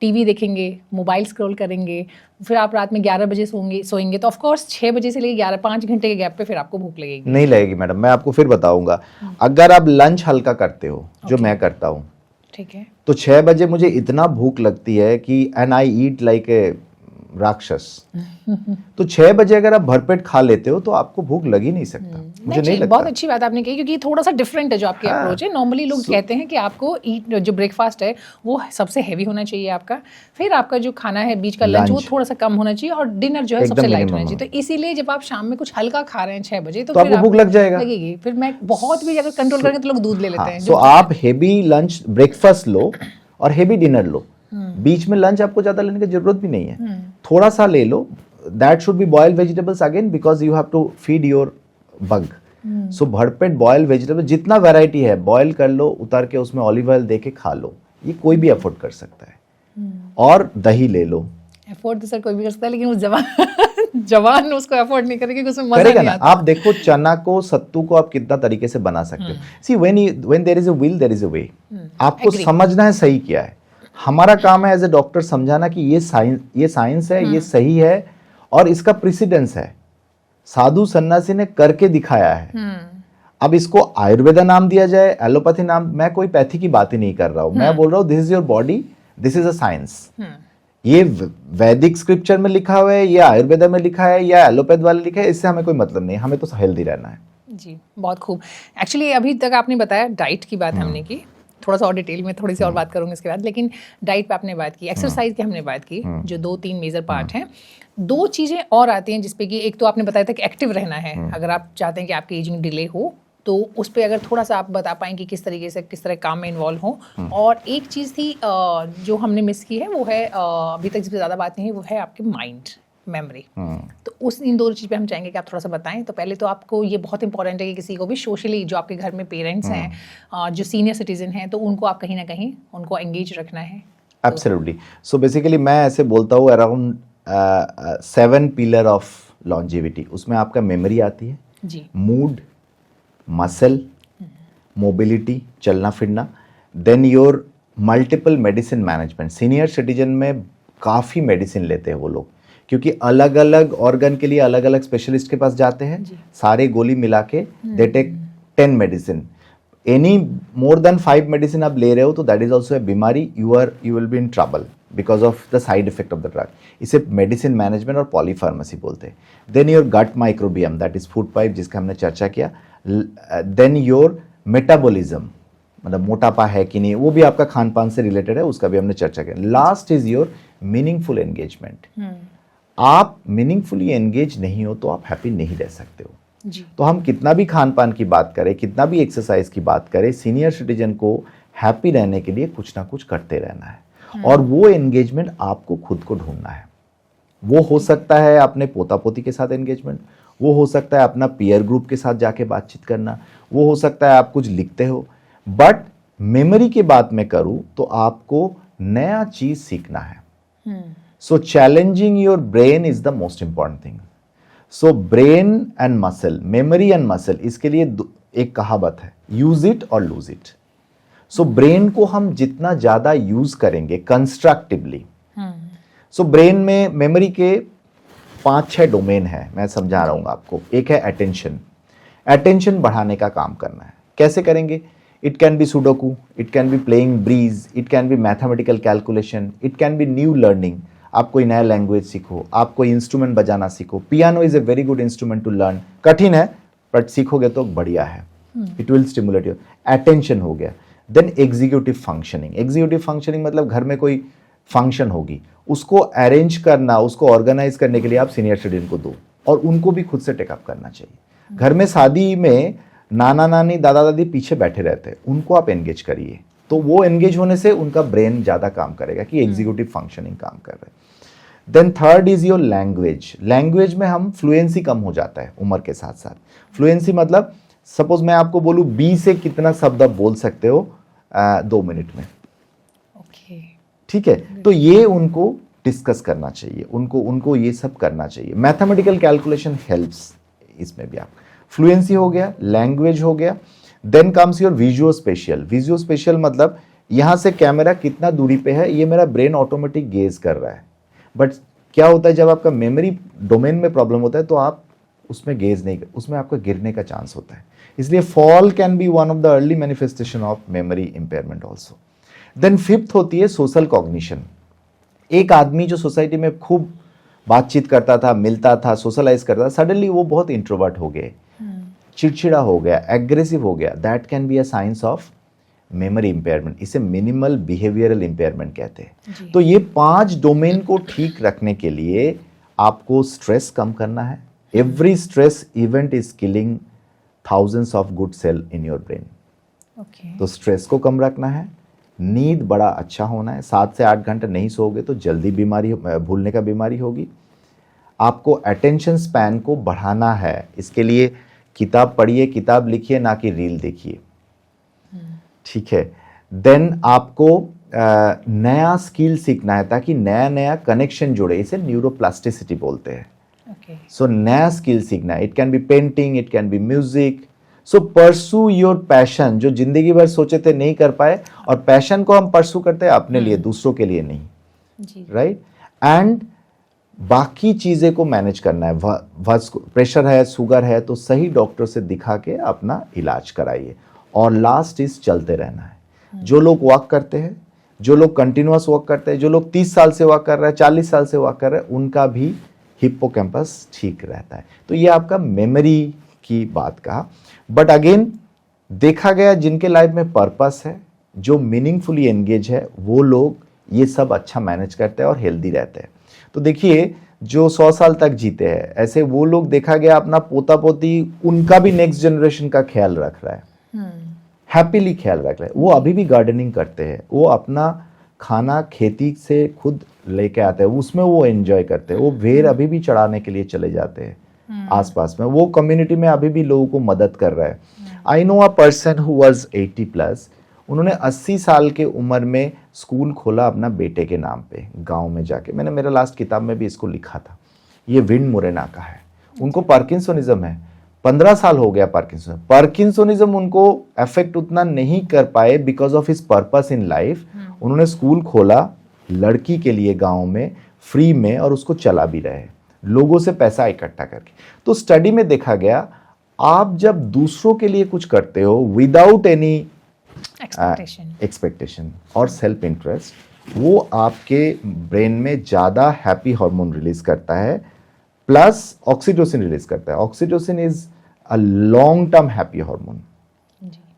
टीवी देखेंगे, मोबाइल स्क्रॉल करेंगे, फिर आप रात में 11 बजे सोएंगे तो ऑफकोर्स 6 बजे से लेकर 5 घंटे के गैप पे फिर आपको भूख लगेगी। नहीं लगेगी मैडम, मैं आपको फिर बताऊंगा। अगर आप लंच हल्का करते हो, जो मैं करता हूँ, ठीक है, तो 6 बजे मुझे इतना भूख लगती है कि and I eat like a राक्षस। तो 6 बजे अगर आप भरपेट खा लेते हो तो आपको भूख लग ही नहीं सकता, मुझे नहीं लगता। बहुत अच्छी बात आपने कही, क्योंकि थोड़ा सा डिफरेंट है जो आपकी अप्रोच है। नॉर्मली लोग कहते हैं कि आपको जो ब्रेकफास्ट है वो सबसे हैवी होना चाहिए आपका, फिर आपका जो खाना है बीच का लंच वो थोड़ा सा कम होना चाहिए, और डिनर जो है सबसे लाइट होना चाहिए। तो इसीलिए जब आप शाम में कुछ हल्का खा रहे हैं 6 बजे तो आपको भूख लग जाएगा, लगेगी। फिर मैं बहुत भी अगर कंट्रोल करेंगे तो लोग दूध ले लेते हैं। तो आप हेवी लंच ब्रेकफास्ट लो और हेवी डिनर लो, बीच में लंच आपको ज्यादा लेने की जरूरत भी नहीं है, थोड़ा सा ले लो। That should be boiled vegetables again, because you have to feed your bug. So भरपेट बॉइल्ड वेजिटेबल, जितना वैरायटी है बॉयल कर लो, उतार के उसमें ऑलिव ऑयल दे के खा लो, ये कोई भी अफोर्ड कर सकता है। और दही ले लो। अफोर्ड तो सर कोई भी कर सकता है, लेकिन वो जवान उसको अफोर्ड नहीं करेगा, उसमें मजा करेगा नहीं ना। आता। आप देखो चना को, सत्तू को आप कितना तरीके से बना सकते हो। See when there is a will there is a way. आपको समझना है सही क्या है। हमारा काम है एज ए डॉक्टर समझाना कि ये साइंस है, ये सही है और इसका प्रेसिडेंस है। साधु सन्यासी ने करके दिखाया है। अब इसको आयुर्वेदा नाम दिया जाए, एलोपैथी नाम, मैं कोई पैथी की बात ही नहीं कर रहा हूं। मैं बोल रहा हूं this is your body, this is a science. ये वैदिक स्क्रिप्चर में लिखा हुआ है, या आयुर्वेदा में लिखा है, या एलोपैथ वाले लिखा है, इससे हमें कोई मतलब नहीं। हमें तो हेल्दी रहना है जी। बहुत खूब। एक्चुअली अभी तक आपने बताया डाइट की बात हमने की, थोड़ा सा और डिटेल में थोड़ी सी और बात करूंगी इसके बाद, लेकिन डाइट पे आपने बात की, एक्सरसाइज की हमने बात की, जो 2-3 मेजर पार्ट हैं। 2 चीज़ें और आती हैं जिसपे कि एक तो आपने बताया था कि एक्टिव रहना है, अगर आप चाहते हैं कि आपकी एजिंग डिले हो तो उस पर अगर थोड़ा सा आप बता पाएँ कि किस तरीके से किस तरह काम में इन्वॉल्व हो। और एक चीज़ थी जो हमने मिस की है, वो है अभी तक जिस पर ज़्यादा बात नहीं है, वो है आपके माइंड, मेमोरी। तो इन 2 चीज़ पे हम चाहेंगे कि आप थोड़ा सा बताएं। तो पहले तो आपको ये बहुत इंपॉर्टेंट है कि किसी को भी सोशली, जो आपके घर में पेरेंट्स हैं, जो सीनियर सिटीजन हैं, तो उनको आप कहीं ना कहीं उनको एंगेज रखना है। एब्सोल्युटली। सो बेसिकली मैं ऐसे बोलता हूँ अराउंड 7 पिलर ऑफ लॉन्जेविटी। उसमें आपका मेमोरी आती है जी, मूड, मसल, मोबिलिटी, चलना फिरना, then your multiple medicine management. Senior citizen में काफ़ी मेडिसिन लेते हैं वो लोग, क्योंकि अलग अलग ऑर्गन के लिए अलग अलग स्पेशलिस्ट के पास जाते हैं, सारे गोली मिला के they take 10 medicine. Any more than 5 medicine आप ले रहे हो तो दैट इज ऑल्सो ए बीमारी, you will be in trouble because of the side effect of the drug. इसे मेडिसिन मैनेजमेंट और पॉलीफार्मेसी बोलते हैं। Then your gut microbiome, that is food pipe, जिसका हमने चर्चा किया। देन योर मेटाबॉलिज्म, मतलब मोटापा है कि नहीं, वो भी आपका खान पान से रिलेटेड है, उसका भी हमने चर्चा किया। Last is your meaningful engagement. आप मीनिंगफुली एंगेज नहीं हो तो आप हैप्पी नहीं रह सकते हो जी। तो हम कितना भी खान पान की बात करें, कितना भी एक्सरसाइज की बात करें, सीनियर सिटीजन को हैप्पी रहने के लिए कुछ ना कुछ करते रहना है। और वो एंगेजमेंट आपको खुद को ढूंढना है। वो हो सकता है अपने पोता पोती के साथ एंगेजमेंट, वो हो सकता है अपना पीयर ग्रुप के साथ जाके बातचीत करना, वो हो सकता है आप कुछ लिखते हो। बट मेमोरी की बात मैं करूं तो आपको नया चीज सीखना है। So challenging your brain is the most important thing. So brain and muscle, memory and muscle, इसके लिए एक कहावत है, use it or lose it. So brain को हम जितना ज़्यादा use करेंगे constructively, so brain में memory के 5-6 डोमेन है, मैं समझा रहा हूँ आपको। एक है अटेंशन, अटेंशन बढ़ाने का काम करना है। कैसे करेंगे? It can be sudoku, it can be playing bridge, it can be mathematical calculation, it can be new learning. आप कोई नया लैंग्वेज सीखो, आप कोई इंस्ट्रूमेंट बजाना सीखो। Piano is a very good instrument to learn, कठिन है बट सीखोगे तो बढ़िया है, it will stimulate your attention. हो गया। Then executive functioning, executive functioning मतलब घर में कोई फंक्शन होगी, उसको अरेंज करना, उसको ऑर्गेनाइज करने के लिए आप सीनियर सिटीजन को दो, और उनको भी खुद से टेकअप करना चाहिए। घर में शादी में नाना नानी दादा दादी पीछे बैठे रहते हैं, उनको आप एंगेज करिए, तो वो एंगेज होने से उनका ब्रेन ज़्यादा काम करेगा कि एग्जीक्यूटिव फंक्शनिंग काम कर रहे हैं। Then third is your language. Language में हम फ्लुएंसी कम हो जाता है उम्र के साथ साथ। फ्लुएंसी मतलब सपोज मैं आपको बोलूँ बी से कितना शब्द आप बोल सकते हो 2 मिनट में, ओके, ठीक है, तो ये उनको डिस्कस करना चाहिए, उनको ये सब करना चाहिए। मैथमेटिकल कैलकुलेशन हेल्प्स इसमें भी। आप फ्लुएंसी हो गया, लैंग्वेज हो गया, then comes your visual spatial. Visual spatial मतलब यहाँ से कैमरा कितना दूरी पे है ये मेरा ब्रेन ऑटोमेटिक गेज कर रहा है। बट क्या होता है जब आपका मेमोरी डोमेन में प्रॉब्लम होता है तो आप उसमें गेज नहीं, उसमें आपका गिरने का चांस होता है। इसलिए fall can be one of the early manifestation of memory impairment also. Then fifth होती है सोशल कॉग्निशन। एक आदमी जो सोसाइटी में खूब बातचीत करता था, मिलता था, सोशलाइज करता था, सडनली वो बहुत इंट्रोवर्ट हो गए, चिड़चिड़ा हो गया, एग्रेसिव हो गया, that can be a science of memory impairment. इसे मिनिमल बिहेवियरल इंपेयरमेंट कहते हैं। तो ये 5 डोमेन को ठीक रखने के लिए आपको स्ट्रेस कम करना है। Every stress event is killing thousands of good cell in your brain. तो स्ट्रेस को कम रखना है, नींद बड़ा अच्छा होना है, 7 से 8 घंटे नहीं सोओगे तो जल्दी बीमारी, भूलने का बीमारी होगी। आपको अटेंशन स्पैन को बढ़ाना है, इसके लिए किताब पढ़िए, किताब लिखिए, ना कि रील देखिए, ठीक है। देन आपको नया स्किल सीखना है ताकि नया नया कनेक्शन जुड़े, इसे न्यूरोप्लास्टिसिटी बोलते हैं। सो नया स्किल सीखना है, it can be painting, it can be music. So pursue your passion, जो जिंदगी भर सोचे थे नहीं कर पाए, और पैशन को हम परसू करते हैं अपने लिए, दूसरों के लिए नहीं, राइट। एंड बाकी चीजें को मैनेज करना है। प्रेशर है, शुगर है, तो सही डॉक्टर से दिखा के अपना इलाज कराइए। और लास्ट इज चलते रहना है। जो लोग वॉक करते हैं, जो लोग कंटिन्यूअस वॉक करते हैं, जो लोग 30 साल से वॉक कर रहे हैं, 40 साल से वॉक कर रहे हैं, उनका भी हिप्पोकैम्पस ठीक रहता है। तो ये आपका मेमोरी की बात कहा। बट अगेन देखा गया जिनके लाइफ में पर्पस है, जो मीनिंगफुली एंगेज है, वो लोग ये सब अच्छा मैनेज करते हैं और हेल्दी रहते हैं। तो देखिए जो 100 साल तक जीते हैं, ऐसे वो लोग देखा गया अपना पोता पोती, उनका भी नेक्स्ट जनरेशन का ख्याल रख रहा है, हैप्पीली ख्याल रख रहा है। वो अभी भी गार्डनिंग करते हैं, वो अपना खाना खेती से खुद लेके आते हैं, उसमें वो एंजॉय करते हैं। वो भेड़ अभी भी चढ़ाने के लिए चले जाते हैं आसपास में, वो कम्युनिटी में अभी भी लोगों को मदद कर रहा है। I know a person who was 80+, उन्होंने 80 साल के उम्र में स्कूल खोला अपना बेटे के नाम पे गांव में जाके। मैंने मेरा लास्ट किताब में भी इसको लिखा था। ये विन मोरेना का है। उनको पार्किंसोनिज्म है, 15 साल हो गया पार्किंसोनिज्म उनको अफेक्ट उतना नहीं कर पाए because of his purpose in life. उन्होंने स्कूल खोला लड़की के लिए गांव में फ्री में, और उसको चला भी रहे लोगों से पैसा इकट्ठा करके। तो स्टडी में देखा गया, आप जब दूसरों के लिए कुछ करते हो विदाउट एनी एक्सपेक्टेशन और सेल्फ इंटरेस्ट, वो आपके ब्रेन में ज़्यादा हैप्पी हार्मोन रिलीज करता है, प्लस ऑक्सीटोसिन रिलीज करता है। Oxytocin is a long term happy hormone.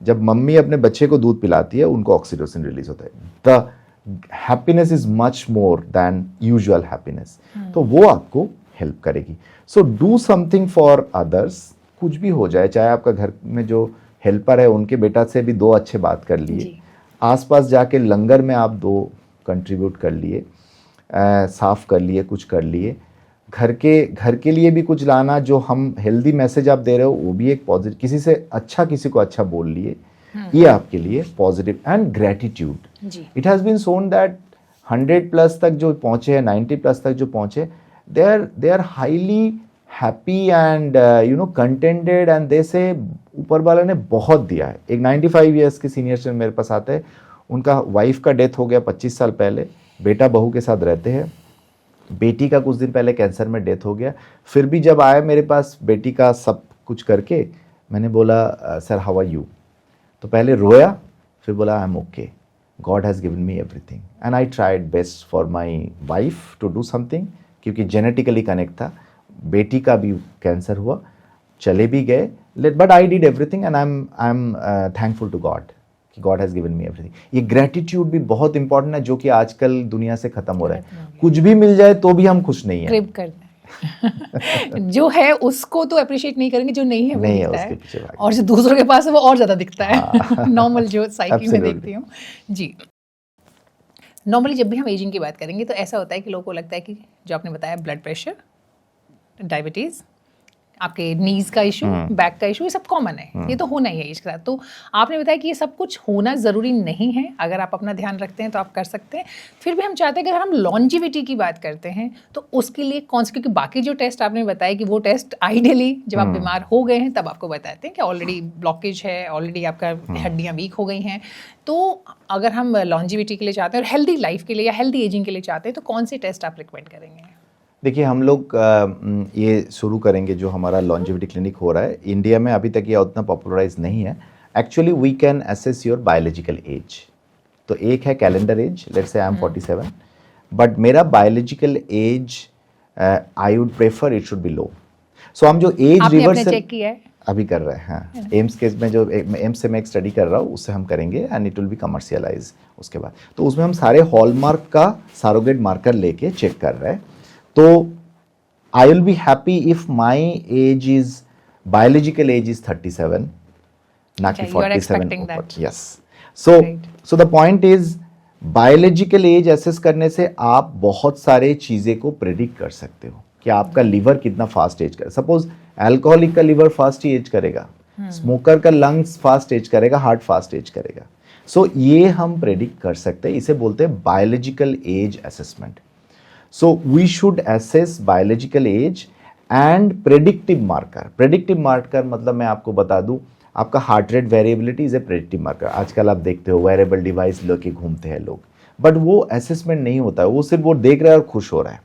जब मम्मी अपने बच्चे को दूध पिलाती है, उनको ऑक्सीटोसिन रिलीज होता है। The happiness is much more than usual happiness. तो वो आपको हेल्प करेगी। So do something for others, कुछ भी हो जाए, चाहे आपका घर में जो हेल्पर है उनके बेटा से भी 2 अच्छे बात कर लिए, आसपास जाके लंगर में आप 2 कंट्रीब्यूट कर लिए, साफ कर लिए, कुछ कर लिए, घर के लिए भी कुछ लाना, जो हम हेल्दी मैसेज आप दे रहे हो वो भी एक पॉजिटिव, किसी को अच्छा बोल लिए, ये आपके लिए positive. And gratitude, it has been shown that 100+ तक जो पहुंचे हैं, 90+ तक जो पहुंचे, they are highly happy and contented, and they say ऊपर वाले ने बहुत दिया है। एक 95 ईयर्स के सीनियर से मेरे पास आते हैं, उनका वाइफ का डेथ हो गया 25 साल पहले, बेटा बहू के साथ रहते हैं, बेटी का कुछ दिन पहले कैंसर में डेथ हो गया, फिर भी जब आया मेरे पास बेटी का सब कुछ करके, मैंने बोला सर हाउ आर यू, तो पहले रोया, फिर बोला I am okay, God has given me everything and I tried best for my wife to do something, क्योंकि जेनेटिकली कनेक्ट था, बेटी का भी कैंसर हुआ, चले भी गए, but I did everything and I am thankful to God कि God has given me everything. ये ग्रेटिट्यूड भी बहुत इंपॉर्टेंट है, जो कि आजकल दुनिया से खत्म हो रहा है। कुछ भी मिल जाए तो भी हम खुश नहीं हैं, क्रिप करना है। जो है उसको तो अप्रिशिएट नहीं करेंगे, जो नहीं है वो नहीं है दिखता उसके है, पीछे भाग। और जो दूसरों के पास है वो और ज्यादा दिखता है। नॉर्मल जो साइकिल में Absolutely. देखती हूँ जी। नॉर्मली जब भी हम एजिंग की बात करेंगे तो ऐसा होता है कि लोगों को लगता है कि जो आपने बताया ब्लड प्रेशर, डायबिटीज़, आपके नीज का इशू, बैक का इशू, ये सब कॉमन है, ये तो होना ही है एज के साथ। तो आपने बताया कि ये सब कुछ होना ज़रूरी नहीं है, अगर आप अपना ध्यान रखते हैं तो आप कर सकते हैं। फिर भी हम चाहते हैं कि अगर हम लॉन्जिविटी की बात करते हैं तो उसके लिए कौन से, क्योंकि बाकी जो टेस्ट आपने बताया कि वो टेस्ट आइडियली जब आप बीमार हो गए हैं तब आपको बताते हैं कि ऑलरेडी ब्लॉकेज है, ऑलरेडी आपका हड्डियाँ वीक हो गई हैं। तो अगर हम लॉन्जिविटी के लिए चाहते हैं और हेल्दी लाइफ के लिए या हेल्दी एजिंग के लिए चाहते हैं तो कौन से टेस्ट आप रिकमेंड करेंगे? देखिए हम लोग ये शुरू करेंगे जो हमारा लॉन्जिविटी क्लिनिक हो रहा है इंडिया में, अभी तक ये उतना पॉपुलराइज नहीं है। Actually we can assess your biological age. तो एक है calendar age, let's say I am 47, but मेरा biological age I would prefer it should be low. So हम जो एज आपने अपने रिवर्सल चेक किया है? अभी कर रहे हैं, हाँ, एम्स के में जो एम्स से मैं एक स्टडी कर रहा हूँ उससे हम करेंगे and it will be commercialise उसके बाद। तो उसमें हम सारे हॉलमार्क का सरोगेट मार्कर लेके चेक कर रहे हैं। तो I will be happy if my age is biological age is 37, ना कि Okay, you are 47। expecting that. Yes, so Right. The point is biological age assess करने से आप बहुत सारे चीजें को प्रिडिक्ट कर सकते हो कि आपका लिवर कितना फास्ट एज करे। सपोज अल्कोहलिक का लिवर फास्ट ही एज करेगा, स्मोकर का लंग्स फास्ट एज करेगा, हार्ट फास्ट एज करेगा। सो ये हम प्रेडिक्ट कर सकते हैं, इसे बोलते हैं biological age assessment. So we should assess biological age and predictive marker. Predictive marker मतलब मैं आपको बता दूं, आपका heart rate variability is a predictive marker. आजकल आप देखते हो वेरेबल डिवाइस लेके घूमते हैं लोग, बट वो असेसमेंट नहीं होता है, वो सिर्फ वो देख रहा है और खुश हो रहा है।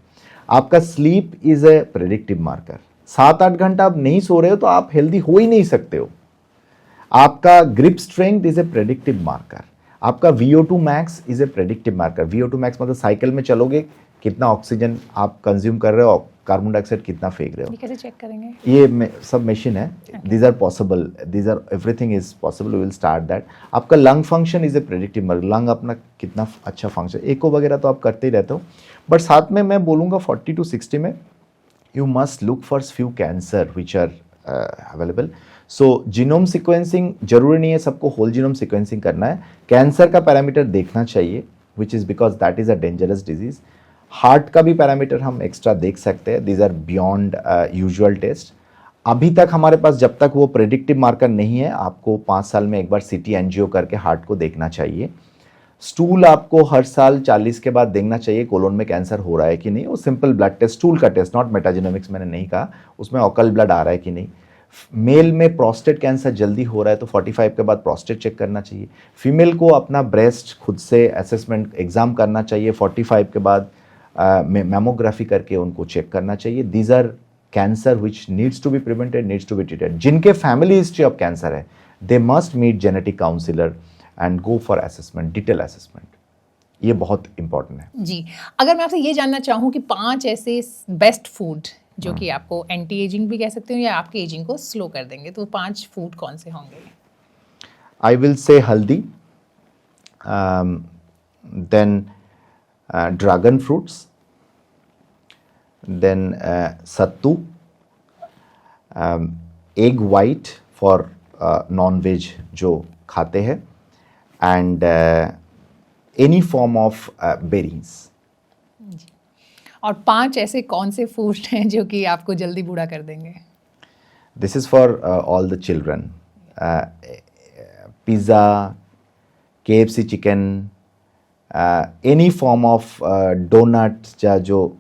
आपका sleep is a predictive marker. 7-8 घंटा आप नहीं सो रहे हो तो आप हेल्दी हो ही नहीं सकते हो। आपका grip strength is a predictive marker. आपका VO2 max is a predictive marker. VO2 max मतलब साइकिल में चलोगे कितना ऑक्सीजन आप कंज्यूम कर रहे हो, कार्बन डाइऑक्साइड कितना फेंक रहे हो। ये कैसे चेक करेंगे? ये सब मशीन है, these are possible, these are everything is possible, we will start that. आपका lung function is a predictive marker, lung अपना कितना अच्छा फंक्शन, एको वगैरह तो आप करते ही रहते हो, बट साथ में मैं बोलूँगा 40 to 60 में you must look for few cancer which are available. So genome sequencing जरूरी नहीं है सबको होल जीनोम सिक्वेंसिंग करना है, कैंसर का पैरामीटर देखना चाहिए which is because that is a dangerous disease. Heart का भी पैरामीटर हम एक्स्ट्रा देख सकते हैं, these are beyond usual test. अभी तक हमारे पास जब तक वो प्रेडिक्टिव मार्कर नहीं है, आपको 5 साल में एक बार CT एंजियो करके हार्ट को देखना चाहिए। स्टूल आपको हर साल 40 के बाद देखना चाहिए कोलोन में कैंसर हो रहा है कि नहीं, वो सिंपल ब्लड टेस्ट, स्टूल का टेस्ट, नॉट मेटाजेनोमिक्स मैंने नहीं कहा, उसमें ऑकल ब्लड आ रहा है कि नहीं। मेल में प्रोस्टेट कैंसर जल्दी हो रहा है तो 45 के बाद प्रोस्टेट चेक करना चाहिए। फीमेल को अपना ब्रेस्ट खुद से असेसमेंट एग्जाम करना चाहिए, 45 के बाद मैमोग्राफी करके उनको चेक करना चाहिए। These are cancer which needs to be prevented, needs to be treated. जिनके फैमिली हिस्ट्री ऑफ कैंसर है they must meet genetic counsellor and go for assessment, detail assessment. ये बहुत इंपॉर्टेंट है जी। अगर मैं आपसे ये जानना चाहूँ कि 5 ऐसे बेस्ट फूड जो कि आपको एंटी एजिंग भी कह सकते हो या आपकी एजिंग को स्लो कर देंगे, तो 5 फूड कौन से होंगे? आई will say haldi, then dragon fruits, then sattu, egg white for non veg जो खाते हैं, and any form of berries. और 5 ऐसे कौन से फूड हैं जो कि आपको जल्दी बूढ़ा कर देंगे? This is for all the children. Pizza, KFC chicken, any form of donut या जो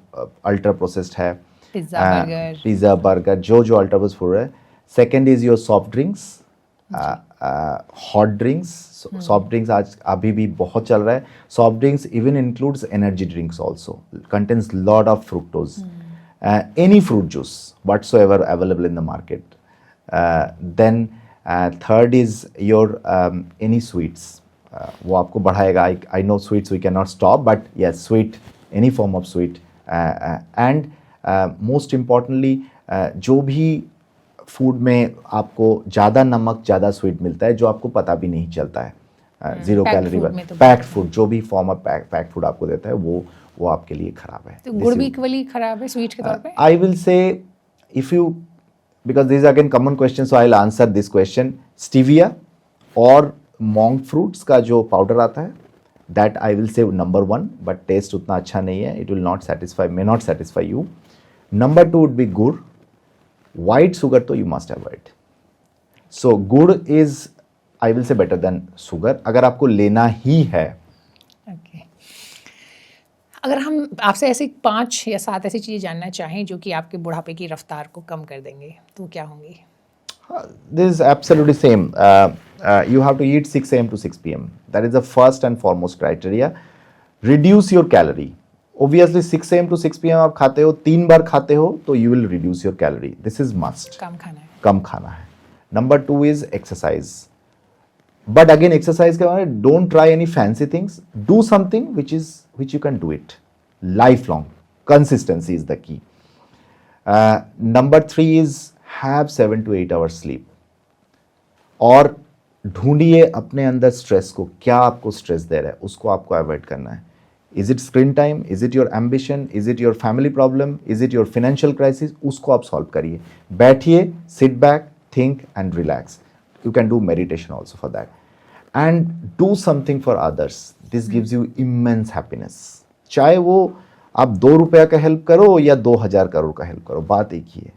अल्ट्रा प्रोसेस्ड है, पिज़्ज़ा, बर्गर, जो अल्ट्रा प्रोसेस्ड फूड है। Second is your soft drinks, hot drinks, soft drinks आज अभी भी बहुत चल रहा है. Soft drinks even includes energy drinks also, contains lot of fructose. Any fruit juice whatsoever available in the market. Then third is your any sweets. वो आपको बढ़ाएगा. I know sweets we cannot stop, but yes, sweet, any form of sweet. And most importantly, जो भी food में आपको ज़्यादा नमक, ज़्यादा स्वीट मिलता है, जो आपको पता भी नहीं चलता है, जीरो कैलोरी पैक्ड फूड, जो भी फॉर्म ऑफ पैक्ड फूड आपको देता है, वो आपके लिए खराब है. तो गुड़ भी इक्वली खराब है स्वीट के तौर पे? I will say if you, because this again common question, so I will answer this question. Stevia और मॉन्क फ्रूट्स का जो पाउडर आता है, that I will say number 1, but taste उतना अच्छा नहीं है. It will not satisfy, may not satisfy you. Number 2 would be gur. White sugar तो you must avoid. So gur is I will say better than sugar, अगर आपको लेना ही है. Okay. अगर हम आपसे ऐसी 5 या 7 ऐसी चीज़ें जानना चाहें जो कि आपके बुढ़ापे की रफ्तार को कम कर देंगे, तो क्या होंगी? This is absolutely same. You have to eat 6 a.m. to 6 p.m. That is the first and foremost criteria. Reduce your calorie. Obviously 6 a.m. to 6 p.m. आप खाते हो, 3 बार खाते हो, तो you will reduce your calorie. This is must. कम खाना है. कम खाना है. Number 2 is exercise. But again, exercise के बारे में don't try any fancy things. Do something which you can do it lifelong. Consistency is the key. Number 3 is have 7 to 8 hours sleep. और ढूंढिए अपने अंदर स्ट्रेस को, क्या आपको स्ट्रेस दे रहा है, उसको आपको अवॉइड करना है. Is it screen time, is it your ambition, is it your family problem, is it your financial crisis, उसको आप सॉल्व करिए. बैठिए, sit back, think and relax. You can do meditation also for that. And do something for others. This gives you immense happiness. चाहे वो आप 2 रुपया का help करो या 2000 करोड़ का हेल्प करो, बात एक ही है.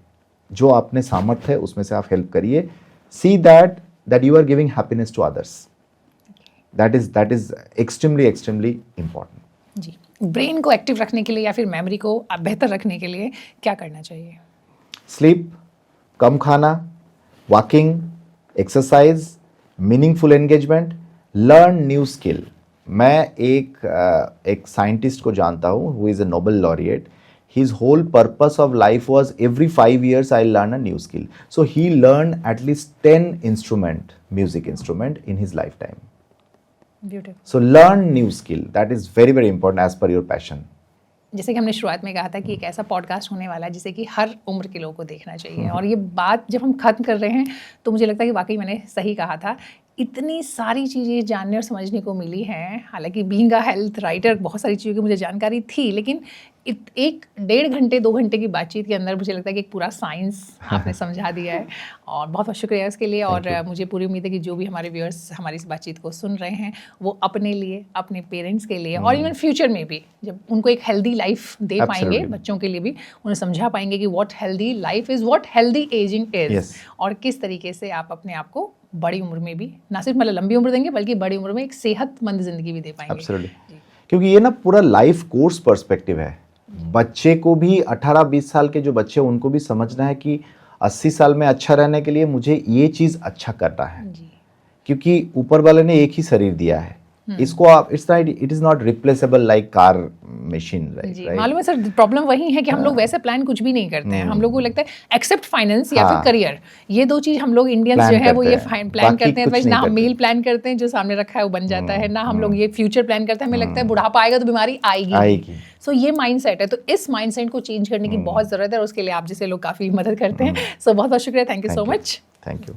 जो आपने सामर्थ्य है उसमें से आप हेल्प करिए. See that you are giving happiness to others. That is extremely important. जी. ब्रेन को एक्टिव रखने के लिए या फिर मेमोरी को बेहतर रखने के लिए क्या करना चाहिए? Sleep, कम खाना, walking, exercise, meaningful engagement, learn new skill. मैं एक साइंटिस्ट को जानता हूँ who is a Nobel laureate. His whole purpose of life was every 5 years I learn a new skill. So he learn at least 10 instrument, music instrument in his life time. Beautiful. So learn new skill, that is very very important as per your passion. जैसे कि हमने शुरुआत में कहा था कि एक ऐसा पॉडकास्ट होने वाला है जिसे कि हर उम्र के लोगों को देखना चाहिए, और ये बात जब हम ख़त्म कर रहे हैं तो मुझे लगता है कि वाकई मैंने सही कहा था. इतनी सारी चीज़ें जानने और समझने को मिली हैं. हालांकि बीइंग अ हेल्थ राइटर बहुत सारी चीज़ों की मुझे जानकारी थी, लेकिन 1-1.5 घंटे 2 घंटे की बातचीत के अंदर मुझे लगता है कि एक पूरा साइंस आपने समझा दिया है, और बहुत बहुत शुक्रिया इसके लिए. और मुझे पूरी उम्मीद है कि जो भी हमारे व्यूअर्स हमारी इस बातचीत को सुन रहे हैं वो अपने लिए, अपने पेरेंट्स के लिए, और इवन फ्यूचर में भी जब उनको एक हेल्दी लाइफ दे पाएंगे, बच्चों के लिए भी उन्हें समझा पाएंगे कि what healthy life is, what healthy ageing is, और किस तरीके से आप अपने आप को बड़ी उम्र में भी ना सिर्फ मतलब लंबी उम्र देंगे बल्कि बड़ी उम्र में एक सेहतमंद जिंदगी भी दे पाएंगे. एब्सोल्युटली. क्योंकि ये ना पूरा लाइफ कोर्स पर्सपेक्टिव है. बच्चे को भी 18-20 साल के जो बच्चे उनको भी समझना है कि 80 साल में अच्छा रहने के लिए मुझे ये चीज़ अच्छा करना है. क्योंकि ऊपर वाले ने एक ही शरीर दिया है. इसको आप it is not replaceable like car machine, right? मालूम है सर, प्रॉब्लम वही है कि हम लोग वैसे प्लान कुछ भी नहीं करते हैं. हम लोग को लगता है एक्सेप्ट फाइनेंस या फिर करियर, ये 2 चीज हम लोग इंडियंस जो है वो ये प्लान करते हैं. ना हम मील प्लान करते हैं, जो सामने रखा है वो बन जाता है, ना हम लोग ये फ्यूचर प्लान करते हैं. हमें लगता है बुढ़ापा आएगा तो बीमारी आएगी. सो ये माइंडसेट है. तो इस माइंडसेट को चेंज करने की बहुत जरूरत है, और उसके लिए आप जैसे लोग काफी मदद करते हैं. सो बहुत बहुत शुक्रिया. Thank you so much. Thank you.